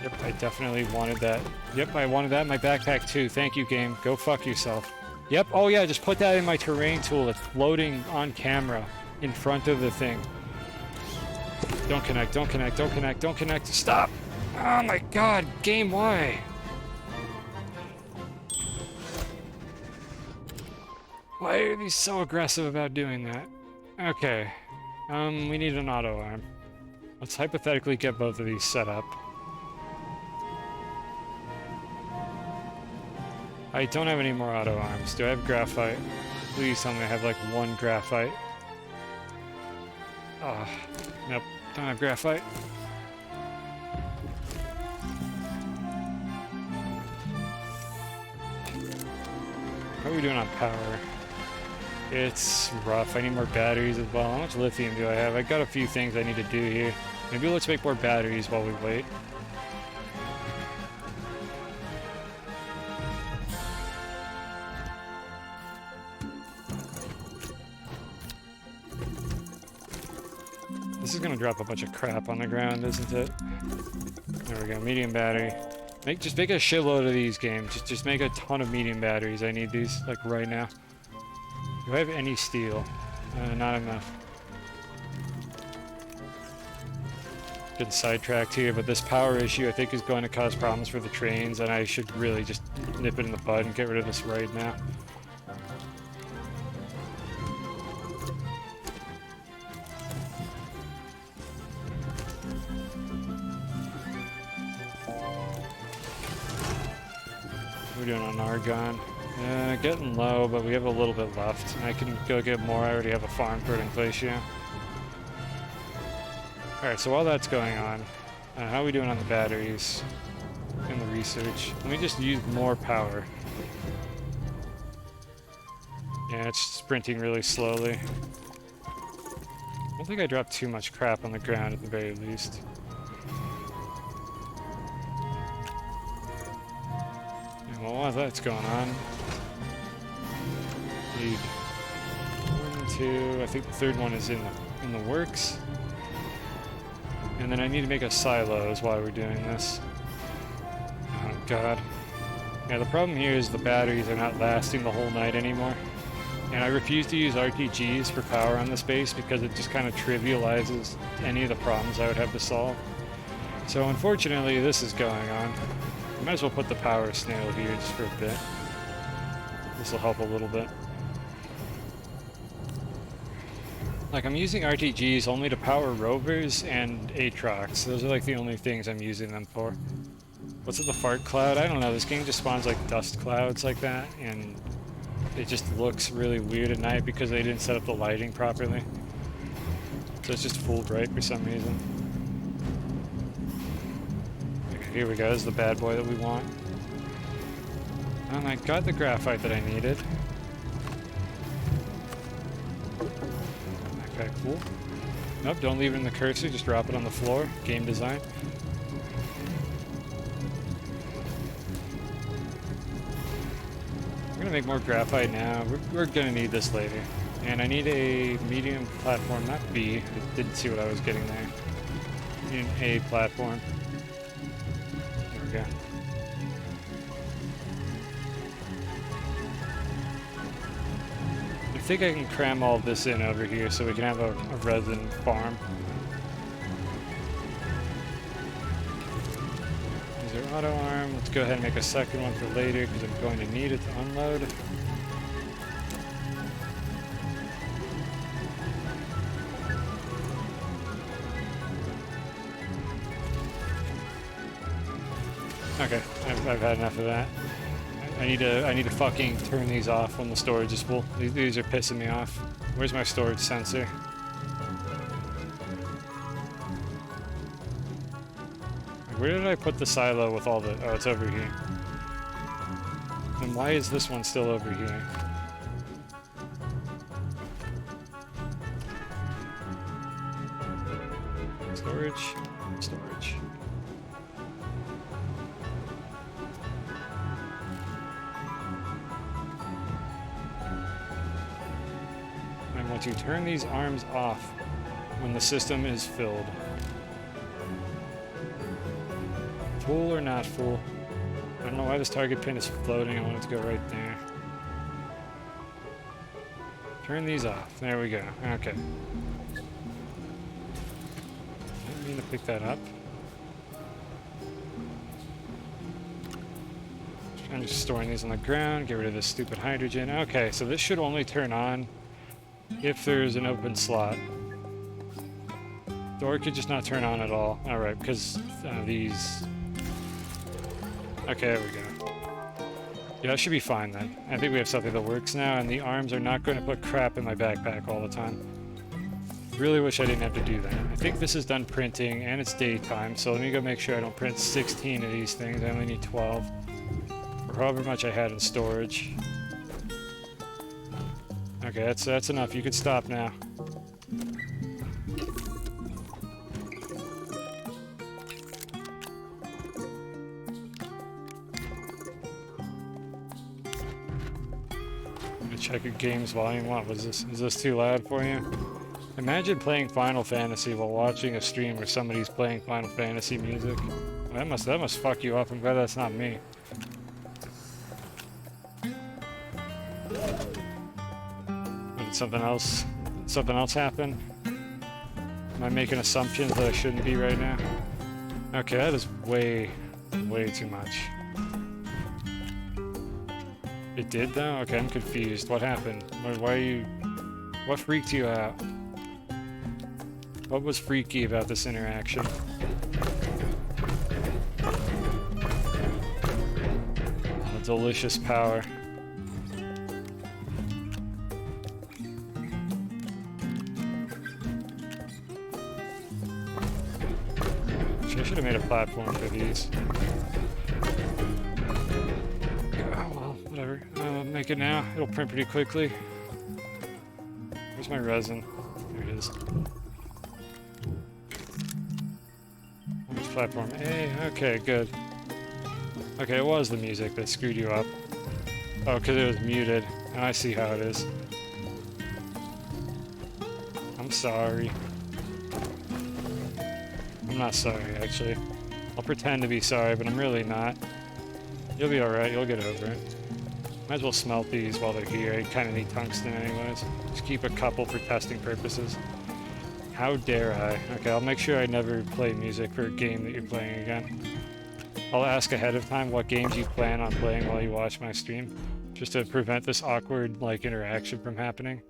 Yep, I definitely wanted that. Yep, I wanted that in my backpack too. Thank you, game. Go fuck yourself. Yep, oh yeah, just put that in my terrain tool. It's floating on camera in front of the thing. Don't connect, don't connect, don't connect, don't connect. Stop! Oh my god, game, why? Why are these so aggressive about doing that? Okay, we need an auto arm. Let's hypothetically get both of these set up. I don't have any more auto arms. Do I have graphite? Please tell me I have like one graphite. Ah, nope, don't have graphite. How are we doing on power? It's rough. I need more batteries as well. How much lithium do I have? I got a few things I need to do here. Maybe let's make more batteries while we wait. This is gonna drop a bunch of crap on the ground, isn't it? There we go, medium battery. Just make a shitload of these games. Just make a ton of medium batteries. I need these, like, right now. Do I have any steel? Not enough. Getting sidetracked here, but this power issue I think is going to cause problems for the trains, and I should really just nip it in the bud and get rid of this right now. We're doing on argon. Getting low, but we have a little bit left. And I can go get more. I already have a farm put in place here. Alright, so while that's going on, how are we doing on the batteries and the research? Let me just use more power. Yeah, it's sprinting really slowly. I don't think I dropped too much crap on the ground at the very least. And while that's going on, need 1, 2, I think the third one is in the works. And then I need to make a silo is why we're doing this. Oh god. Yeah, the problem here is the batteries are not lasting the whole night anymore. And I refuse to use RTGs for power on this base because it just kind of trivializes any of the problems I would have to solve. So unfortunately this is going on. I might as well put the power snail here just for a bit. This will help a little bit. Like, I'm using RTGs only to power rovers and Aatrox. Those are like the only things I'm using them for. What's it, the fart cloud? I don't know, this game just spawns like dust clouds like that, and it just looks really weird at night because they didn't set up the lighting properly. So it's just full bright for some reason. Okay, here we go, this is the bad boy that we want. And I got the graphite that I needed. Okay, cool. Nope, don't leave it in the cursor, just drop it on the floor. Game design. I'm gonna make more graphite now. We're gonna need this later. And I need a medium platform, not B. I didn't see what I was getting there. I need an A platform. There we go. I think I can cram all this in over here so we can have a resin farm. There's our auto arm. Let's go ahead and make a second one for later because I'm going to need it to unload. Okay, I've had enough of that. I need to fucking turn these off when the storage is full. These are pissing me off. Where's my storage sensor? Where did I put the silo with all the... Oh, it's over here. And why is this one still over here? Storage. Storage. I want to turn these arms off when the system is filled. Full or not full? I don't know why this target pin is floating. I want it to go right there. Turn these off. There we go. Okay. Didn't mean to pick that up. I'm just storing these on the ground. Get rid of this stupid hydrogen. Okay, so this should only turn on if there's an open slot. Or it could just not turn on at all. Alright, because these... Okay, there we go. Yeah, that should be fine then. I think we have something that works now, and the arms are not going to put crap in my backpack all the time. Really wish I didn't have to do that. I think this is done printing, and it's daytime, so let me go make sure I don't print 16 of these things. I only need 12. Or however much I had in storage. Okay, that's enough. You can stop now. Check your game's volume. What was this? Is this too loud for you? Imagine playing Final Fantasy while watching a stream where somebody's playing Final Fantasy music. That must fuck you up. I'm glad that's not me. Did something else happen? Am I making assumptions that I shouldn't be right now? Okay, that is way too much. It did though? Okay, I'm confused. What happened? Why are you... What freaked you out? What was freaky about this interaction? A delicious power. I should have made a platform for these. Whatever. Make it now. It'll print pretty quickly. Where's my resin? There it is. Where's platform A? Okay, good. Okay, it was the music that screwed you up. Oh, because it was muted. Now I see how it is. I'm sorry. I'm not sorry, actually. I'll pretend to be sorry, but I'm really not. You'll be alright. You'll get over it. Might as well smelt these while they're here. I kind of need tungsten anyways. Just keep a couple for testing purposes. How dare I? Okay, I'll make sure I never play music for a game that you're playing again. I'll ask ahead of time what games you plan on playing while you watch my stream, just to prevent this awkward, like, interaction from happening.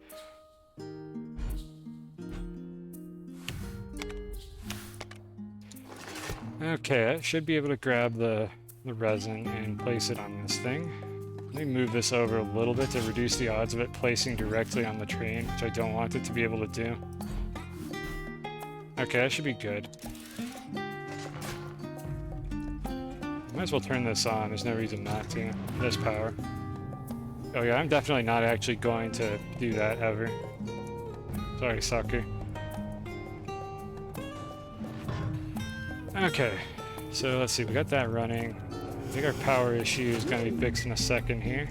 Okay, I should be able to grab the resin and place it on this thing. Let me move this over a little bit to reduce the odds of it placing directly on the train, which I don't want it to be able to do. Okay, that should be good. Might as well turn this on. There's no reason not to. There's power. Oh yeah, I'm definitely not actually going to do that ever. Sorry, sucker. Okay, so let's see. We got that running. I think our power issue is going to be fixed in a second here.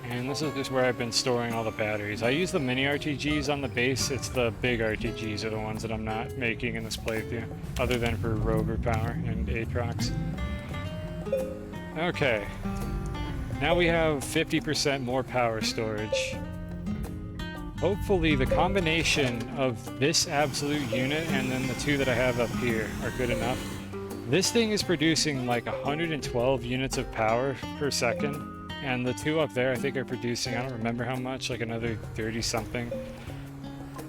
And this is just where I've been storing all the batteries. I use the mini RTGs on the base. It's the big RTGs are the ones that I'm not making in this playthrough, other than for rover power and Aatrox. Okay. Now we have 50% more power storage. Hopefully the combination of this absolute unit and then the two that I have up here are good enough. This thing is producing like 112 units of power per second, and the two up there I think are producing, I don't remember how much, like another 30 something.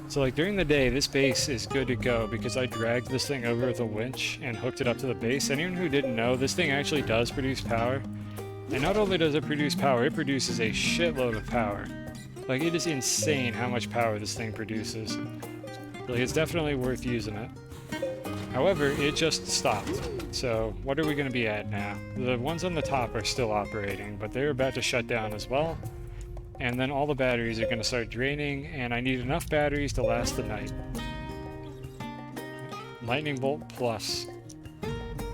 So like during the day, this base is good to go because I dragged this thing over with a winch and hooked it up to the base. Anyone who didn't know, this thing actually does produce power. And not only does it produce power, it produces a shitload of power. Like, it is insane how much power this thing produces. Like, it's definitely worth using it. However, it just stopped. So, what are we going to be at now? The ones on the top are still operating, but they're about to shut down as well. And then all the batteries are going to start draining, and I need enough batteries to last the night. Lightning Bolt Plus.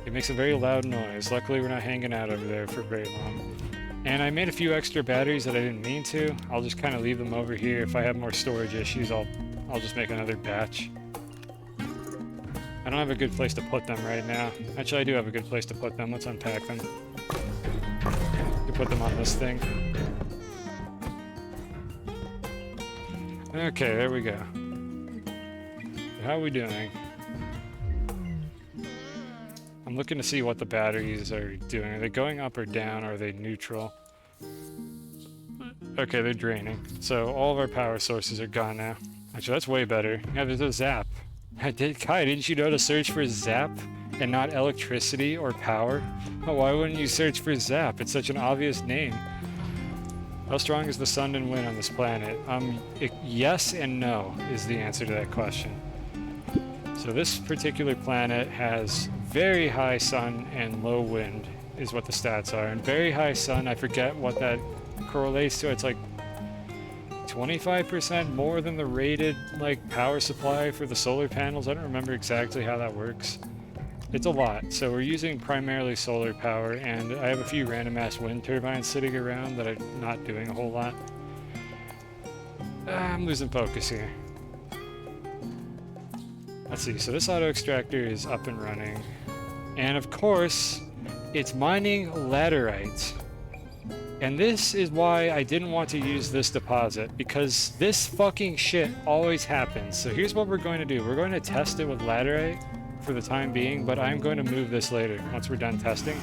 It makes a very loud noise. Luckily, we're not hanging out over there for very long. And I made a few extra batteries that I didn't mean to. I'll just kind of leave them over here. If I have more storage issues, I'll just make another batch. I don't have a good place to put them right now. Actually, I do have a good place to put them. Let's unpack them. You put them on this thing. Okay, there we go. How are we doing? I'm looking to see what the batteries are doing. Are they going up or down, or are they neutral? Okay, they're draining. So all of our power sources are gone now. Actually, that's way better. Yeah, there's a zap. Kai, didn't you know to search for zap and not electricity or power? Oh, why wouldn't you search for zap? It's such an obvious name. How strong is the sun and wind on this planet? Yes and no is the answer to that question. So this particular planet has very high sun and low wind is what the stats are. And very high sun, I forget what that correlates to. It's like 25% more than the rated like power supply for the solar panels. I don't remember exactly how that works. It's a lot. So we're using primarily solar power, and I have a few random ass wind turbines sitting around that are not doing a whole lot. I'm losing focus here. Let's see, so this auto extractor is up and running. And of course, it's mining laterite. And this is why I didn't want to use this deposit, because this fucking shit always happens. So here's what we're going to do. We're going to test it with laterite for the time being, but I'm going to move this later once we're done testing.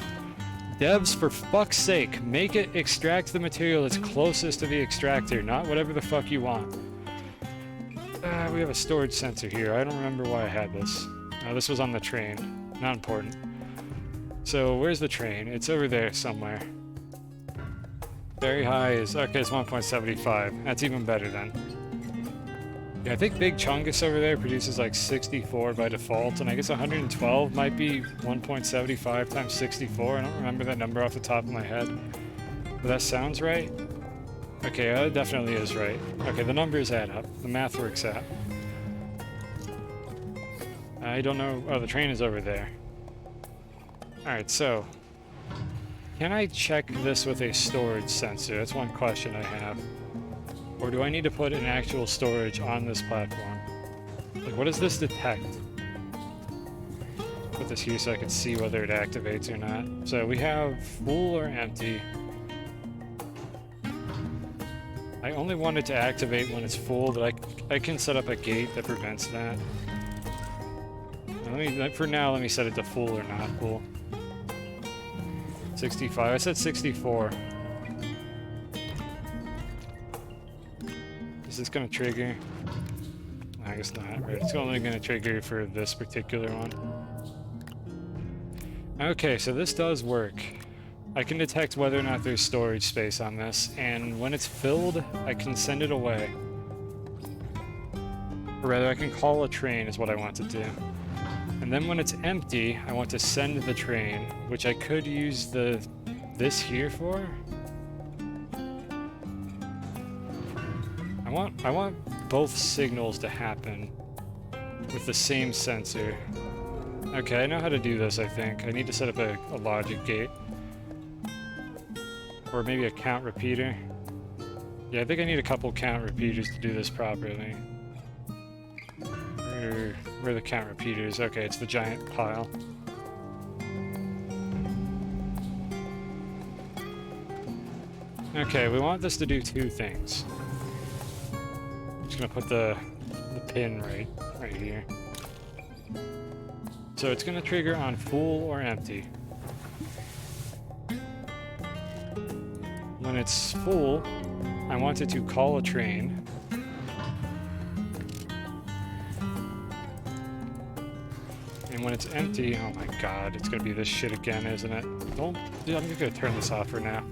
Devs, for fuck's sake, make it extract the material that's closest to the extractor, not whatever the fuck you want. We have a storage sensor here. I don't remember why I had this. This was on the train. Not important. So, where's the train? It's over there somewhere. Very high is... Okay, it's 1.75. That's even better then. Yeah, I think Big Chungus over there produces like 64 by default, and I guess 112 might be 1.75 times 64. I don't remember that number off the top of my head. But that sounds right. Okay, that definitely is right. Okay, the numbers add up. The math works out. I don't know... Oh, the train is over there. Alright, so... Can I check this with a storage sensor? That's one question I have. Or do I need to put an actual storage on this platform? Like, what does this detect? Put this here so I can see whether it activates or not. So we have full or empty. I only want it to activate when it's full, but I can set up a gate that prevents that. For now, let me set it to full or not full. 65. I said 64. Is this going to trigger? I guess not, right? It's only going to trigger for this particular one. Okay, so this does work. I can detect whether or not there's storage space on this, and when it's filled, I can send it away. Or rather, I can call a train is what I want to do. And then when it's empty, I want to send the train, which I could use this here for. I want both signals to happen with the same sensor. Okay, I know how to do this, I think. I need to set up a logic gate. Or maybe a count repeater. Yeah, I think I need a couple count repeaters to do this properly. Where are the count repeaters? Okay, it's the giant pile. Okay, we want this to do two things. I'm just gonna put the pin right here. So it's gonna trigger on full or empty. When it's full, I want it to call a train. And when it's empty, oh my god, it's gonna be this shit again, isn't it? Don't, dude, I'm just gonna turn this off for now.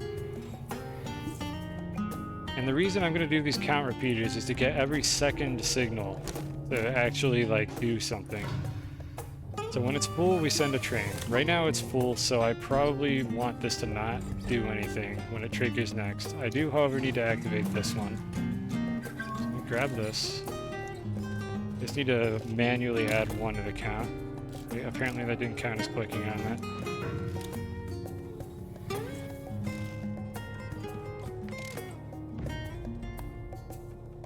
And the reason I'm gonna do these count repeaters is to get every second signal to actually, like, do something. So when it's full, we send a train. Right now it's full, so I probably want this to not do anything when it triggers next. I do, however, need to activate this one. So let me grab this. Just need to manually add one to the count. Apparently that didn't count as clicking on that.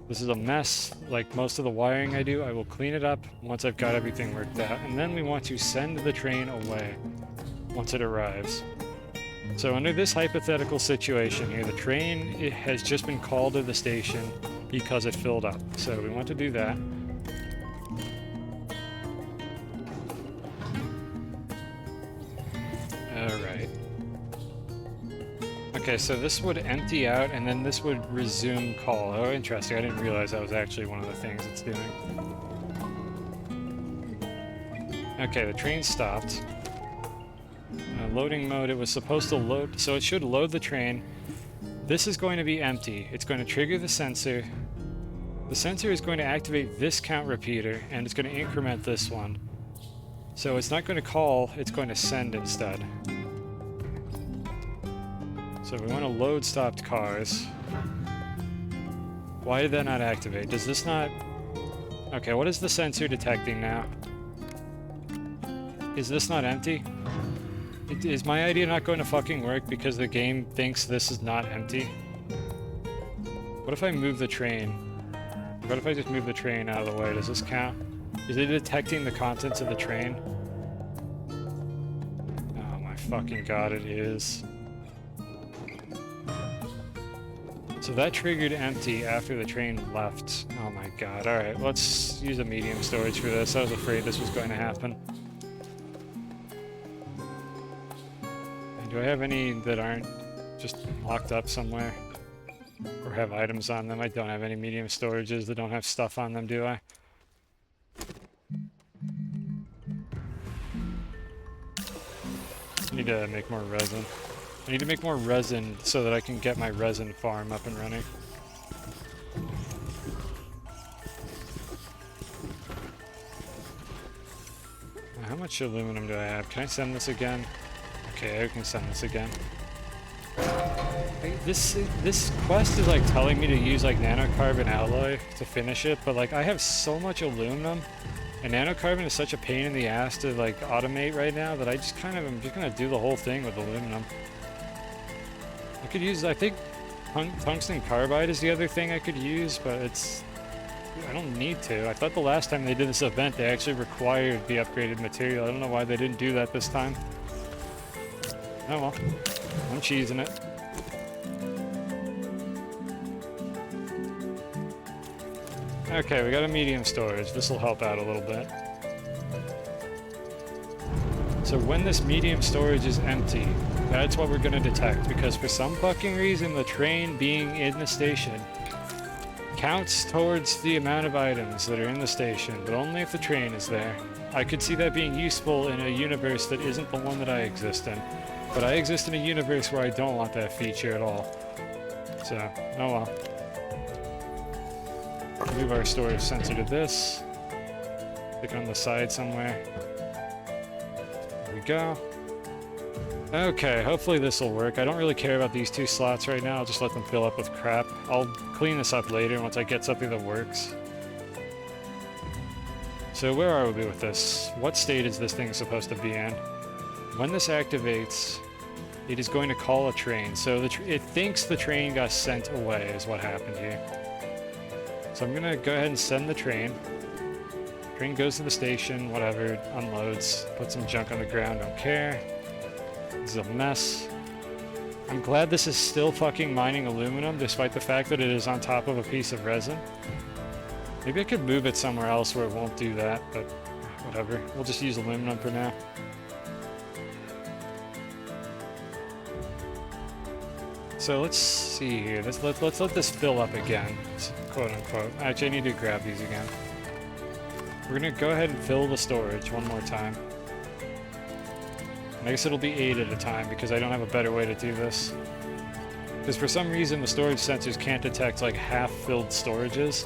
This is a mess. Like most of the wiring I do, I will clean it up once I've got everything worked out. And then we want to send the train away once it arrives. So under this hypothetical situation here, the train has just been called to the station because it filled up. So we want to do that. Alright. Okay, so this would empty out, and then this would resume call. Oh, interesting. I didn't realize that was actually one of the things it's doing. Okay, the train stopped. Loading mode, it was supposed to load, so it should load the train. This is going to be empty. It's going to trigger the sensor. The sensor is going to activate this count repeater, and it's going to increment this one. So it's not going to call, it's going to send instead. So we want to load stopped cars. Why did that not activate? Does this not... Okay, what is the sensor detecting now? Is this not empty? Is my idea not going to fucking work because the game thinks this is not empty? What if I move the train? What if I just move the train out of the way? Does this count? Is it detecting the contents of the train? Oh my fucking god, it is. So that triggered empty after the train left. Oh my god. Alright, let's use a medium storage for this. I was afraid this was going to happen. And do I have any that aren't just locked up somewhere? Or have items on them? I don't have any medium storages that don't have stuff on them, do I? I need to make more resin. I need to make more resin so that I can get my resin farm up and running. How much aluminum do I have? Can I send this again? Okay, I can send this again. This quest is like telling me to use like nanocarbon alloy to finish it, but like I have so much aluminum, and nanocarbon is such a pain in the ass to like automate right now that I just kind of am just gonna do the whole thing with aluminum. I could use, I think, tungsten carbide is the other thing I could use, but it's... I don't need to. I thought the last time they did this event, they actually required the upgraded material. I don't know why they didn't do that this time. Oh well. I'm cheesing it. Okay, we got a medium storage. This will help out a little bit. So when this medium storage is empty, that's what we're going to detect, because for some fucking reason the train being in the station counts towards the amount of items that are in the station, but only if the train is there. I could see that being useful in a universe that isn't the one that I exist in, but I exist in a universe where I don't want that feature at all. So, oh well. Move our storage sensor to this. Stick it on the side somewhere. There we go. Okay, hopefully this will work. I don't really care about these two slots right now. I'll just let them fill up with crap. I'll clean this up later once I get something that works. So where are we with this? What state is this thing supposed to be in? When this activates, it is going to call a train. So it thinks the train got sent away is what happened here. So I'm going to go ahead and send the train. Train goes to the station, whatever, unloads, put some junk on the ground, don't care. This is a mess. I'm glad this is still fucking mining aluminum, despite the fact that it is on top of a piece of resin. Maybe I could move it somewhere else where it won't do that, but whatever. We'll just use aluminum for now. So let's see here. Let's let this fill up again, quote unquote. Actually, I need to grab these again. We're gonna go ahead and fill the storage one more time. And I guess it'll be 8 at a time because I don't have a better way to do this. Because for some reason the storage sensors can't detect like half-filled storages.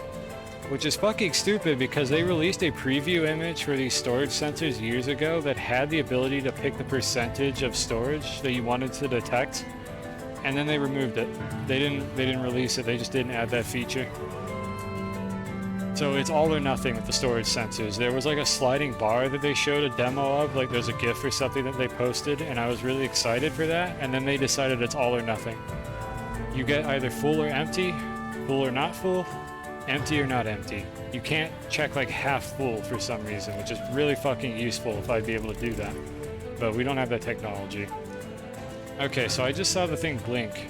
Which is fucking stupid because they released a preview image for these storage sensors years ago that had the ability to pick the percentage of storage that you wanted to detect. And then they removed it. They didn't release it, they just didn't add that feature. So it's all or nothing with the storage sensors. There was like a sliding bar that they showed a demo of, like there's a GIF or something that they posted, and I was really excited for that, and then they decided it's all or nothing. You get either full or empty, full or not full, empty or not empty. You can't check like half full for some reason, which is really fucking useful if I'd be able to do that. But we don't have that technology. Okay, so I just saw the thing blink.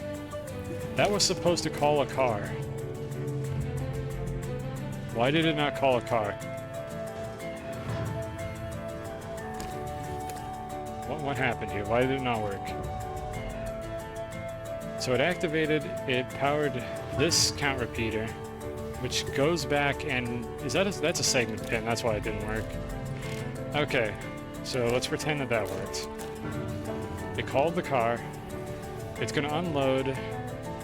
That was supposed to call a car. Why did it not call a car? What happened here? Why did it not work? So it activated, it powered this count repeater, which goes back and... that's a segment pin, that's why it didn't work. Okay, so let's pretend that that worked. It called the car. It's gonna unload.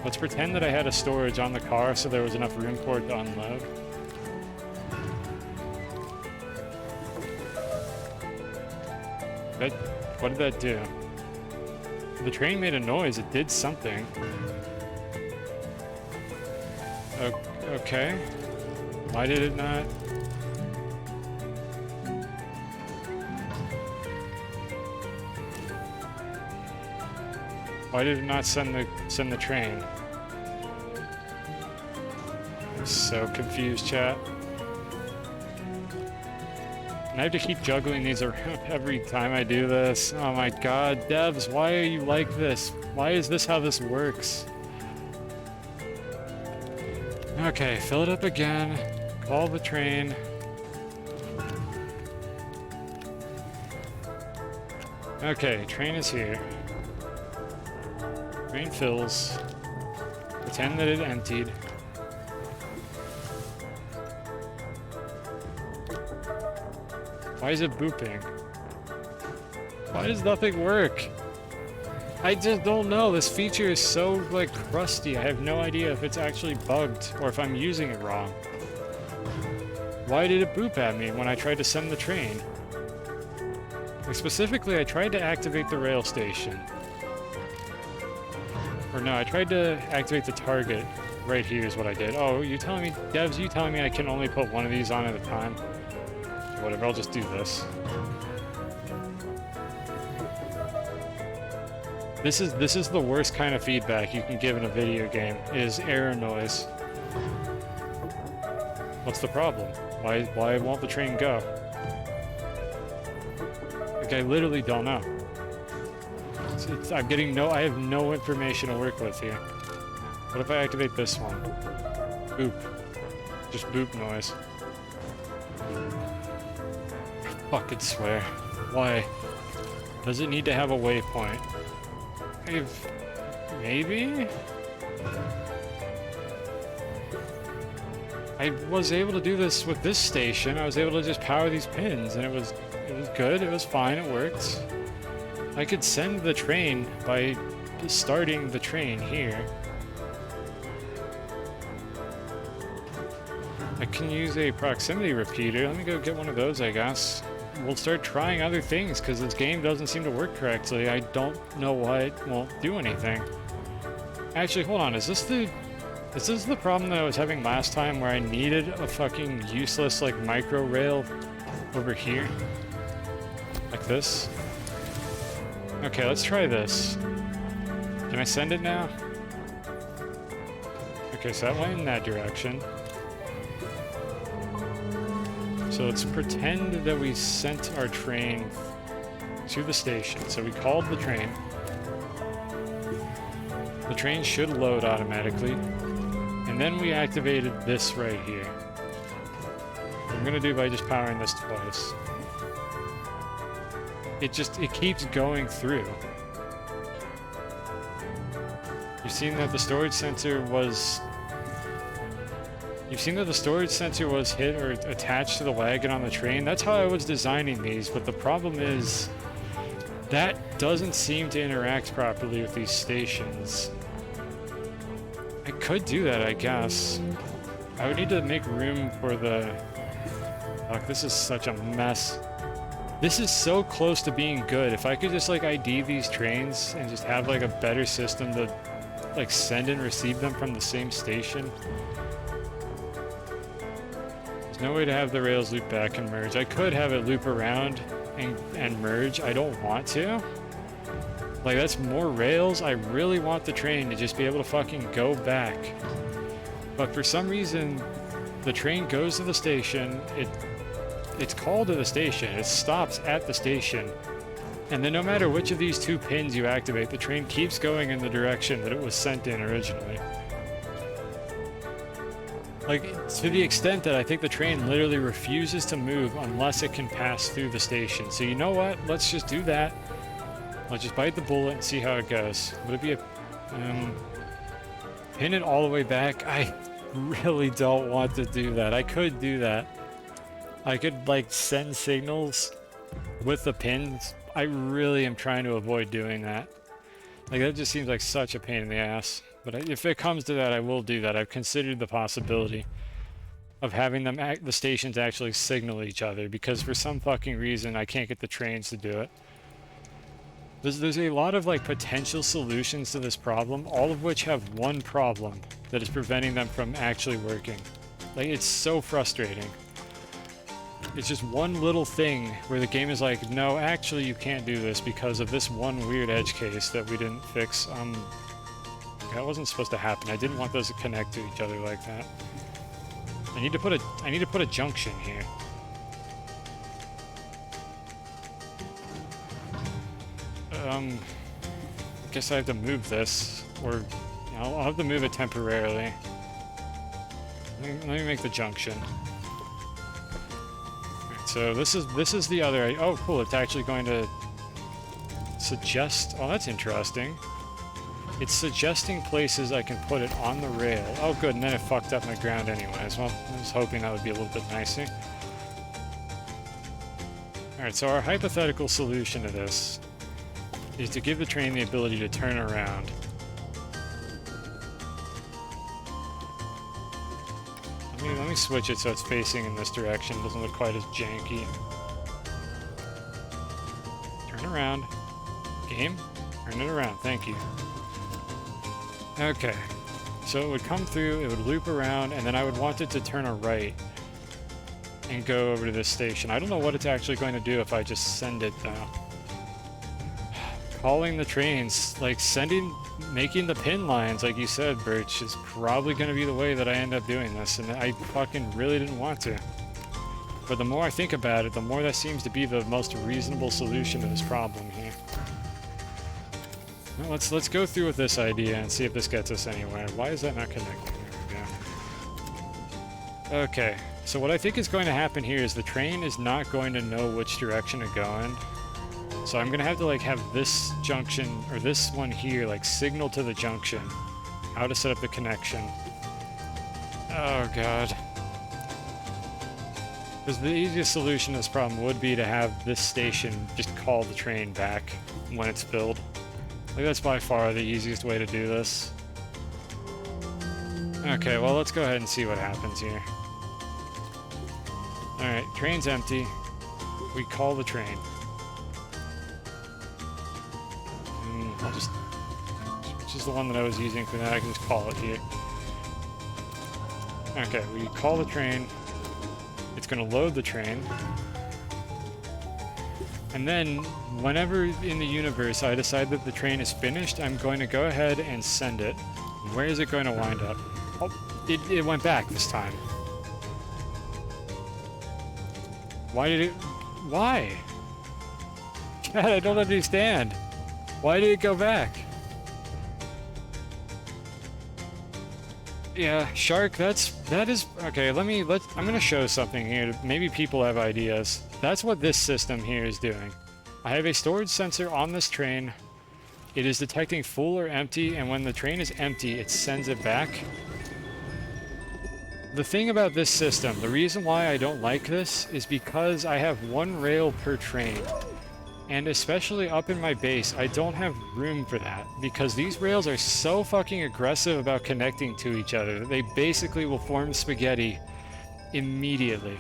Let's pretend that I had a storage on the car so there was enough room for it to unload. What did that do? The train made a noise, it did something. Okay. Why did it not? Why did it not send the train? I'm so confused, chat. And I have to keep juggling these around every time I do this. Oh my god, devs, why are you like this? Why is this how this works? Okay, fill it up again. Call the train. Okay, train is here. Train fills. Pretend that it emptied. Why is it booping? Why does nothing work? I just don't know. This feature is so, like, crusty. I have no idea if it's actually bugged or if I'm using it wrong. Why did it boop at me when I tried to send the train? Like, specifically, I tried to activate the rail station. Or no, I tried to activate the target. Right here is what I did. Oh, you telling me, devs, you telling me I can only put one of these on at a time? Whatever, I'll just do this. This is the worst kind of feedback you can give in a video game, is error noise. What's the problem? Why won't the train go? Like, I literally don't know. I have no information to work with here. What if I activate this one? Boop. Just boop noise. I fucking swear. Why? Does it need to have a waypoint? Maybe? I was able to do this with this station. I was able to just power these pins, and it was good, it was fine, it worked. I could send the train by starting the train here. I can use a proximity repeater. Let me go get one of those, I guess. We'll start trying other things, because this game doesn't seem to work correctly. I don't know why it won't do anything. Actually, hold on, is this the problem that I was having last time, where I needed a fucking useless, like, micro rail over here? Like this? Okay, let's try this. Can I send it now? Okay, so that went in that direction. So let's pretend that we sent our train to the station. So we called the train. The train should load automatically. And then we activated this right here. I'm gonna do by just powering this twice. It keeps going through. You've seen that the storage sensor was... You've seen that the storage sensor was hit or attached to the wagon on the train? That's how I was designing these, but the problem is that doesn't seem to interact properly with these stations. I could do that, I guess. I would need to make room for the... Fuck, this is such a mess. This is so close to being good. If I could just, like, ID these trains and just have, like, a better system to, like, send and receive them from the same station. There's no way to have the rails loop back and merge. I could have it loop around and merge. I don't want to. Like, that's more rails. I really want the train to just be able to fucking go back. But for some reason, the train goes to the station, it's called to the station, it stops at the station, and then no matter which of these two pins you activate, the train keeps going in the direction that it was sent in originally. Like, to the extent that I think the train literally refuses to move unless it can pass through the station. So you know what? Let's just do that. Let's just bite the bullet and see how it goes. Would it be a... pin it all the way back? I really don't want to do that. I could do that. I could, like, send signals with the pins. I really am trying to avoid doing that. Like, that just seems like such a pain in the ass. But if it comes to that, I will do that. I've considered the possibility of having them the stations actually signal each other, because for some fucking reason I can't get the trains to do it. There's a lot of, like, potential solutions to this problem, all of which have one problem that is preventing them from actually working. Like, it's so frustrating. It's just one little thing where the game is like, no, actually you can't do this because of this one weird edge case that we didn't fix. That wasn't supposed to happen. I didn't want those to connect to each other like that. I need to put a junction here. I guess I have to move this, or I'll have to move it temporarily. Let me make the junction. Right, so this is the other. Oh, cool! It's actually going to suggest. Oh, that's interesting. It's suggesting places I can put it on the rail. Oh, good, and then it fucked up my ground anyways. Well, I was hoping that would be a little bit nicer. Alright, so our hypothetical solution to this is to give the train the ability to turn around. Let me switch it so it's facing in this direction. It doesn't look quite as janky. Turn around. Game? Turn it around, thank you. Okay, so it would come through, it would loop around, and then I would want it to turn a right and go over to this station. I don't know what it's actually going to do if I just send it, though. Calling the trains, like making the pin lines, like you said, Birch, is probably going to be the way that I end up doing this, and I fucking really didn't want to. But the more I think about it, the more that seems to be the most reasonable solution to this problem here. Well, let's go through with this idea and see if this gets us anywhere. Why is that not connecting? There we go. Okay, so what I think is going to happen here is the train is not going to know which direction to go in. So I'm going to have to, like, have this junction, or this one here, like, signal to the junction how to set up the connection. Oh, God. Because the easiest solution to this problem would be to have this station just call the train back when it's filled. Like, that's by far the easiest way to do this. Okay, well, let's go ahead and see what happens here. Alright, train's empty. We call the train. I'll just... which is the one that I was using for that, I can just call it here. Okay, we call the train. It's gonna load the train. And then, whenever in the universe I decide that the train is finished, I'm going to go ahead and send it. Where is it going to wind up? Oh, it went back this time. Why did it... Why? God, I don't understand. Why did it go back? Yeah, Shark, that is... Okay, I'm gonna show something here. Maybe people have ideas. That's what this system here is doing. I have a storage sensor on this train. It is detecting full or empty, and when the train is empty, it sends it back. The thing about this system, the reason why I don't like this is because I have one rail per train. And especially up in my base, I don't have room for that because these rails are so fucking aggressive about connecting to each other that they basically will form spaghetti immediately.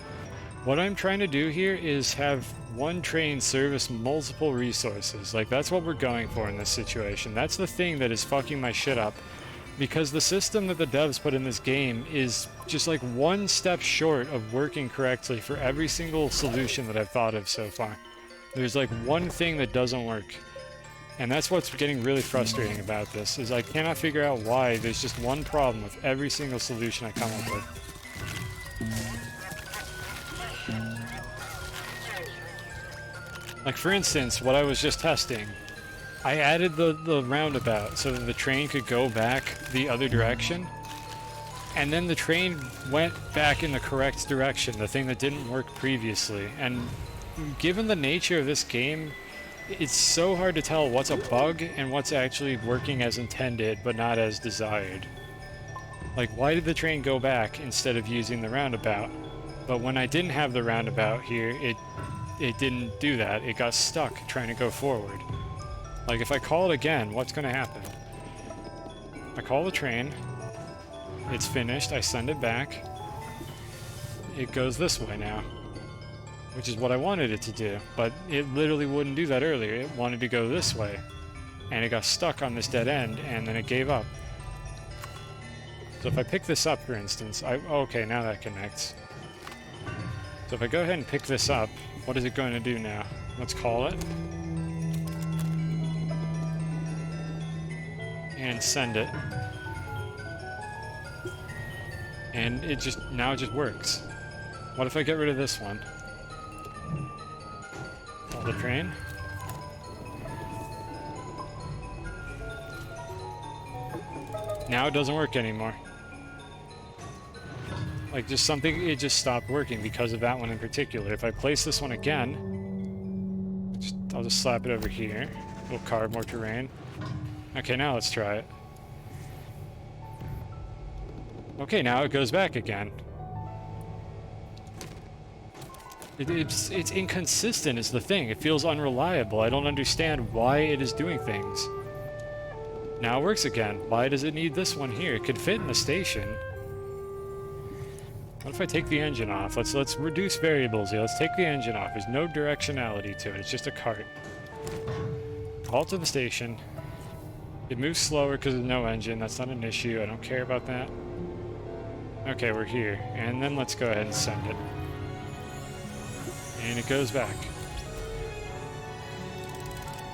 What I'm trying to do here is have one train service multiple resources. Like, that's what we're going for in this situation. That's the thing that is fucking my shit up. Because the system that the devs put in this game is just like one step short of working correctly for every single solution that I've thought of so far. There's like one thing that doesn't work. And that's what's getting really frustrating about this, is I cannot figure out why there's just one problem with every single solution I come up with. Like, for instance, what I was just testing, I added the roundabout so that the train could go back the other direction, and then the train went back in the correct direction, the thing that didn't work previously. And given the nature of this game, it's so hard to tell what's a bug and what's actually working as intended but not as desired. Like, why did the train go back instead of using the roundabout? But when I didn't have the roundabout here, it didn't do that. It got stuck trying to go forward. Like, if I call it again, what's going to happen? I call the train. It's finished. I send it back. It goes this way now, which is what I wanted it to do. But it literally wouldn't do that earlier. It wanted to go this way. And it got stuck on this dead end, and then it gave up. So if I pick this up, for instance, okay, now that connects. So if I go ahead and pick this up, what is it going to do now? Let's call it. And send it. And now it just works. What if I get rid of this one? Call the train. Now it doesn't work anymore. Like, just something, it just stopped working because of that one in particular. If I place this one again, I'll just slap it over here. It'll carve more terrain. Okay, now let's try it. Okay, now it goes back again. It's inconsistent is the thing. It feels unreliable. I don't understand why it is doing things. Now it works again. Why does it need this one here? It could fit in the station. What if I take the engine off? Let's reduce variables here. Let's take the engine off. There's no directionality to it. It's just a cart. Call to the station. It moves slower because there's no engine. That's not an issue. I don't care about that. Okay, we're here. And then let's go ahead and send it. And it goes back.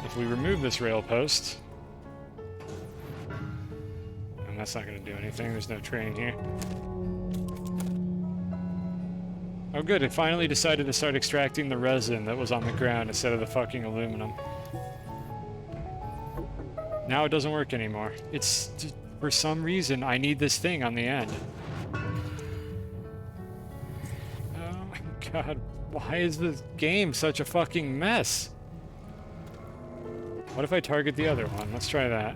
If we remove this rail post... And that's not going to do anything. There's no train here. Oh good, it finally decided to start extracting the resin that was on the ground instead of the fucking aluminum. Now it doesn't work anymore. It's... for some reason, I need this thing on the end. Oh my god, why is this game such a fucking mess? What if I target the other one? Let's try that.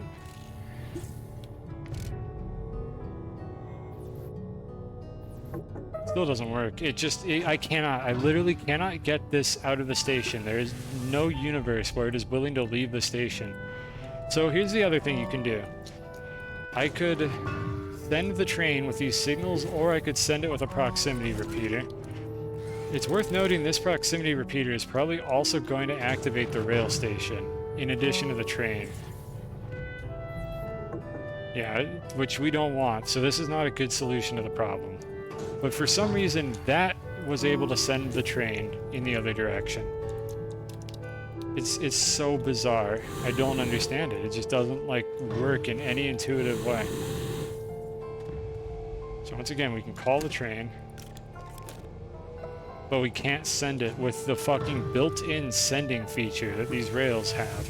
Still doesn't work. I literally cannot get this out of the station. There is no universe where it is willing to leave the station. So here's the other thing you can do. I could send the train with these signals, or I could send it with a proximity repeater. It's worth noting this proximity repeater is probably also going to activate the rail station, in addition to the train. Yeah, which we don't want, so this is not a good solution to the problem. But for some reason, that was able to send the train in the other direction. It's so bizarre. I don't understand it. It just doesn't, like, work in any intuitive way. So once again, we can call the train. But we can't send it with the fucking built-in sending feature that these rails have.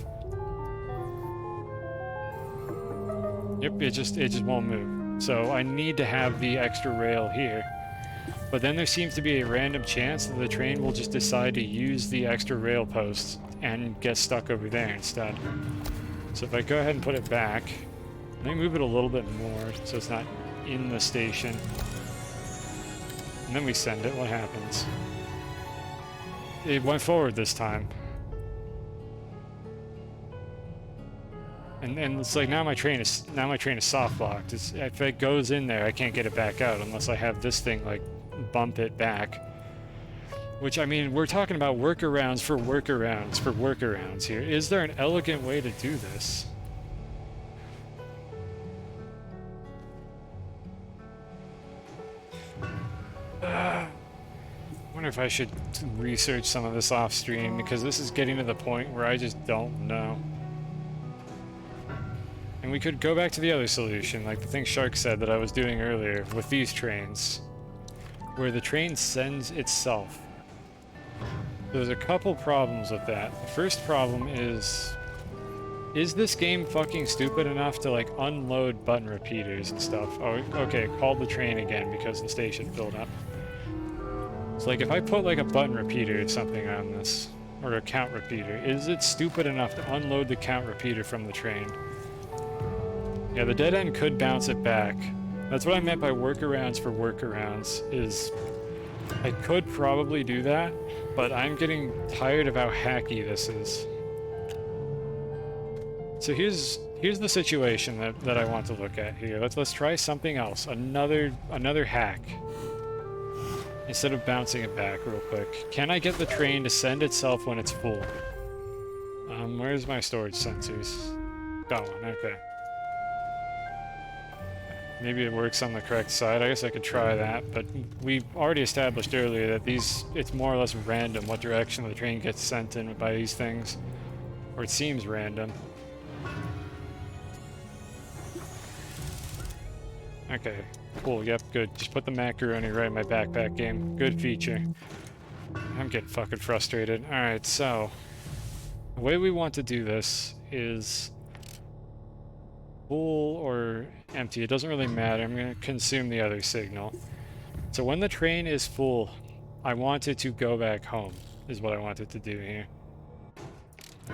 Yep, it just won't move. So I need to have the extra rail here. But then there seems to be a random chance that the train will just decide to use the extra rail posts and get stuck over there instead. So if I go ahead and put it back, let me move it a little bit more so it's not in the station. And then we send it. What happens? It went forward this time. And it's like now my train is soft locked. If it goes in there, I can't get it back out unless I have this thing like bump it back. Which, I mean, we're talking about workarounds for workarounds here. Is there an elegant way to do this? I wonder if I should research some of this off stream, because this is getting to the point where I just don't know. And we could go back to the other solution, like the thing Shark said that I was doing earlier with these trains, where the train sends itself. There's a couple problems with that. The first problem is this game fucking stupid enough to like unload button repeaters and stuff? Oh, okay, called the train again because the station filled up. It's like if I put like a button repeater or something on this, or a count repeater, is it stupid enough to unload the count repeater from the train? Yeah, the dead end could bounce it back. That's what I meant by workarounds for workarounds, is I could probably do that, but I'm getting tired of how hacky this is. So here's the situation that I want to look at here. Let's try something else. Another hack. Instead of bouncing it back real quick. Can I get the train to send itself when it's full? Where's my storage sensors? Got one, okay. Maybe it works on the correct side. I guess I could try that, but we already established earlier that it's more or less random what direction the train gets sent in by these things. Or it seems random. Okay, cool, yep, good. Just put the macaroni right in my backpack game. Good feature. I'm getting fucking frustrated. Alright, so the way we want to do this is full or empty. It doesn't really matter. I'm going to consume the other signal. So when the train is full, I want it to go back home, is what I want it to do here.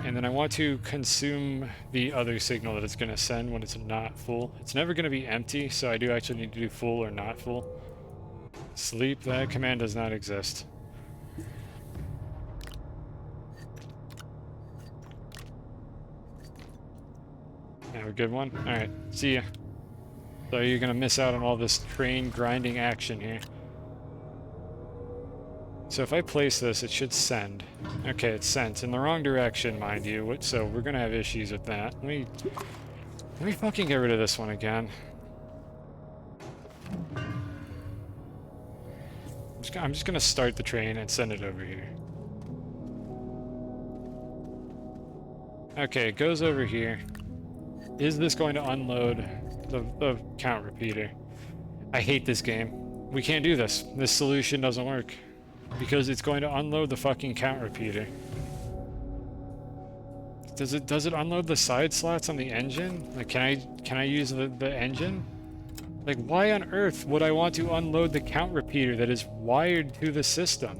And then I want to consume the other signal that it's going to send when it's not full. It's never going to be empty, so I do actually need to do full or not full. Sleep, that command does not exist. Have a good one? Alright, see ya. So you're going to miss out on all this train grinding action here. So if I place this, it should send. Okay, it's sent in the wrong direction, mind you. So we're gonna have issues with that. Let me fucking get rid of this one again. I'm just gonna start the train and send it over here. Okay, it goes over here. Is this going to unload the count repeater? I hate this game. We can't do this. This solution doesn't work. Because it's going to unload the fucking count repeater. Does it unload the side slots on the engine? Like, can I use the engine? Like, why on earth would I want to unload the count repeater that is wired to the system?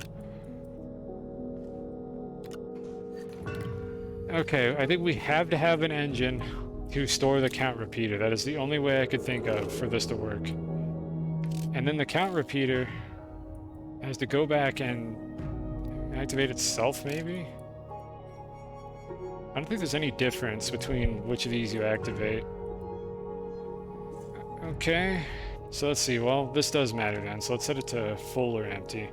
Okay, I think we have to have an engine to store the count repeater. That is the only way I could think of for this to work. And then the count repeater has to go back and activate itself, maybe? I don't think there's any difference between which of these you activate. Okay, so let's see. Well, this does matter then, so let's set it to full or empty.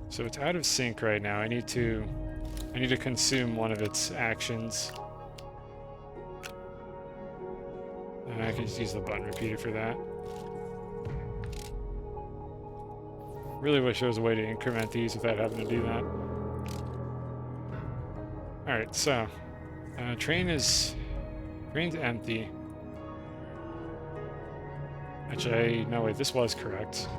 So it's out of sync right now. I need to consume one of its actions. And I can just use the button repeater for that. Really wish there was a way to increment these without having to do that. Alright, so train's empty. Actually, no wait, this was correct.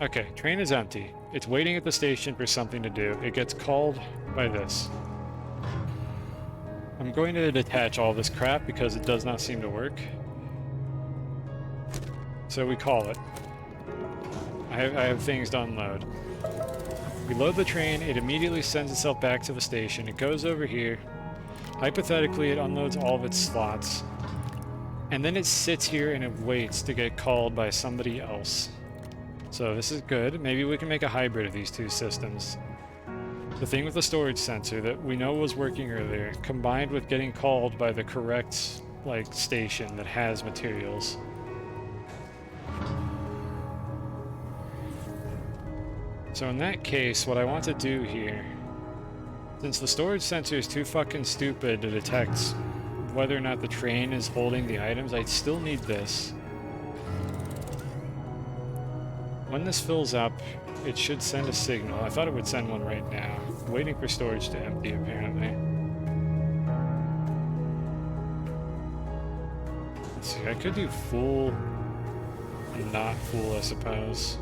Okay, train is empty. It's waiting at the station for something to do. It gets called by this. I'm going to detach all this crap because it does not seem to work. So we call it. I have things to unload. We load the train, it immediately sends itself back to the station. It goes over here. Hypothetically, it unloads all of its slots. And then it sits here and it waits to get called by somebody else. So this is good. Maybe we can make a hybrid of these two systems. The thing with the storage sensor that we know was working earlier, combined with getting called by the correct, like, station that has materials. So in that case, what I want to do here, since the storage sensor is too fucking stupid to detect whether or not the train is holding the items, I still need this. When this fills up, it should send a signal. I thought it would send one right now. Waiting for storage to empty, apparently. Let's see, I could do full and not full, I suppose.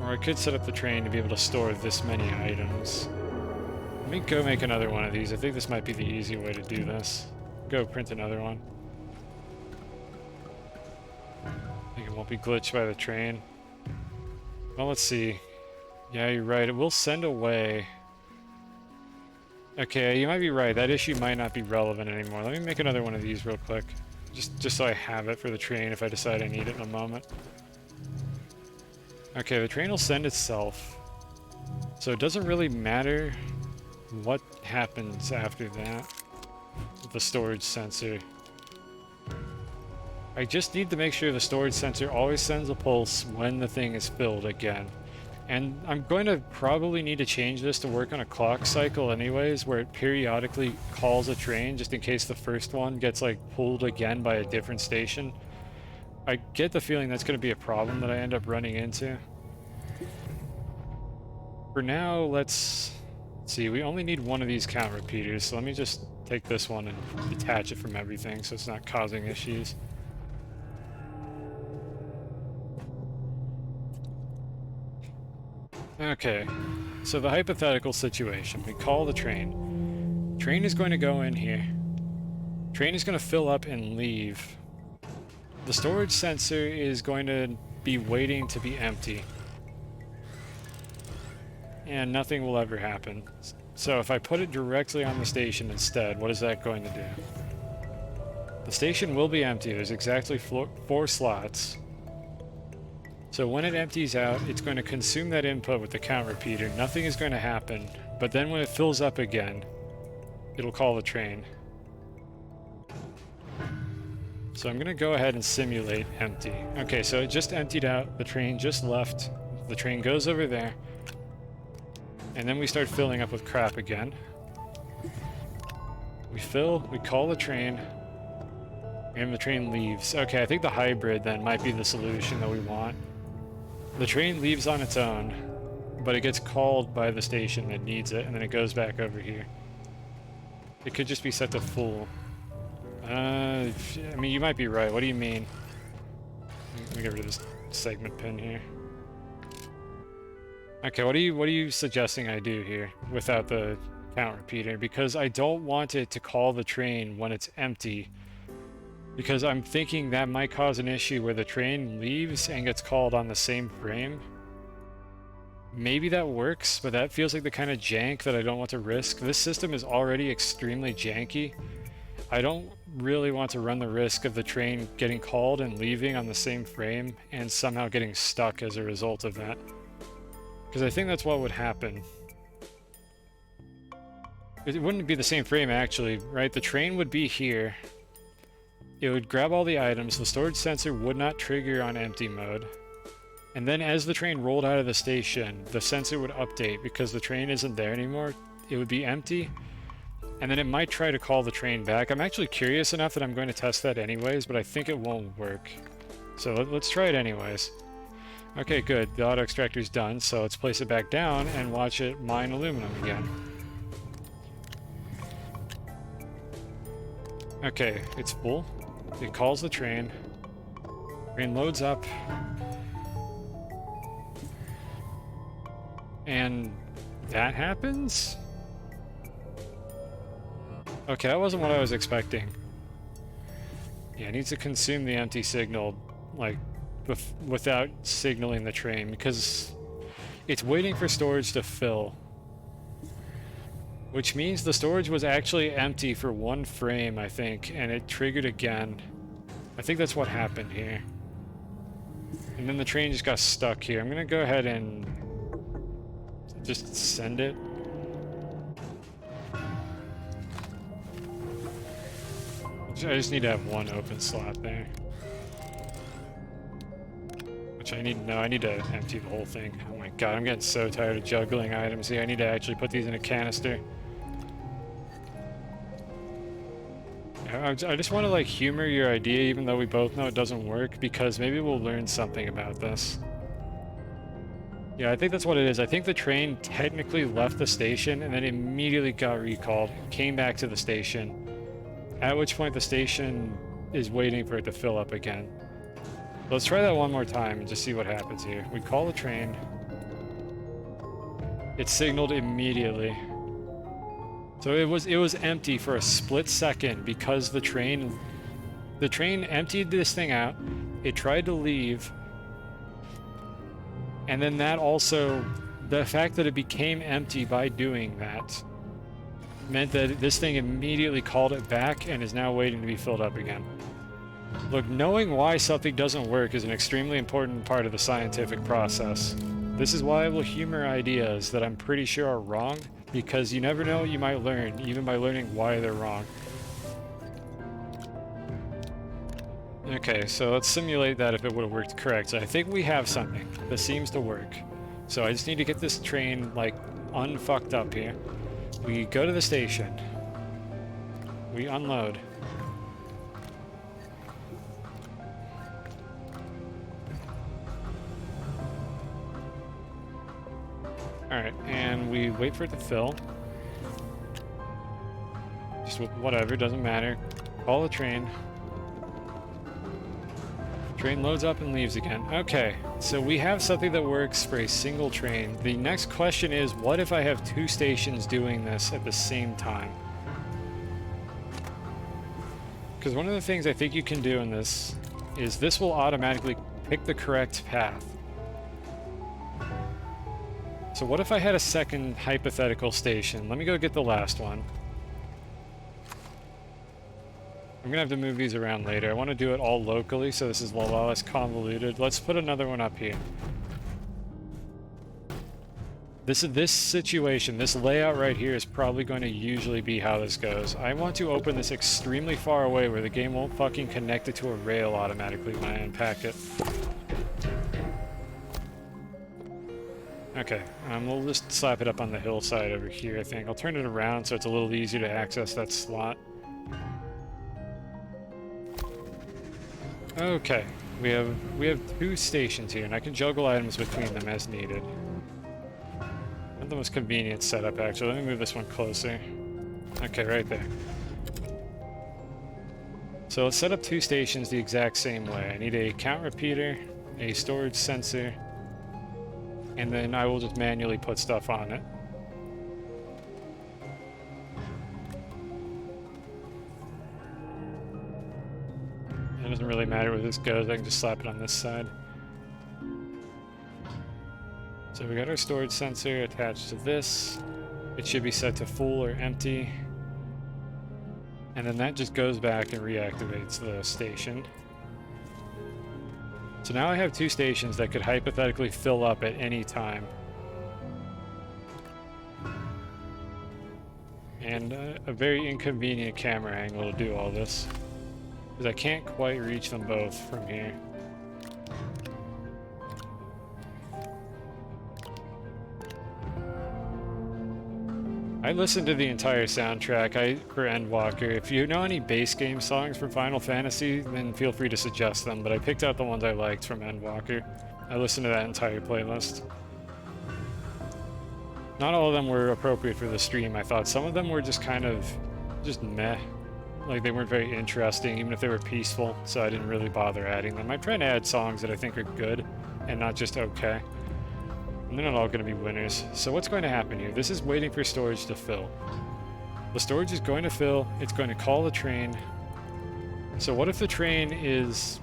Or I could set up the train to be able to store this many items. Let me go make another one of these. I think this might be the easy way to do this. Go print another one. I think it won't be glitched by the train. Well, let's see. Yeah, you're right. It will send away. Okay, you might be right. That issue might not be relevant anymore. Let me make another one of these real quick. Just so I have it for the train if I decide I need it in a moment. Okay, the train will send itself. So it doesn't really matter what happens after that with the storage sensor. I just need to make sure the storage sensor always sends a pulse when the thing is filled again. And I'm going to probably need to change this to work on a clock cycle anyways, where it periodically calls a train just in case the first one gets like pulled again by a different station. I get the feeling that's going to be a problem that I end up running into. For now, let's see, we only need one of these count repeaters, so let me just take this one and detach it from everything so it's not causing issues. Okay, so the hypothetical situation, we call the train. Train is going to go in here. Train is going to fill up and leave. The storage sensor is going to be waiting to be empty. And nothing will ever happen. So if I put it directly on the station instead, what is that going to do? The station will be empty. There's exactly 4 slots. So when it empties out, it's going to consume that input with the count repeater. Nothing is going to happen. But then when it fills up again, it'll call the train. So I'm going to go ahead and simulate empty. Okay, so it just emptied out. The train just left. The train goes over there. And then we start filling up with crap again. We fill, we call the train, and the train leaves. Okay, I think the hybrid then might be the solution that we want. The train leaves on its own, but it gets called by the station that needs it, and then it goes back over here. It could just be set to full. I mean, you might be right. What do you mean? Let me get rid of this segment pin here. Okay, what are you suggesting I do here without the count repeater? Because I don't want it to call the train when it's empty. Because I'm thinking that might cause an issue where the train leaves and gets called on the same frame. Maybe that works, but that feels like the kind of jank that I don't want to risk. This system is already extremely janky. I don't really want to run the risk of the train getting called and leaving on the same frame and somehow getting stuck as a result of that. Because I think that's what would happen. It wouldn't be the same frame actually, right? The train would be here. It would grab all the items, the storage sensor would not trigger on empty mode. And then as the train rolled out of the station, the sensor would update because the train isn't there anymore. It would be empty. And then it might try to call the train back. I'm actually curious enough that I'm going to test that anyways, but I think it won't work. So let's try it anyways. Okay, good. The auto extractor's done, so let's place it back down and watch it mine aluminum again. Okay, it's full. It calls the train. Train loads up. And that happens? Okay, that wasn't what I was expecting. Yeah, it needs to consume the empty signal, like, without signaling the train, because it's waiting for storage to fill. Which means the storage was actually empty for 1 frame, I think, and it triggered again. I think that's what happened here. And then the train just got stuck here. I'm gonna go ahead and just send it. I just need to have 1 open slot there. Which I need, no, I need to empty the whole thing. Oh my god, I'm getting so tired of juggling items here. I need to actually put these in a canister. I just want to like humor your idea, even though we both know it doesn't work, because maybe we'll learn something about this. Yeah, I think that's what it is. I think the train technically left the station and then immediately got recalled, came back to the station, at which point the station is waiting for it to fill up again. Let's try that one more time and just see what happens here. We call the train. It signaled immediately. So it was empty for a split second because the train emptied this thing out. It tried to leave. And then that also, the fact that it became empty by doing that meant that this thing immediately called it back and is now waiting to be filled up again. Look, knowing why something doesn't work is an extremely important part of the scientific process. This is why I will humor ideas that I'm pretty sure are wrong, because you never know what you might learn, even by learning why they're wrong. Okay, so let's simulate that if it would have worked correct. So I think we have something that seems to work. So I just need to get this train, like, unfucked up here. We go to the station. We unload. Alright, and we wait for it to fill. Just whatever, doesn't matter. Call the train. Train loads up and leaves again. Okay, so we have something that works for a single train. The next question is, what if I have 2 stations doing this at the same time? Because one of the things I think you can do in this is this will automatically pick the correct path. So what if I had a second hypothetical station? Let me go get the last one. I'm gonna have to move these around later. I want to do it all locally, so this is a lot less convoluted. Let's put another one up here. This situation, this layout right here is probably going to usually be how this goes. I want to open this extremely far away where the game won't fucking connect it to a rail automatically when I unpack it. Okay, we'll just slap it up on the hillside over here, I think. I'll turn it around so it's a little easier to access that slot. Okay, we have 2 stations here, and I can juggle items between them as needed. Not the most convenient setup, actually. Let me move this one closer. Okay, right there. So let's set up 2 stations the exact same way. I need a count repeater, a storage sensor, and then I will just manually put stuff on it. It doesn't really matter where this goes, I can just slap it on this side. So we got our storage sensor attached to this. It should be set to full or empty. And then that just goes back and reactivates the station. So now I have 2 stations that could hypothetically fill up at any time. And a very inconvenient camera angle to do all this, because I can't quite reach them both from here. I listened to the entire soundtrack for Endwalker. If you know any base game songs from Final Fantasy, then feel free to suggest them, but I picked out the ones I liked from Endwalker. I listened to that entire playlist. Not all of them were appropriate for the stream, I thought. Some of them were just kind of, just meh. Like, they weren't very interesting, even if they were peaceful, so I didn't really bother adding them. I try to add songs that I think are good, and not just okay. And they're not all going to be winners. So what's going to happen here? This is waiting for storage to fill. The storage is going to fill, it's going to call the train. So what if the train is,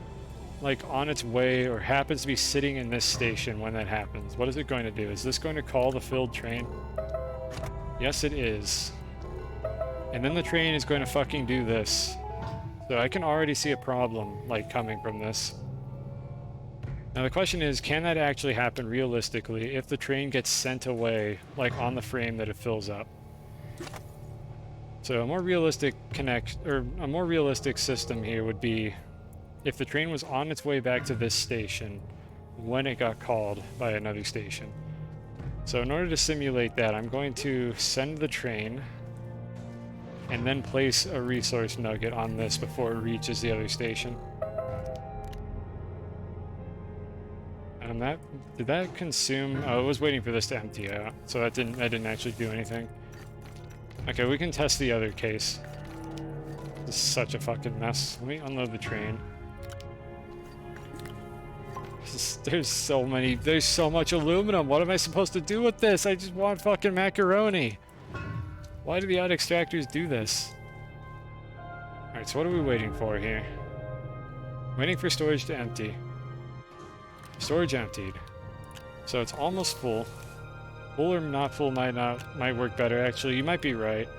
like, on its way, or happens to be sitting in this station when that happens? What is it going to do? Is this going to call the filled train? Yes, it is. And then the train is going to fucking do this. So I can already see a problem, like, coming from this. Now the question is, can that actually happen realistically if the train gets sent away, like, on the frame that it fills up? So a more realistic a more realistic system here would be if the train was on its way back to this station when it got called by another station. So in order to simulate that, I'm going to send the train and then place a resource nugget on this before it reaches the other station. And did that consume? Oh, it was waiting for this to empty out, so that didn't actually do anything. Okay, we can test the other case. This is such a fucking mess. Let me unload the train. There's so much aluminum. What am I supposed to do with this? I just want fucking macaroni. Why do the odd extractors do this? Alright, so what are we waiting for here? Waiting for storage to empty. Storage emptied. So it's almost full. Full or not full might work better. Actually, you might be right.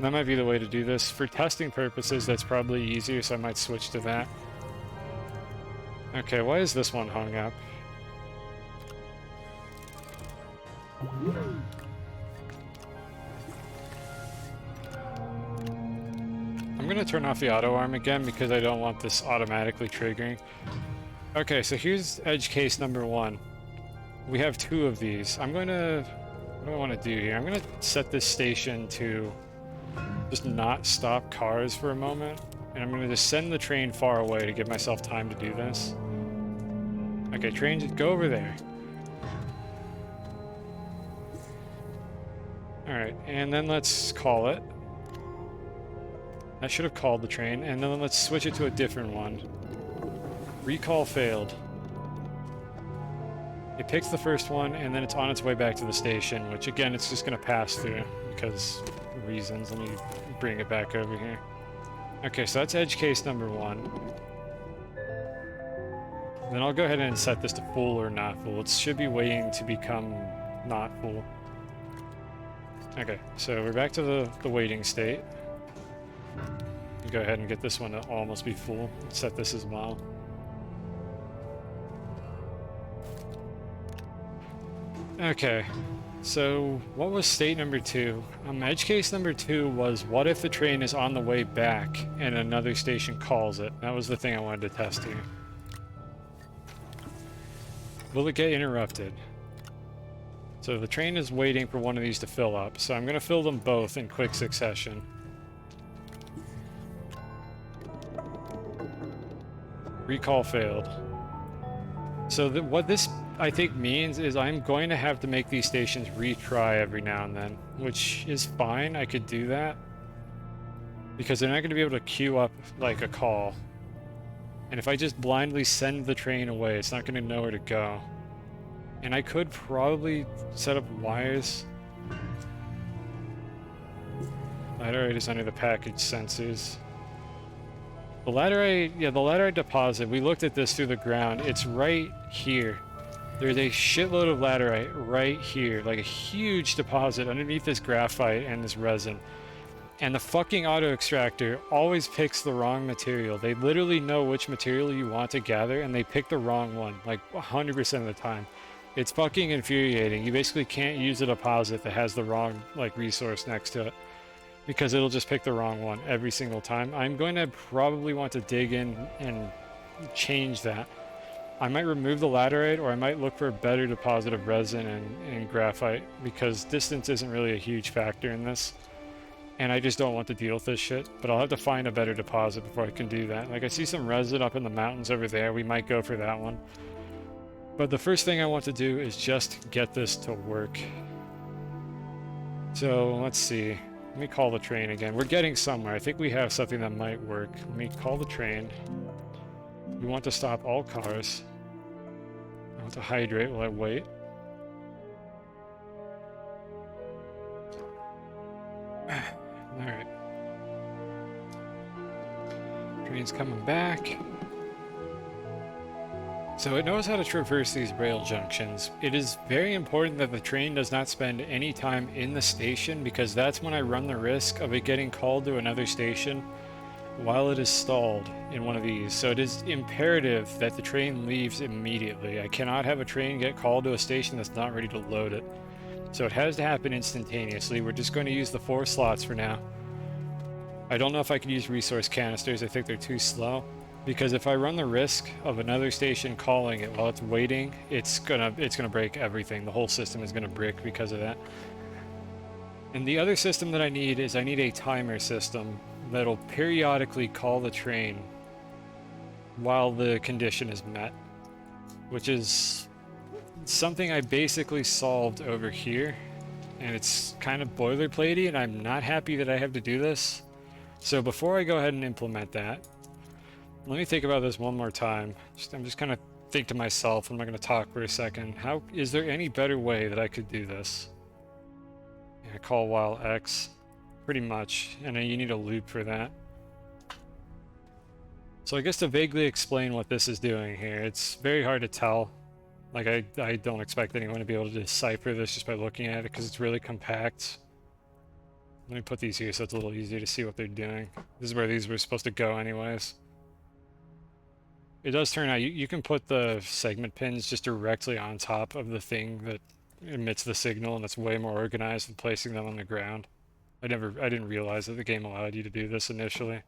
That might be the way to do this. For testing purposes, that's probably easier, so I might switch to that. Okay, why is this one hung up? I'm gonna turn off the auto arm again because I don't want this automatically triggering. Okay, so here's edge case number 1. We have 2 of these. What do I want to do here? I'm gonna set this station to just not stop cars for a moment, and I'm gonna just send the train far away to give myself time to do this. Okay, train, just go over there. Alright, and then let's call it. I should have called the train, and then let's switch it to a different one. Recall failed. It picks the first one, and then it's on its way back to the station, which again, it's just going to pass through because reasons. Let me bring it back over here. Okay, so that's edge case number 1. Then I'll go ahead and set this to full or not full. It should be waiting to become not full. Okay, so we're back to the waiting state. Go ahead and get this one to almost be full. Set this as well. Okay, so what was state number 2? Edge case number 2 was, what if the train is on the way back and another station calls it? That was the thing I wanted to test here. Will it get interrupted? So the train is waiting for one of these to fill up, so I'm going to fill them both in quick succession. Recall failed. So what this, I think, means is I'm going to have to make these stations retry every now and then, which is fine. I could do that because they're not going to be able to queue up like a call. And if I just blindly send the train away, it's not going to know where to go. And I could probably set up wires. Laterite is under the package sensors. The laterite deposit, we looked at this through the ground. It's right here. There's a shitload of laterite right here, like a huge deposit underneath this graphite and this resin. And the fucking auto extractor always picks the wrong material. They literally know which material you want to gather, and they pick the wrong one, like 100% of the time. It's fucking infuriating. You basically can't use a deposit that has the wrong, like, resource next to it, because it'll just pick the wrong one every single time. I'm going to probably want to dig in and change that. I might remove the laterite, or I might look for a better deposit of resin and graphite, because distance isn't really a huge factor in this. And I just don't want to deal with this shit, but I'll have to find a better deposit before I can do that. Like, I see some resin up in the mountains over there. We might go for that one. But the first thing I want to do is just get this to work. So, let's see. Let me call the train again. We're getting somewhere. I think we have something that might work. Let me call the train. We want to stop all cars. I want to hydrate while I wait. Alright. Train's coming back. So it knows how to traverse these rail junctions. It is very important that the train does not spend any time in the station, because that's when I run the risk of it getting called to another station while it is stalled in one of these. So it is imperative that the train leaves immediately. I cannot have a train get called to a station that's not ready to load it. So it has to happen instantaneously. We're just going to use the 4 slots for now. I don't know if I could use resource canisters. I think they're too slow. Because if I run the risk of another station calling it while it's waiting, it's gonna break everything. The whole system is gonna brick because of that. And the other system that I need is I need a timer system that'll periodically call the train while the condition is met, which is something I basically solved over here, and it's kind of boilerplatey, and I'm not happy that I have to do this. So before I go ahead and implement that, let me think about this one more time. I'm just kind of think to myself, I'm not going to talk for a second. How is there any better way that I could do this? Yeah, call while X, pretty much, and then you need a loop for that. So I guess to vaguely explain what this is doing here, it's very hard to tell. Like I don't expect anyone to be able to decipher this just by looking at it because it's really compact. Let me put these here so it's a little easier to see what they're doing. This is where these were supposed to go anyways. It does turn out you can put the segment pins just directly on top of the thing that emits the signal, and it's way more organized than placing them on the ground. I didn't realize that the game allowed you to do this initially.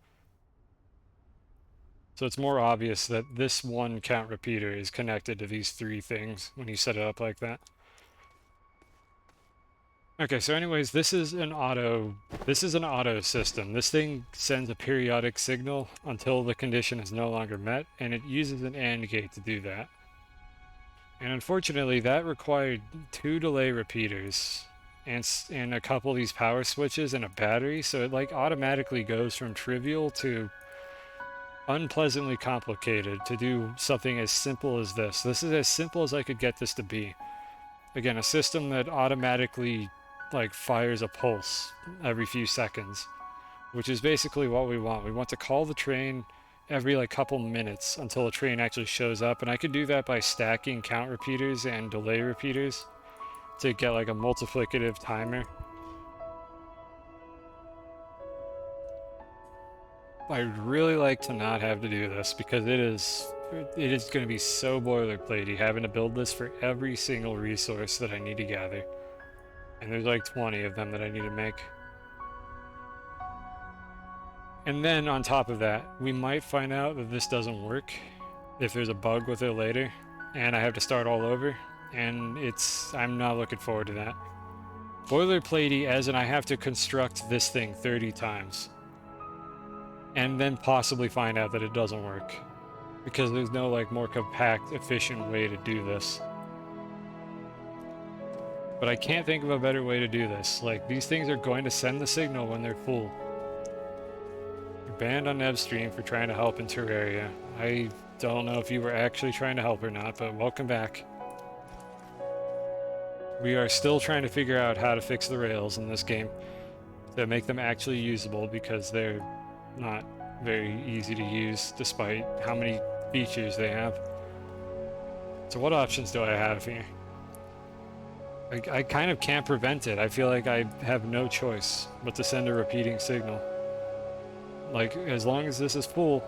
So it's more obvious that this one count repeater is connected to these 3 things when you set it up like that. Okay, so anyways, this is an auto system. This thing sends a periodic signal until the condition is no longer met, and it uses an AND gate to do that. And unfortunately, that required 2 delay repeaters and a couple of these power switches and a battery, so it like automatically goes from trivial to unpleasantly complicated to do something as simple as this. This is as simple as I could get this to be. Again, a system that automatically like fires a pulse every few seconds, which is basically what we want. We want to call the train every like couple minutes until a train actually shows up, and I could do that by stacking count repeaters and delay repeaters to get like a multiplicative timer. I'd really like to not have to do this because it is going to be so boilerplatey having to build this for every single resource that I need to gather. And there's like 20 of them that I need to make. And then on top of that, we might find out that this doesn't work if there's a bug with it later, and I have to start all over, and I'm not looking forward to that. Boilerplatey as in I have to construct this thing 30 times. And then possibly find out that it doesn't work. Because there's no like more compact, efficient way to do this. But I can't think of a better way to do this. Like, these things are going to send the signal when they're full. You're banned on Nevstream for trying to help in Terraria. I don't know if you were actually trying to help or not, but welcome back. We are still trying to figure out how to fix the rails in this game to make them actually usable, because they're not very easy to use despite how many features they have. So what options do I have here? I kind of can't prevent it. I feel like I have no choice but to send a repeating signal. Like, as long as this is full,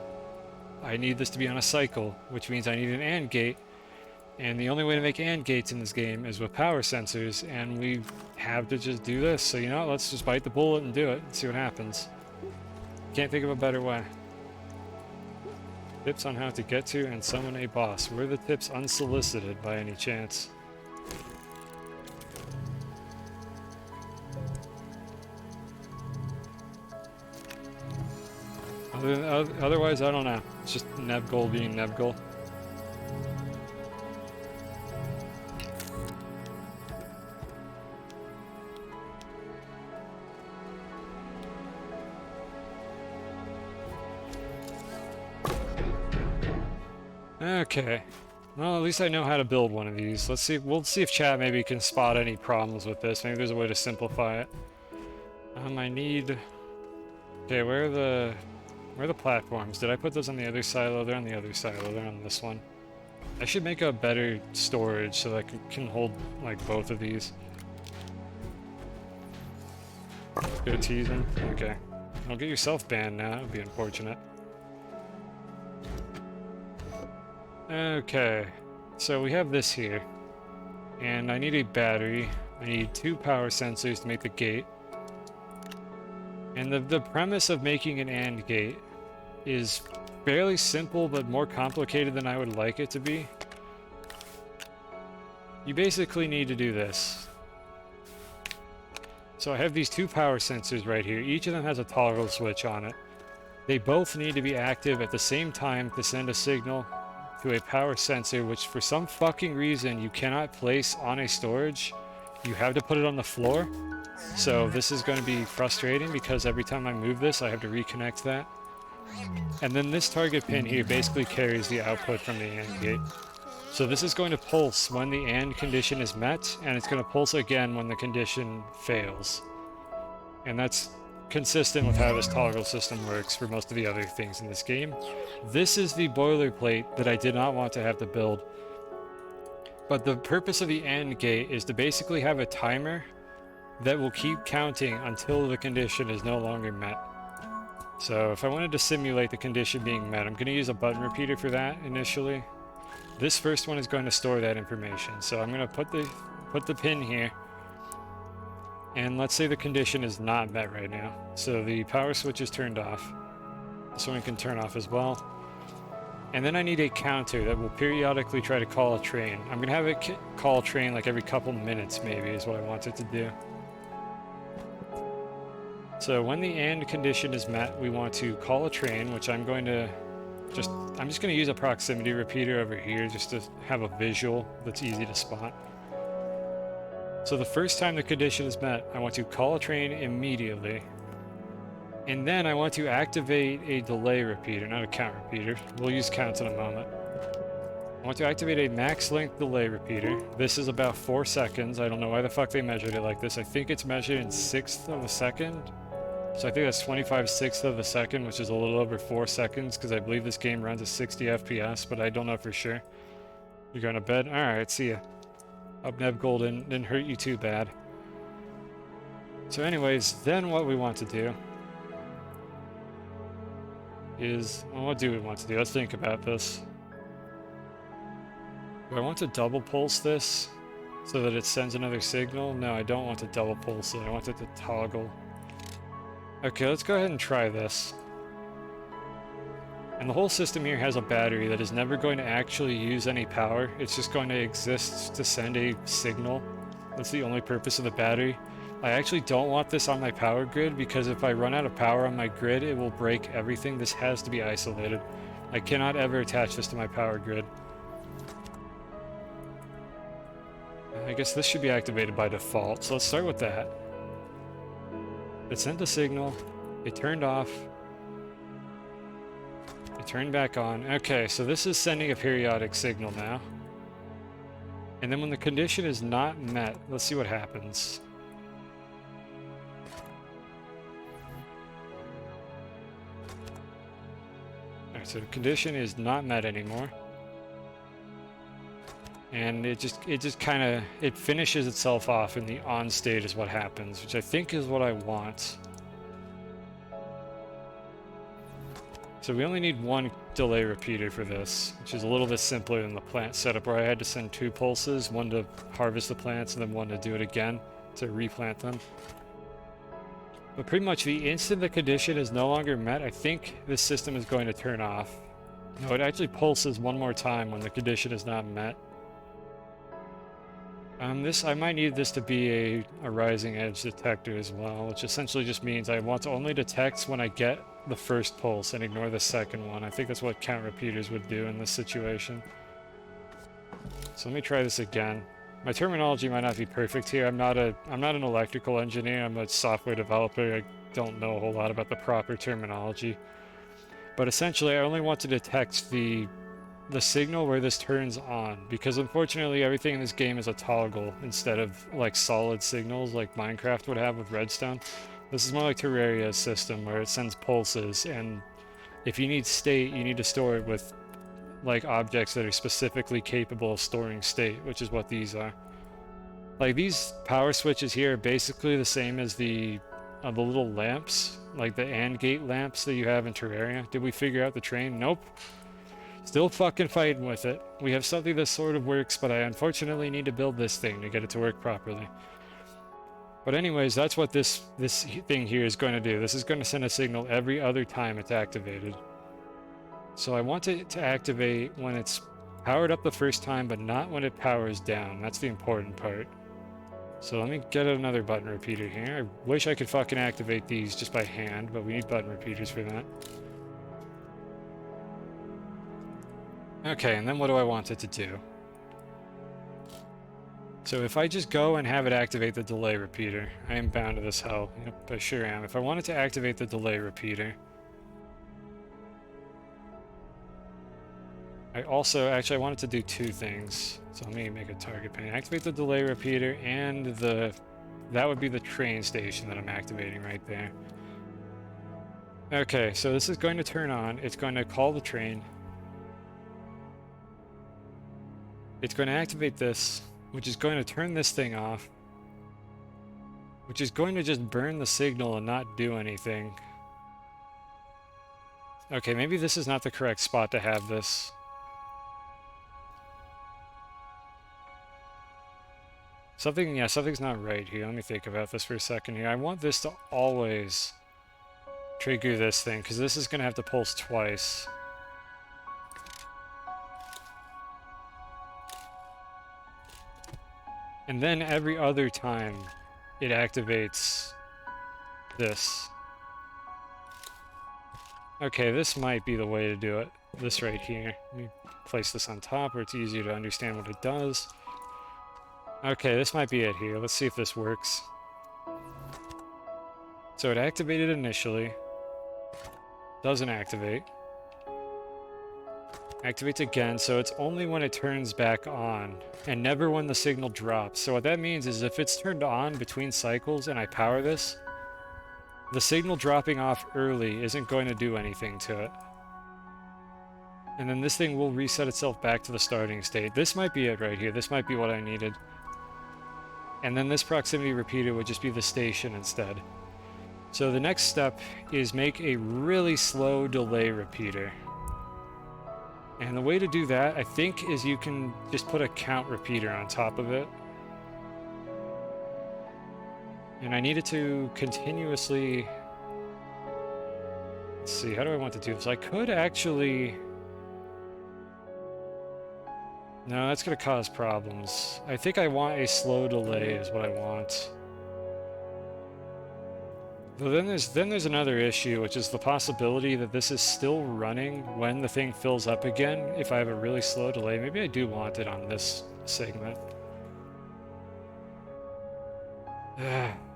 I need this to be on a cycle, which means I need an AND gate. And the only way to make AND gates in this game is with power sensors, and we have to just do this. So, you know, let's just bite the bullet and do it and see what happens. Can't think of a better way. Tips on how to get to and summon a boss. Were the tips unsolicited by any chance? Otherwise, I don't know. It's just Nevgol being Nevgol. Okay. Well, at least I know how to build one of these. Let's see. We'll see if chat maybe can spot any problems with this. Maybe there's a way to simplify it. I need... Okay, where are the platforms? Did I put those on the other silo? They're on the other silo. They're on this one. I should make a better storage so that I can hold like both of these. Go teasing. Okay. Don't get yourself banned now. That would be unfortunate. Okay. So we have this here. And I need a battery. I need 2 power sensors to make the gate. And the premise of making an AND gate is fairly simple, but more complicated than I would like it to be. You basically need to do this. So I have these 2 power sensors right here. Each of them has a toggle switch on it. They both need to be active at the same time to send a signal to a power sensor, which for some fucking reason you cannot place on a storage. You have to put it on the floor. So this is going to be frustrating because every time I move this, I have to reconnect that. And then this target pin here basically carries the output from the AND gate. So this is going to pulse when the AND condition is met, and it's going to pulse again when the condition fails. And that's consistent with how this toggle system works for most of the other things in this game. This is the boilerplate that I did not want to have to build. But the purpose of the AND gate is to basically have a timer that will keep counting until the condition is no longer met. So if I wanted to simulate the condition being met, I'm going to use a button repeater for that initially. This first one is going to store that information. So I'm going to put the pin here. And let's say the condition is not met right now. So the power switch is turned off. This one can turn off as well. And then I need a counter that will periodically try to call a train. I'm going to have it call a train like every couple minutes maybe is what I want it to do. So when the AND condition is met, we want to call a train, which I'm just going to use a proximity repeater over here just to have a visual that's easy to spot. So the first time the condition is met, I want to call a train immediately. And then I want to activate a delay repeater, not a count repeater. We'll use counts in a moment. I want to activate a max length delay repeater. This is about 4 seconds. I don't know why the fuck they measured it like this. I think it's measured in 1/6 of a second. So I think that's 25/6 of a second, which is a little over 4 seconds, because I believe this game runs at 60 FPS, but I don't know for sure. You're going to bed? Alright, see ya. Hope Nebgold didn't hurt you too bad. So anyways, then what we want to do is... Well, what do we want to do? Let's think about this. Do I want to double pulse this so that it sends another signal? No, I don't want to double pulse it. I want it to toggle. Okay, let's go ahead and try this. And the whole system here has a battery that is never going to actually use any power. It's just going to exist to send a signal. That's the only purpose of the battery. I actually don't want this on my power grid because if I run out of power on my grid, it will break everything. This has to be isolated. I cannot ever attach this to my power grid. I guess this should be activated by default, so let's start with that. It sent a signal, it turned off, it turned back on. Okay, so this is sending a periodic signal now. And then when the condition is not met, let's see what happens. Alright, so the condition is not met anymore. And it just kind of, it finishes itself off in the on state is what happens, which I think is what I want. So we only need one delay repeater for this, which is a little bit simpler than the plant setup where I had to send 2 pulses, one to harvest the plants and then one to do it again to replant them. But pretty much the instant the condition is no longer met, I think this system is going to turn off. No, it actually pulses one more time when the condition is not met. I might need this to be a rising edge detector as well, which essentially just means I want to only detect when I get the first pulse and ignore the second one. I think that's what count repeaters would do in this situation. So let me try this again. My terminology might not be perfect here. I'm not an electrical engineer. I'm a software developer. I don't know a whole lot about the proper terminology. But essentially, I only want to detect the signal where this turns on, because unfortunately everything in this game is a toggle instead of like solid signals like Minecraft would have with redstone. This is more like Terraria's system where it sends pulses, and if you need state, you need to store it with like objects that are specifically capable of storing state, which is what these are. Like these power switches here are basically the same as the little lamps, like the AND gate lamps that you have in Terraria. Did we figure out the train? Nope. Still fucking fighting with it. We have something that sort of works, but I unfortunately need to build this thing to get it to work properly. But anyways, that's what this thing here is going to do. This is going to send a signal every other time it's activated. So I want it to activate when it's powered up the first time, but not when it powers down. That's the important part. So let me get another button repeater here. I wish I could fucking activate these just by hand, but we need button repeaters for that. Okay, and then what do I want it to do? So if I just go and have it activate the delay repeater, I am bound to this hell. Yep, I sure am. If I wanted to activate the delay repeater, I wanted to do two things. So let me make a target pane. Activate the delay repeater and that would be the train station that I'm activating right there. Okay, so this is going to turn on. It's going to call the train. It's going to activate this, which is going to turn this thing off, which is going to just burn the signal and not do anything. Okay, maybe this is not the correct spot to have this. Something's not right here. Let me think about this for a second here. I want this to always trigger this thing, because this is going to have to pulse twice. And then every other time it activates this. Okay, this might be the way to do it. This right here. Let me place this on top where it's easier to understand what it does. Okay, this might be it here. Let's see if this works. So it activated initially. Doesn't activate. Activates again, so it's only when it turns back on, and never when the signal drops. So what that means is if it's turned on between cycles and I power this, the signal dropping off early isn't going to do anything to it. And then this thing will reset itself back to the starting state. This might be it right here. This might be what I needed. And then this proximity repeater would just be the station instead. So the next step is make a really slow delay repeater. And the way to do that, I think, is you can just put a count repeater on top of it. And I need it to continuously... Let's see, how do I want to do this? I could actually... No, that's going to cause problems. I think I want a slow delay is what I want. But then there's another issue, which is the possibility that this is still running when the thing fills up again if I have a really slow delay. Maybe I do want it on this segment.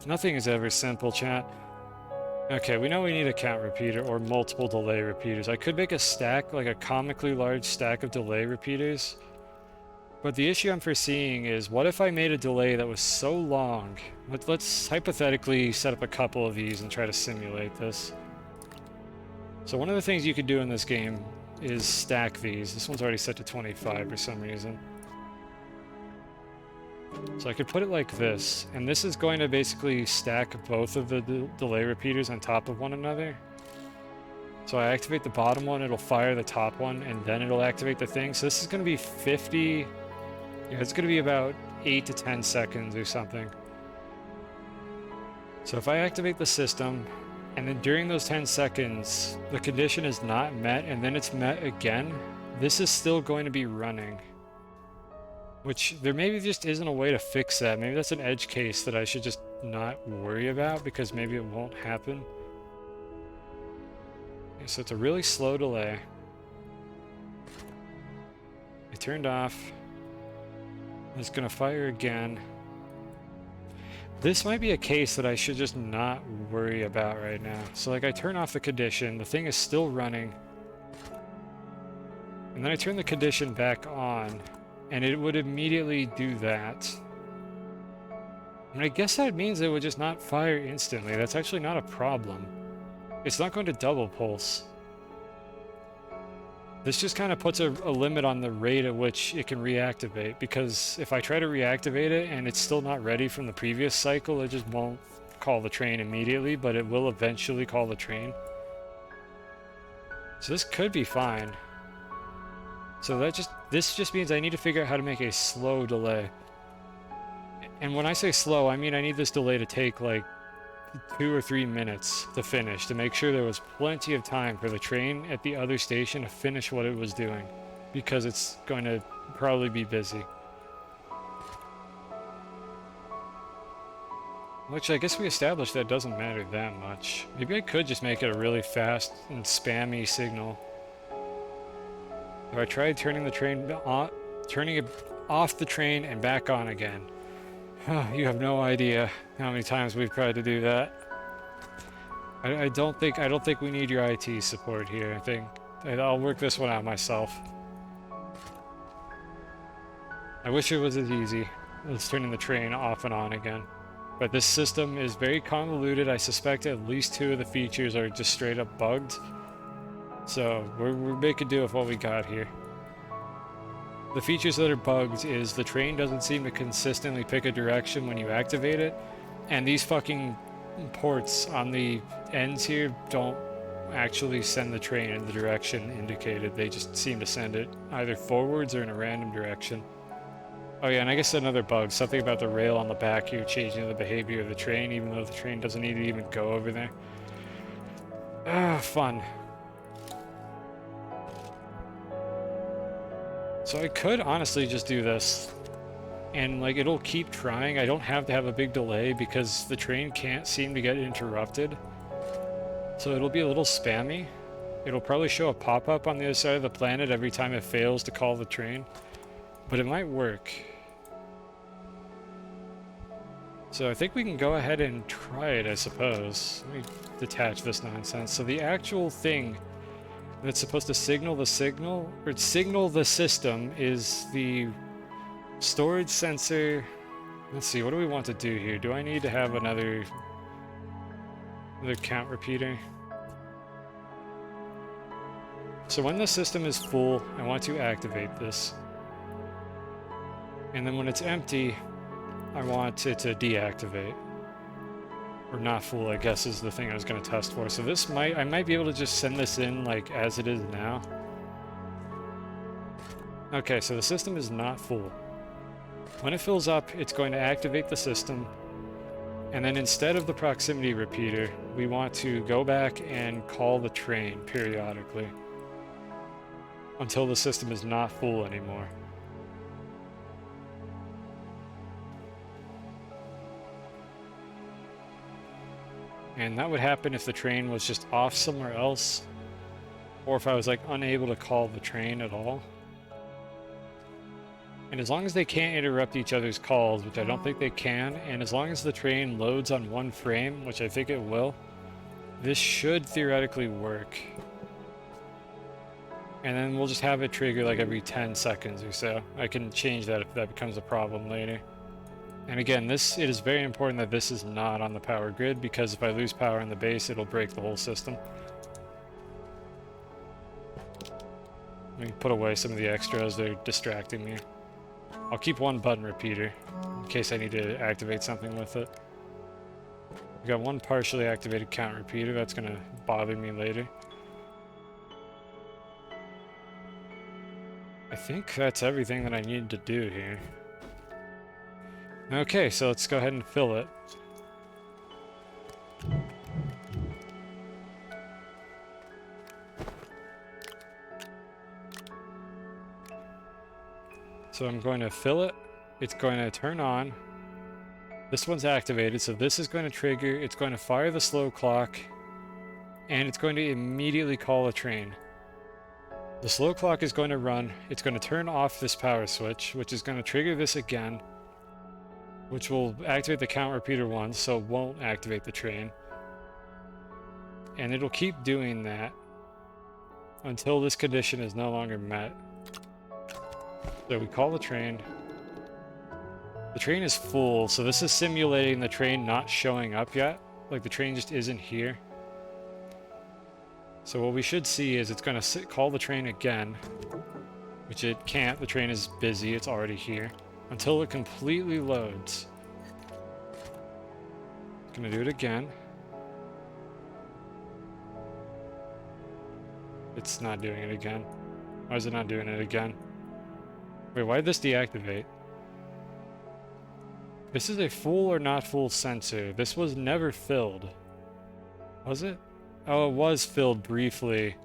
Nothing is ever simple, chat. Okay, we know we need a count repeater or multiple delay repeaters. I could make a stack, like a comically large stack of delay repeaters. But the issue I'm foreseeing is, what if I made a delay that was so long? Let's hypothetically set up a couple of these and try to simulate this. So one of the things you could do in this game is stack these. This one's already set to 25 for some reason. So I could put it like this, and this is going to basically stack both of the delay repeaters on top of one another. So I activate the bottom one, it'll fire the top one, and then it'll activate the thing. So this is going to be 50... Yeah, it's going to be about 8 to 10 seconds or something. So if I activate the system, and then during those 10 seconds, the condition is not met, and then it's met again, this is still going to be running. Which, there maybe just isn't a way to fix that. Maybe that's an edge case that I should just not worry about, because maybe it won't happen. Okay, so it's a really slow delay. I turned off. It's gonna fire again. This might be a case that I should just not worry about right now. So like I turn off the condition, the thing is still running. And then I turn the condition back on, and it would immediately do that. And I guess that means it would just not fire instantly. That's actually not a problem. It's not going to double pulse. This just kind of puts a limit on the rate at which it can reactivate, because if I try to reactivate it and it's still not ready from the previous cycle, it just won't call the train immediately, but it will eventually call the train. So this could be fine. So this just means I need to figure out how to make a slow delay. And when I say slow, I mean I need this delay to take like 2 or 3 minutes to finish, to make sure there was plenty of time for the train at the other station to finish what it was doing, because it's going to probably be busy. Which I guess we established that doesn't matter that much. Maybe I could just make it a really fast and spammy signal. Or I tried turning the train on, turning it off the train and back on again. You have no idea how many times we've tried to do that. I don't think we need your IT support here. I think I'll work this one out myself. I wish it was as easy as turning the train off and on again. But this system is very convoluted. I suspect at least 2 of the features are just straight up bugged. So we're making do with what we got here. The features that are bugged is the train doesn't seem to consistently pick a direction when you activate it, and these fucking ports on the ends here don't actually send the train in the direction indicated. They just seem to send it either forwards or in a random direction. Oh yeah, and I guess another bug, something about the rail on the back here changing the behavior of the train, even though the train doesn't need to even go over there. Ah, fun. So I could honestly just do this, and like it'll keep trying. I don't have to have a big delay because the train can't seem to get interrupted. So it'll be a little spammy. It'll probably show a pop-up on the other side of the planet every time it fails to call the train, but it might work. So I think we can go ahead and try it, I suppose. Let me detach this nonsense. So the actual thing that's supposed to signal the signal, or signal the system, is the storage sensor. Let's see, what do we want to do here? Do I need to have another count repeater? So when the system is full, I want to activate this. And then when it's empty, I want it to deactivate. Or not full, I guess, is the thing I was going to test for. So this I might be able to just send this in like as it is now. Okay, so the system is not full. When it fills up, it's going to activate the system. And then instead of the proximity repeater, we want to go back and call the train periodically until the system is not full anymore. And that would happen if the train was just off somewhere else, or if I was like unable to call the train at all. And as long as they can't interrupt each other's calls, which I don't think they can, and as long as the train loads on one frame, which I think it will, this should theoretically work. And then we'll just have it trigger like every 10 seconds or so. I can change that if that becomes a problem later. And again, it is very important that this is not on the power grid, because if I lose power in the base, it'll break the whole system. Let me put away some of the extras that are distracting me. I'll keep one button repeater in case I need to activate something with it. We've got one partially activated count repeater. That's going to bother me later. I think that's everything that I need to do here. Okay, so let's go ahead and fill it. So I'm going to fill it. It's going to turn on. This one's activated, so this is going to trigger. It's going to fire the slow clock, and it's going to immediately call a train. The slow clock is going to run. It's going to turn off this power switch, which is going to trigger this again, which will activate the count repeater once, so it won't activate the train. And it'll keep doing that until this condition is no longer met. So we call the train. The train is full, so this is simulating the train not showing up yet. Like the train just isn't here. So what we should see is it's going to call the train again, which it can't. The train is busy. It's already here. Until it completely loads. It's going to do it again. It's not doing it again. Why is it not doing it again? Wait, why did this deactivate? This is a full or not full sensor. This was never filled. Was it? Oh, it was filled briefly.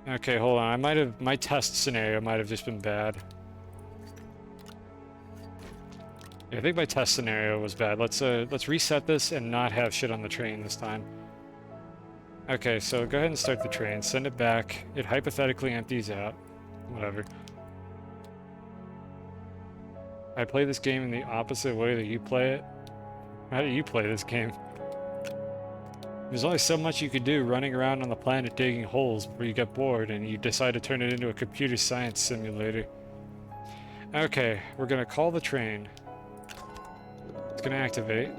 Okay, hold on. My test scenario might have just been bad. Yeah, I think my test scenario was bad. Let's reset this and not have shit on the train this time. Okay, so go ahead and start the train. Send it back. It hypothetically empties out. Whatever. I play this game in the opposite way that you play it. How do you play this game? There's only so much you could do running around on the planet digging holes before you get bored and you decide to turn it into a computer science simulator. Okay, we're gonna call the train. It's gonna activate.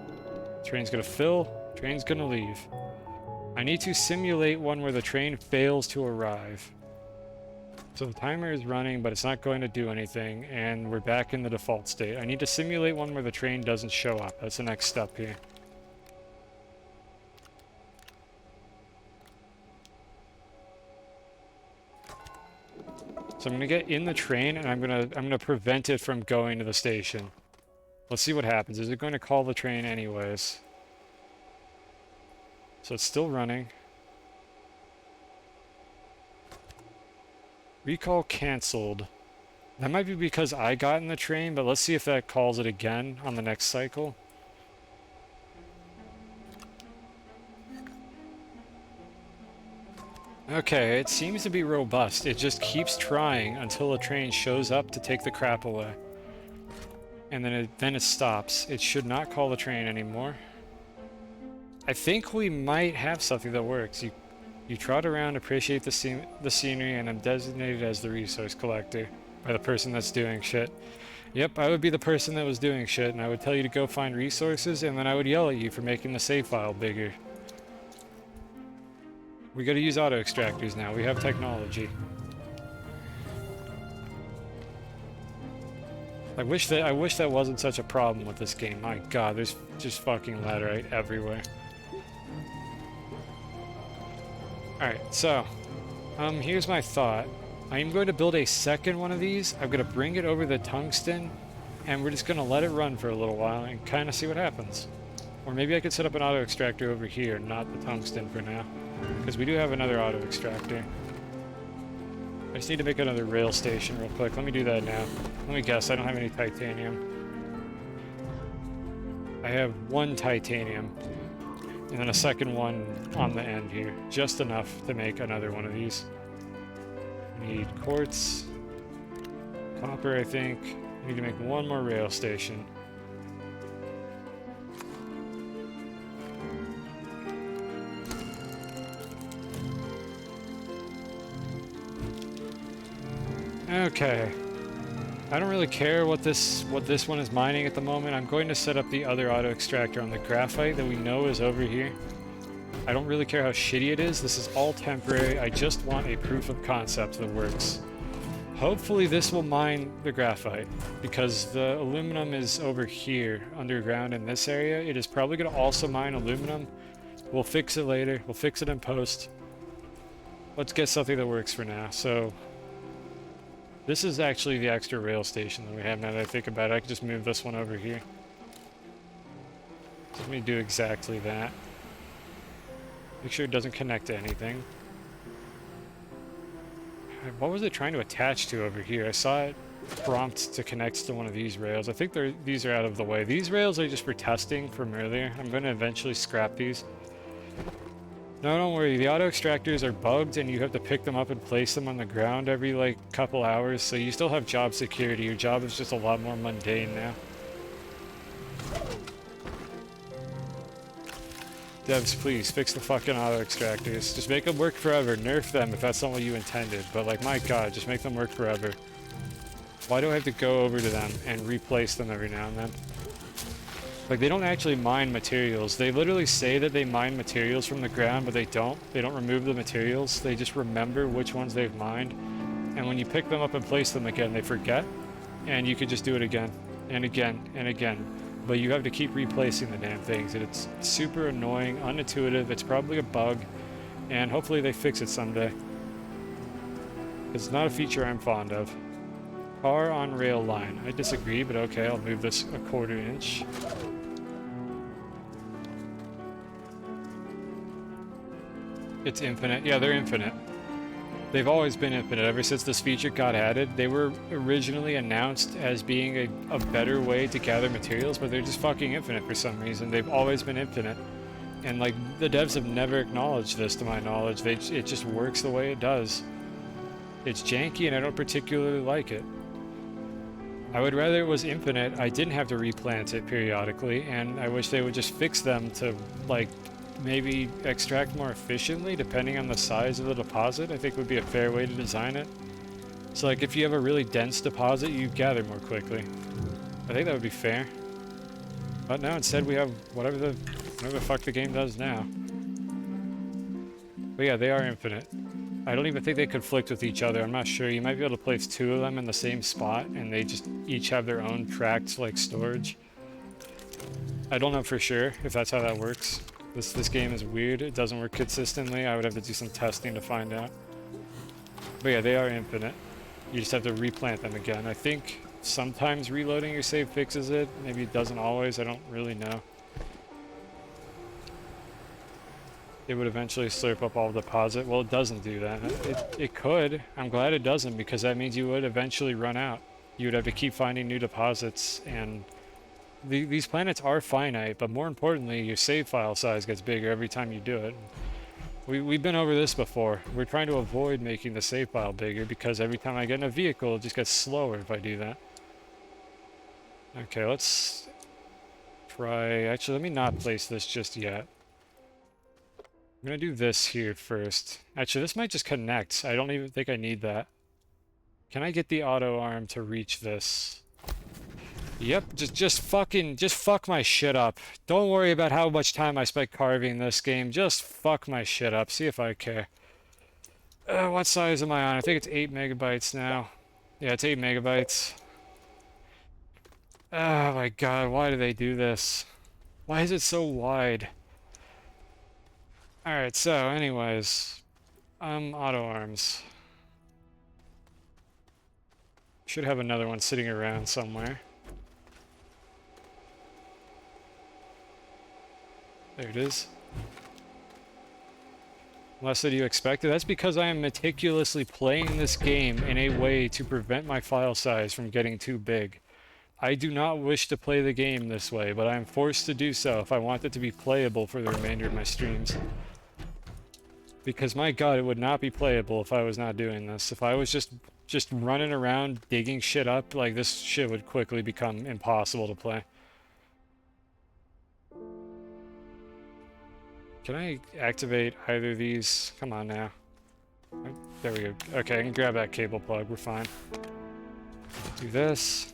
Train's gonna fill. Train's gonna leave. I need to simulate one where the train fails to arrive. So the timer is running, but it's not going to do anything, and we're back in the default state. I need to simulate one where the train doesn't show up. That's the next step here. So I'm gonna get in the train, and I'm gonna prevent it from going to the station. Let's see what happens. Is it going to call the train anyways? So it's still running. Recall canceled. That might be because I got in the train, but let's see if that calls it again on the next cycle. Okay, it seems to be robust. It just keeps trying until a train shows up to take the crap away. And then it stops. It should not call the train anymore. I think we might have something that works. You trot around, appreciate the scenery, and I'm designated as the resource collector by the person that's doing shit. Yep, I would be the person that was doing shit, and I would tell you to go find resources, and then I would yell at you for making the save file bigger. We gotta use auto extractors now. We have technology. I wish that wasn't such a problem with this game. My god, there's just fucking laterite everywhere. Alright, so, here's my thought. I am going to build a second one of these. I'm going to bring it over the tungsten, and we're just going to let it run for a little while and kind of see what happens. Or maybe I could set up an auto extractor over here, not the tungsten for now. Because we do have another auto extractor. I just need to make another rail station real quick. Let me do that now. Let me guess, I don't have any titanium. I have one titanium. And then a second one on the end here. Just enough to make another one of these. Need quartz. Copper, I think. Need to make one more rail station. Okay. I don't really care what this one is mining at the moment. I'm going to set up the other auto extractor on the graphite that we know is over here. I don't really care how shitty it is. This is all temporary. I just want a proof of concept that works. Hopefully this will mine the graphite, because the aluminum is over here underground in this area. It is probably going to also mine aluminum. We'll fix it later. We'll fix it in post. Let's get something that works for now. So this is actually the extra rail station that we have now that I think about it. I can just move this one over here. So let me do exactly that. Make sure it doesn't connect to anything. What was it trying to attach to over here? I saw it prompt to connect to one of these rails. I think these are out of the way. These rails are just for testing from earlier. I'm going to eventually scrap these. No, don't worry. The auto extractors are bugged, and you have to pick them up and place them on the ground every, like, couple hours, so you still have job security. Your job is just a lot more mundane now. Devs, please, fix the fucking auto extractors. Just make them work forever. Nerf them if that's not what you intended. But, like, my god, just make them work forever. Why do I have to go over to them and replace them every now and then? Like, they don't actually mine materials. They literally say that they mine materials from the ground, but they don't. They don't remove the materials. They just remember which ones they've mined. And when you pick them up and place them again, they forget. And you could just do it again, and again, and again. But you have to keep replacing the damn things. And it's super annoying, unintuitive. It's probably a bug. And hopefully they fix it someday. It's not a feature I'm fond of. Car on rail line. I disagree, but okay, I'll move this a 1/4 inch. It's infinite. Yeah, they're infinite. They've always been infinite ever since this feature got added. They were originally announced as being a better way to gather materials, but they're just fucking infinite for some reason. They've always been infinite. And like, the devs have never acknowledged this to my knowledge. It just works the way it does. It's janky and I don't particularly like it. I would rather it was infinite. I didn't have to replant it periodically, and I wish they would just fix them to like maybe extract more efficiently depending on the size of the deposit. I think would be a fair way to design it. So like, if you have a really dense deposit, you gather more quickly. I think that would be fair. But no, instead we have whatever the fuck the game does now. But yeah, they are infinite. I don't even think they conflict with each other. I'm not sure. You might be able to place 2 of them in the same spot, and they just each have their own tracked like storage. I don't know for sure if that's how that works. This game is weird. It doesn't work consistently. I would have to do some testing to find out. But yeah, they are infinite. You just have to replant them again. I think sometimes reloading your save fixes it. Maybe it doesn't always. I don't really know. It would eventually slurp up all the deposit. Well, it doesn't do that. It could. I'm glad it doesn't, because that means you would eventually run out. You would have to keep finding new deposits, and these planets are finite, but more importantly, your save file size gets bigger every time you do it. We've been over this before. We're trying to avoid making the save file bigger, because every time I get in a vehicle, it just gets slower if I do that. Okay, let's try... Actually, let me not place this just yet. I'm gonna do this here first. Actually, this might just connect. I don't even think I need that. Can I get the auto arm to reach this? Yep, just fuck my shit up. Don't worry about how much time I spent carving this game. Just fuck my shit up. See if I care. What size am I on? I think it's 8 megabytes now. Yeah, it's 8 megabytes. Oh my god, why do they do this? Why is it so wide? Alright, so anyways, auto arms. Should have another one sitting around somewhere. There it is. Less than you expected. That's because I am meticulously playing this game in a way to prevent my file size from getting too big. I do not wish to play the game this way, but I am forced to do so if I want it to be playable for the remainder of my streams. Because my god, it would not be playable if I was not doing this. If I was just running around digging shit up, like, this shit would quickly become impossible to play. Can I activate either of these? Come on now. There we go. Okay, I can grab that cable plug. We're fine. Do this.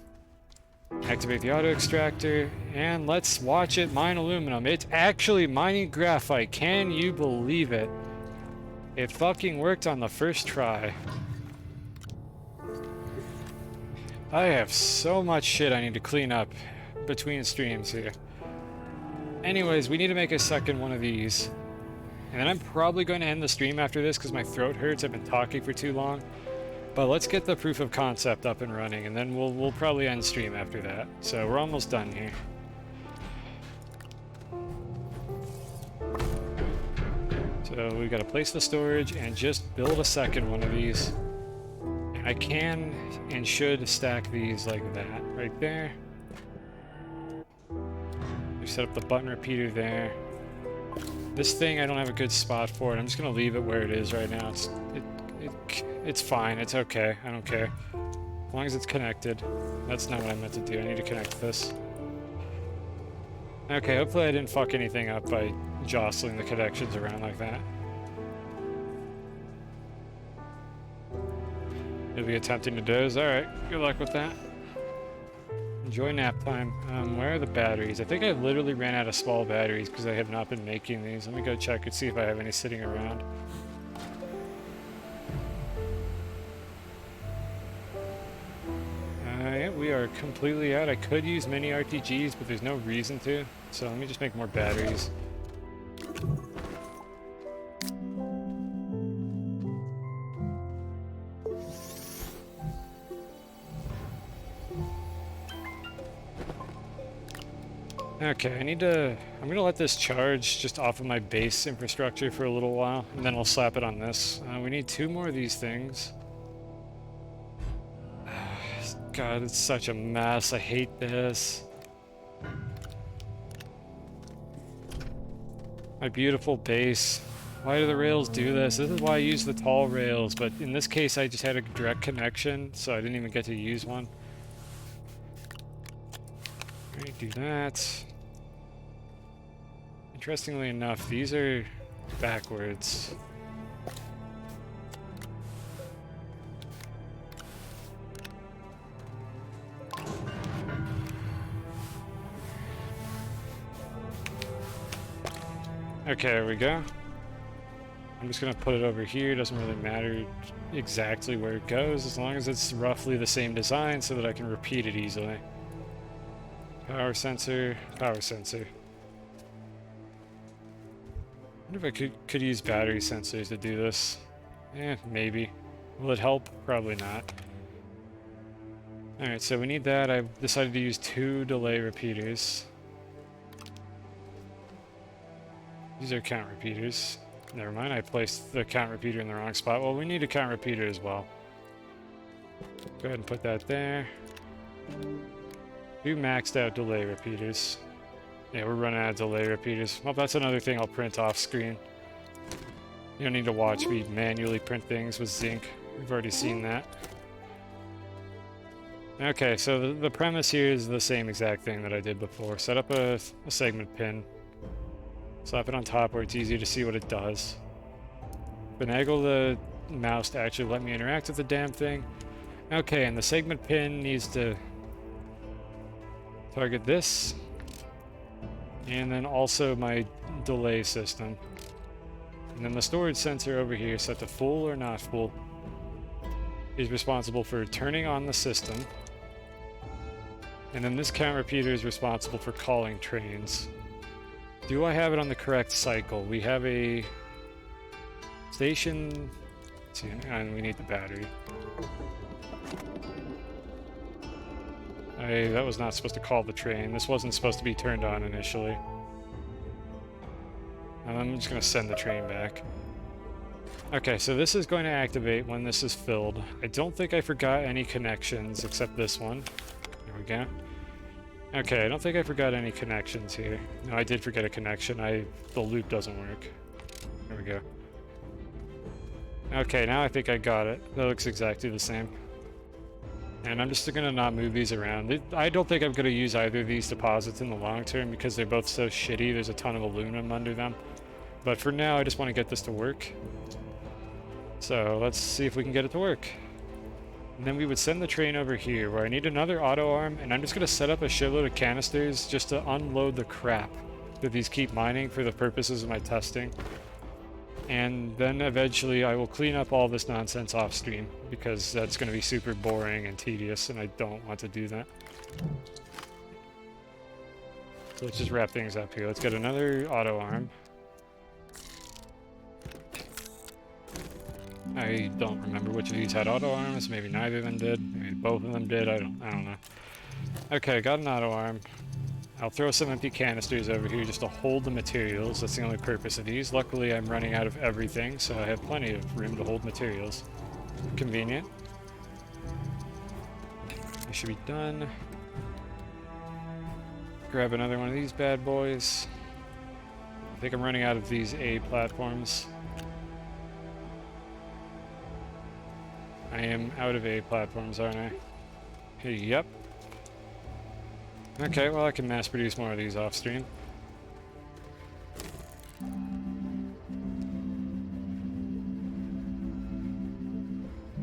Activate the auto extractor, and let's watch it mine aluminum. It's actually mining graphite. Can you believe it? It fucking worked on the first try. I have so much shit I need to clean up between streams here. Anyways, we need to make a second one of these. And then I'm probably going to end the stream after this because my throat hurts. I've been talking for too long. But let's get the proof of concept up and running, and then we'll probably end stream after that. So we're almost done here. So we've got to place the storage and just build a second one of these. And I can and should stack these like that, right there. We set up the button repeater there. This thing, I don't have a good spot for it. I'm just gonna leave it where it is right now. It's fine. It's okay. I don't care. As long as it's connected. That's not what I meant to do. I need to connect this. Okay, hopefully I didn't fuck anything up by jostling the connections around like that. You'll be attempting to doze. Alright, good luck with that. Enjoy nap time. Where are the batteries? I think I literally ran out of small batteries because I have not been making these. Let me go check and see if I have any sitting around. Yeah, we are completely out. I could use mini RTGs, but there's no reason to. So let me just make more batteries. Okay, I'm gonna let this charge just off of my base infrastructure for a little while, and then I'll slap it on this. We need 2 more of these things. God, it's such a mess. I hate this. My beautiful base. Why do the rails do this? This is why I use the tall rails, but in this case I just had a direct connection, so I didn't even get to use one. Alright, do that. Interestingly enough, these are backwards. Okay, there we go. I'm just gonna put it over here. Doesn't really matter exactly where it goes, as long as it's roughly the same design so that I can repeat it easily. Power sensor, power sensor. I wonder if I could use battery sensors to do this. Maybe. Will it help? Probably not. Alright, so we need that. I've decided to use 2 delay repeaters. These are count repeaters. Never mind, I placed the count repeater in the wrong spot. Well, we need a count repeater as well. Go ahead and put that there. 2 maxed out delay repeaters. Yeah, we're running out of delay repeaters. Well, that's another thing I'll print off screen. You don't need to watch me manually print things with zinc. We've already seen that. Okay, so the premise here is the same exact thing that I did before. Set up a segment pin. Slap it on top where it's easy to see what it does. Finagle the mouse to actually let me interact with the damn thing. Okay, and the segment pin needs to target this. And then also my delay system. And then the storage sensor over here, set to full or not full, is responsible for turning on the system. And then this count repeater is responsible for calling trains. Do I have it on the correct cycle? We have a station, and we need the battery. That was not supposed to call the train. This wasn't supposed to be turned on initially. I'm just going to send the train back. Okay, so this is going to activate when this is filled. I don't think I forgot any connections except this one. There we go. Okay, I don't think I forgot any connections here. No, I did forget a connection. The loop doesn't work. There we go. Okay, now I think I got it. That looks exactly the same. And I'm just gonna not move these around. I don't think I'm gonna use either of these deposits in the long term because they're both so shitty. There's a ton of aluminum under them. But for now, I just want to get this to work. So let's see if we can get it to work. And then we would send the train over here where I need another auto arm, and I'm just going to set up a shitload of canisters just to unload the crap that these keep mining for the purposes of my testing. And then eventually I will clean up all this nonsense off stream because that's going to be super boring and tedious and I don't want to do that. So let's just wrap things up here. Let's get another auto arm. I don't remember which of these had auto arms. Maybe neither of them did. Maybe both of them did. I don't know. Okay, got an auto arm. I'll throw some empty canisters over here just to hold the materials. That's the only purpose of these. Luckily, I'm running out of everything, so I have plenty of room to hold materials. Convenient. I should be done. Grab another one of these bad boys. I think I'm running out of these A platforms. I am out of A platforms, aren't I? Yep. Okay, well I can mass produce more of these off stream.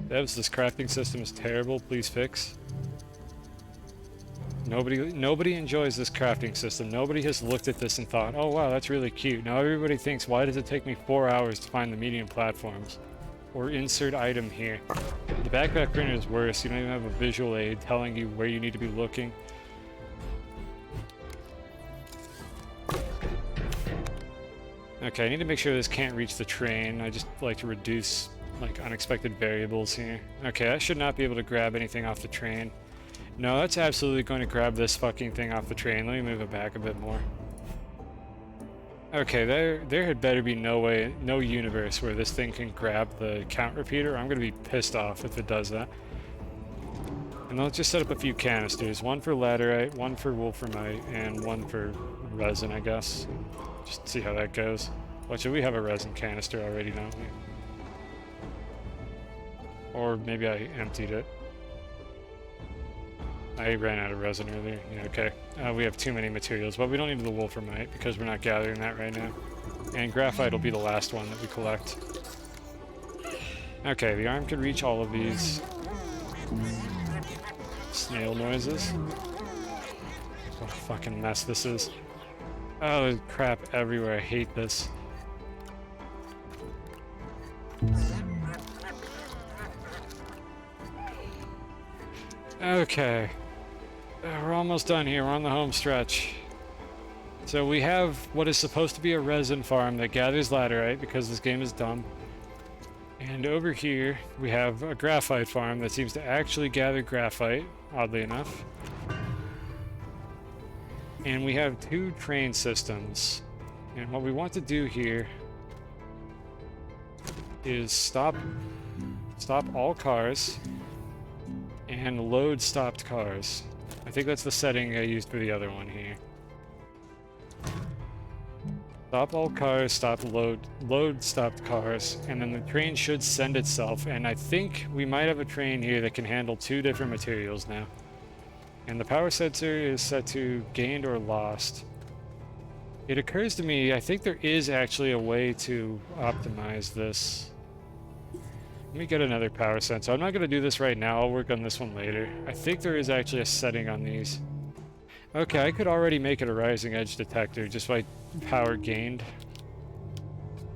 Devs, this crafting system is terrible, please fix. Nobody enjoys this crafting system. Nobody has looked at this and thought, oh wow, that's really cute. Now everybody thinks, why does it take me 4 hours to find the medium platforms? Or insert item here. The backpack printer is worse. You don't even have a visual aid telling you where you need to be looking. Okay, I need to make sure this can't reach the train. I just like to reduce like unexpected variables here. Okay, I should not be able to grab anything off the train. No, that's absolutely going to grab this fucking thing off the train. Let me move it back a bit more. Okay, there had better be no way, no universe where this thing can grab the count repeater. I'm gonna be pissed off if it does that. And let's just set up a few canisters. One for laterite, one for wolframite, and one for resin, I guess. Just see how that goes. Well, should we have a resin canister already, don't we? Or maybe I emptied it. I ran out of resin earlier. Yeah, okay. We have too many materials, but we don't need the wolframite because we're not gathering that right now. And graphite will be the last one that we collect. Okay, the arm can reach all of these. Snail noises. What a fucking mess this is. Oh, there's crap everywhere. I hate this. Okay. We're almost done here. We're on the home stretch. So we have what is supposed to be a resin farm that gathers laterite because this game is dumb. And over here we have a graphite farm that seems to actually gather graphite, oddly enough. And we have 2 train systems. And what we want to do here is stop all cars and load stopped cars. I think that's the setting I used for the other one here. Stop all cars, load stopped cars, and then the train should send itself, and I think we might have a train here that can handle 2 different materials now. And the power sensor is set to gained or lost. It occurs to me, I think there is actually a way to optimize this. Let me get another power sensor. I'm not going to do this right now. I'll work on this one later. I think there is actually a setting on these. Okay, I could already make it a rising edge detector just by power gained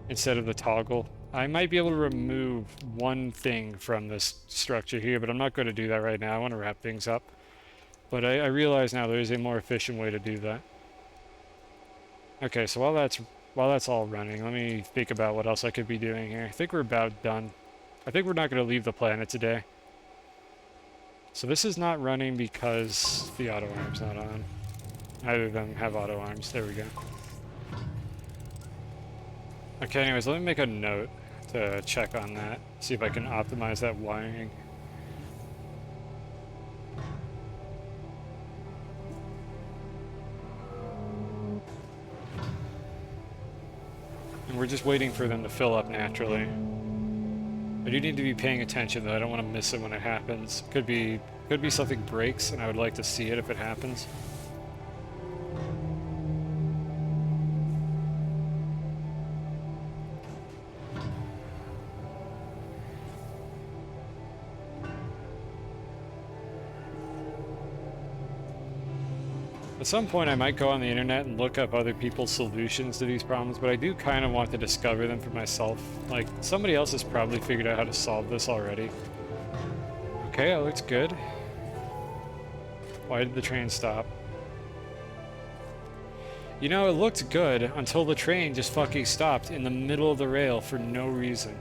instead of the toggle. I might be able to remove one thing from this structure here, but I'm not going to do that right now. I want to wrap things up. But I realize now there is a more efficient way to do that. Okay, so while that's all running, let me think about what else I could be doing here. I think we're about done. I think we're not going to leave the planet today. So this is not running because the auto arm's not on. Neither of them have auto arms. There we go. Okay, anyways, let me make a note to check on that. See if I can optimize that wiring. And we're just waiting for them to fill up naturally. I do need to be paying attention though. I don't want to miss it when it happens. Could be something breaks and I would like to see it if it happens. At some point I might go on the internet and look up other people's solutions to these problems, but I do kind of want to discover them for myself. Like, somebody else has probably figured out how to solve this already. Okay, that looks good. Why did the train stop? You know, it looked good until the train just fucking stopped in the middle of the rail for no reason.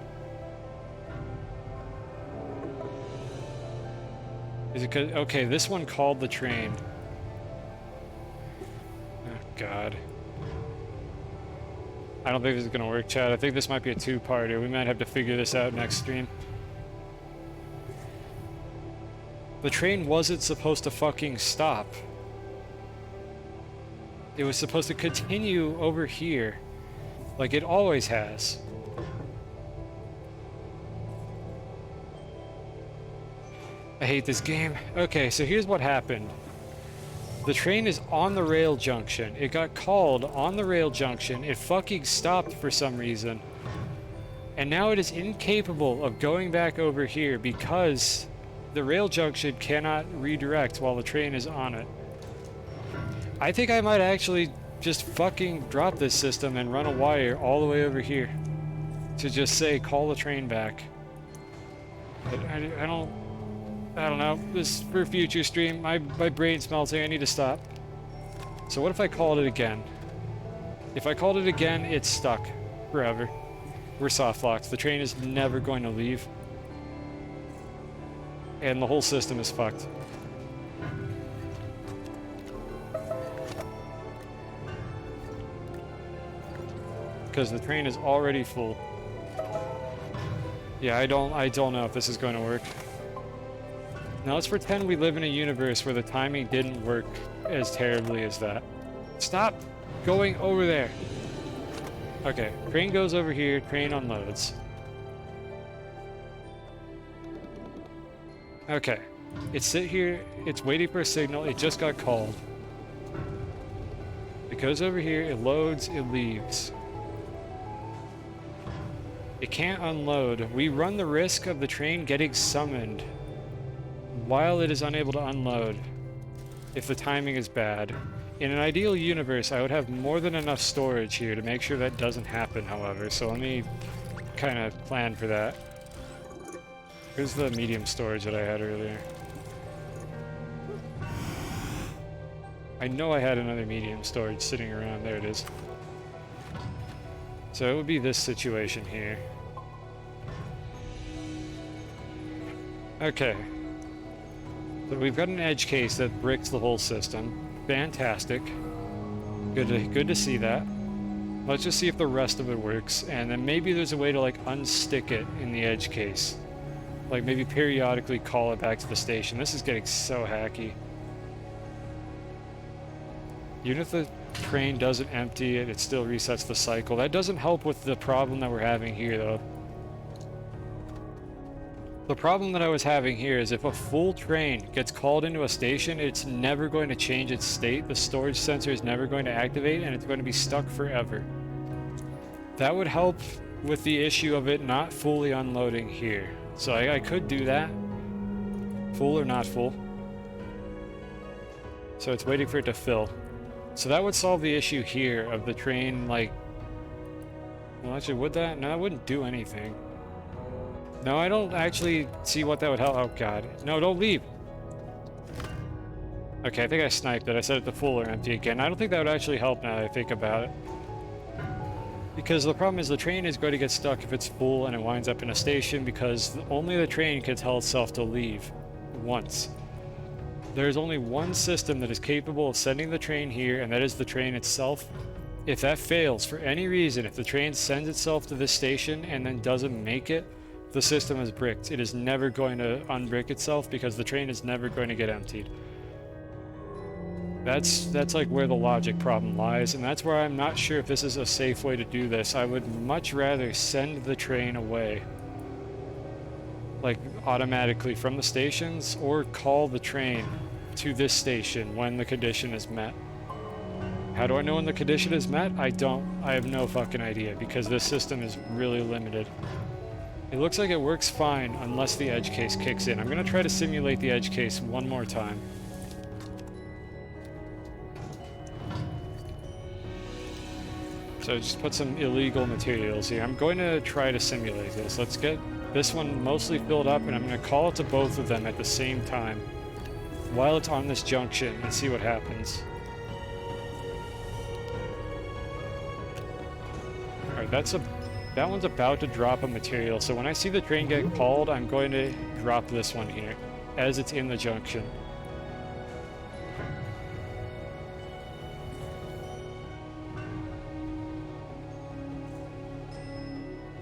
Is it 'cause, okay, this one called the train. God. I don't think this is gonna work, Chad. I think this might be a 2-parter. We might have to figure this out next stream. The train wasn't supposed to fucking stop. It was supposed to continue over here, like it always has. I hate this game. Okay, so here's what happened. The train is on the rail junction. It got called on the rail junction. It fucking stopped for some reason. And now it is incapable of going back over here because the rail junction cannot redirect while the train is on it. I think I might actually just fucking drop this system and run a wire all the way over here to just say call the train back. But I don't know. This is for a future stream. My brain's melting. I need to stop. So what if I called it again? If I called it again, it's stuck forever. We're soft locked. The train is never going to leave. And the whole system is fucked. Because the train is already full. Yeah, I don't know if this is going to work. Now let's pretend we live in a universe where the timing didn't work as terribly as that. Stop going over there. Okay, train goes over here, train unloads. Okay, it's sit here, it's waiting for a signal, it just got called. It goes over here, it loads, it leaves. It can't unload. We run the risk of the train getting summoned while it is unable to unload if the timing is bad. In an ideal universe, I would have more than enough storage here to make sure that doesn't happen, however, so let me kind of plan for that. Here's the medium storage that I had earlier. I know I had another medium storage sitting around. There it is. So it would be this situation here. Okay. So we've got an edge case that bricks the whole system. Fantastic. Good to see that. Let's just see if the rest of it works, and then maybe there's a way to like unstick it in the edge case. Like maybe periodically call it back to the station. This is getting so hacky. Even if the train doesn't empty it, it still resets the cycle. That doesn't help with the problem that we're having here, though. The problem that I was having here is if a full train gets called into a station, it's never going to change its state. The storage sensor is never going to activate, and it's going to be stuck forever. That would help with the issue of it not fully unloading here. So I could do that. Full or not full. So it's waiting for it to fill. So that would solve the issue here of the train, like... Well, actually, would that? No, that wouldn't do anything. No, I don't actually see what that would help. Oh, God. No, don't leave. Okay, I think I sniped it. I set it to full or empty again. I don't think that would actually help now that I think about it. Because the problem is the train is going to get stuck if it's full and it winds up in a station because only the train can tell itself to leave once. There's only one system that is capable of sending the train here, and that is the train itself. If that fails for any reason, if the train sends itself to this station and then doesn't make it, the system is bricked. It is never going to unbrick itself because the train is never going to get emptied. That's like where the logic problem lies, and that's where I'm not sure if this is a safe way to do this. I would much rather send the train away, like automatically from the stations, or call the train to this station when the condition is met. How do I know when the condition is met? I have no fucking idea because this system is really limited. It looks like it works fine unless the edge case kicks in. I'm gonna try to simulate the edge case one more time. So just put some illegal materials here. I'm going to try to simulate this. Let's get this one mostly filled up, and I'm going to call it to both of them at the same time while it's on this junction and see what happens. Alright, that one's about to drop a material, so when I see the train get called, I'm going to drop this one here as it's in the junction.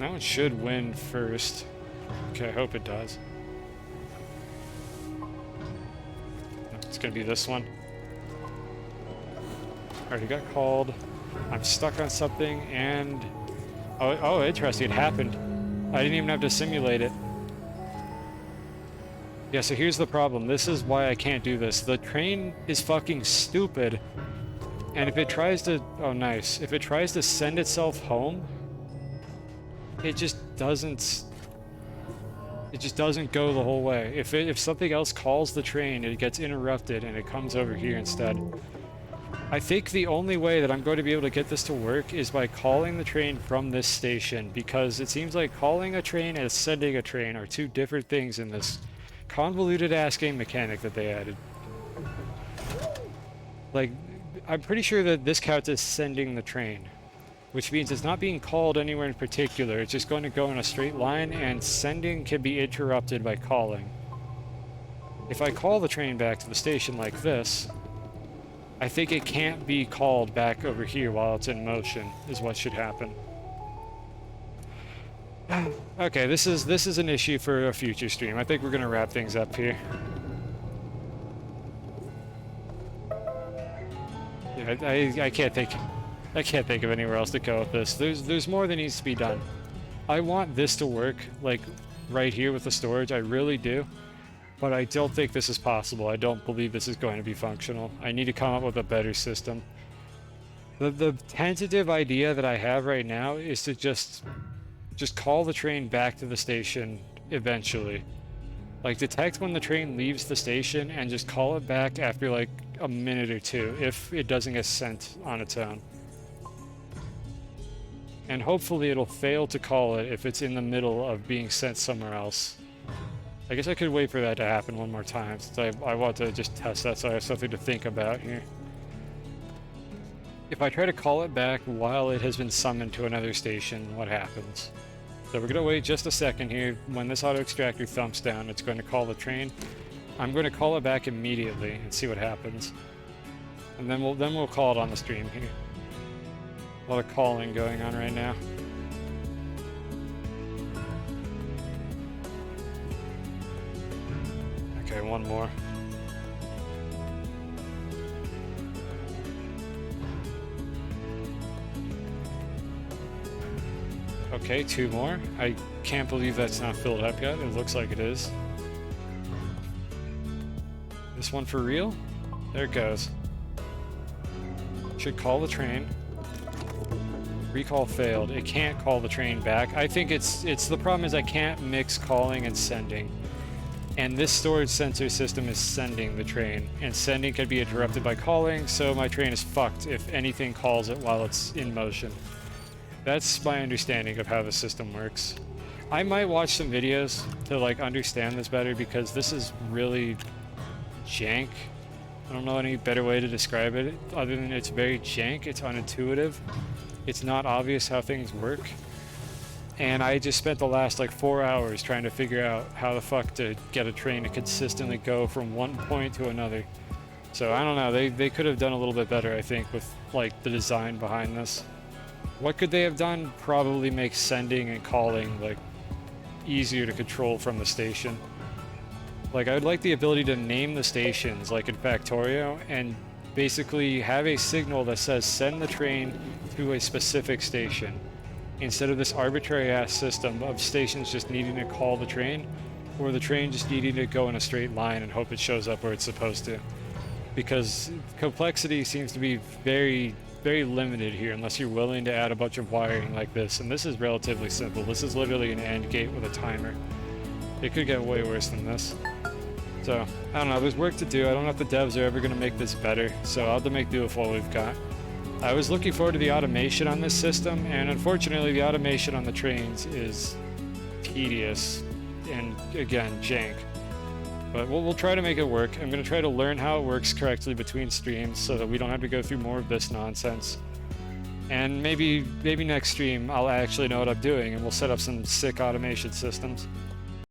That one should win first. Okay, I hope it does. It's gonna be this one. Already got called. I'm stuck on something and... Oh, interesting, it happened. I didn't even have to simulate it. Yeah, so here's the problem. This is why I can't do this. The train is fucking stupid. And if it tries to... Oh, nice. If it tries to send itself home... It just doesn't go the whole way. If something else calls the train, it gets interrupted and it comes over here instead. I think the only way that I'm going to be able to get this to work is by calling the train from this station, because it seems like calling a train and sending a train are two different things in this convoluted ass game mechanic that they added. Like, I'm pretty sure that this counts as sending the train, which means it's not being called anywhere in particular. It's just going to go in a straight line, and sending can be interrupted by calling. If I call the train back to the station like this, I think it can't be called back over here while it's in motion, is what should happen. Okay, this is an issue for a future stream. I think we're gonna wrap things up here. Yeah, I can't think of anywhere else to go with this. There's more that needs to be done. I want this to work, like, right here with the storage, I really do. But I don't think this is possible. I don't believe this is going to be functional. I need to come up with a better system. The tentative idea that I have right now is to just call the train back to the station eventually. Like, detect when the train leaves the station and just call it back after like a minute or two if it doesn't get sent on its own. And hopefully it'll fail to call it if it's in the middle of being sent somewhere else. I guess I could wait for that to happen one more time, since I want to just test that so I have something to think about here. If I try to call it back while it has been summoned to another station, what happens? So we're going to wait just a second here. When this auto extractor thumps down, it's going to call the train. I'm going to call it back immediately and see what happens. And then we'll call it on the stream here. A lot of calling going on right now. Okay, one more. Okay, two more. I can't believe that's not filled up yet. It looks like it is. This one for real? There it goes. Should call the train. Recall failed. It can't call the train back. I think it's the problem is I can't mix calling and sending. And this storage sensor system is sending the train, and sending can be interrupted by calling, so my train is fucked if anything calls it while it's in motion. That's my understanding of how the system works. I might watch some videos to like understand this better, because this is really jank. I don't know any better way to describe it other than it's very jank, it's unintuitive, it's not obvious how things work. And I just spent the last like 4 hours trying to figure out how the fuck to get a train to consistently go from one point to another. So I don't know, they could have done a little bit better, I think, with like the design behind this. What could they have done? Probably make sending and calling like easier to control from the station. Like, I would like the ability to name the stations like in Factorio and basically have a signal that says send the train to a specific station, instead of this arbitrary ass system of stations just needing to call the train, or the train just needing to go in a straight line and hope it shows up where it's supposed to. Because complexity seems to be very, very limited here unless you're willing to add a bunch of wiring like this, and this is relatively simple. This is literally an AND gate with a timer. It could get way worse than this. So, I don't know, there's work to do. I don't know if the devs are ever going to make this better, so I'll have to make do with what we've got. I was looking forward to the automation on this system, and unfortunately the automation on the trains is tedious and, again, jank. But we'll try to make it work. I'm going to try to learn how it works correctly between streams so that we don't have to go through more of this nonsense. And maybe next stream I'll actually know what I'm doing and we'll set up some sick automation systems.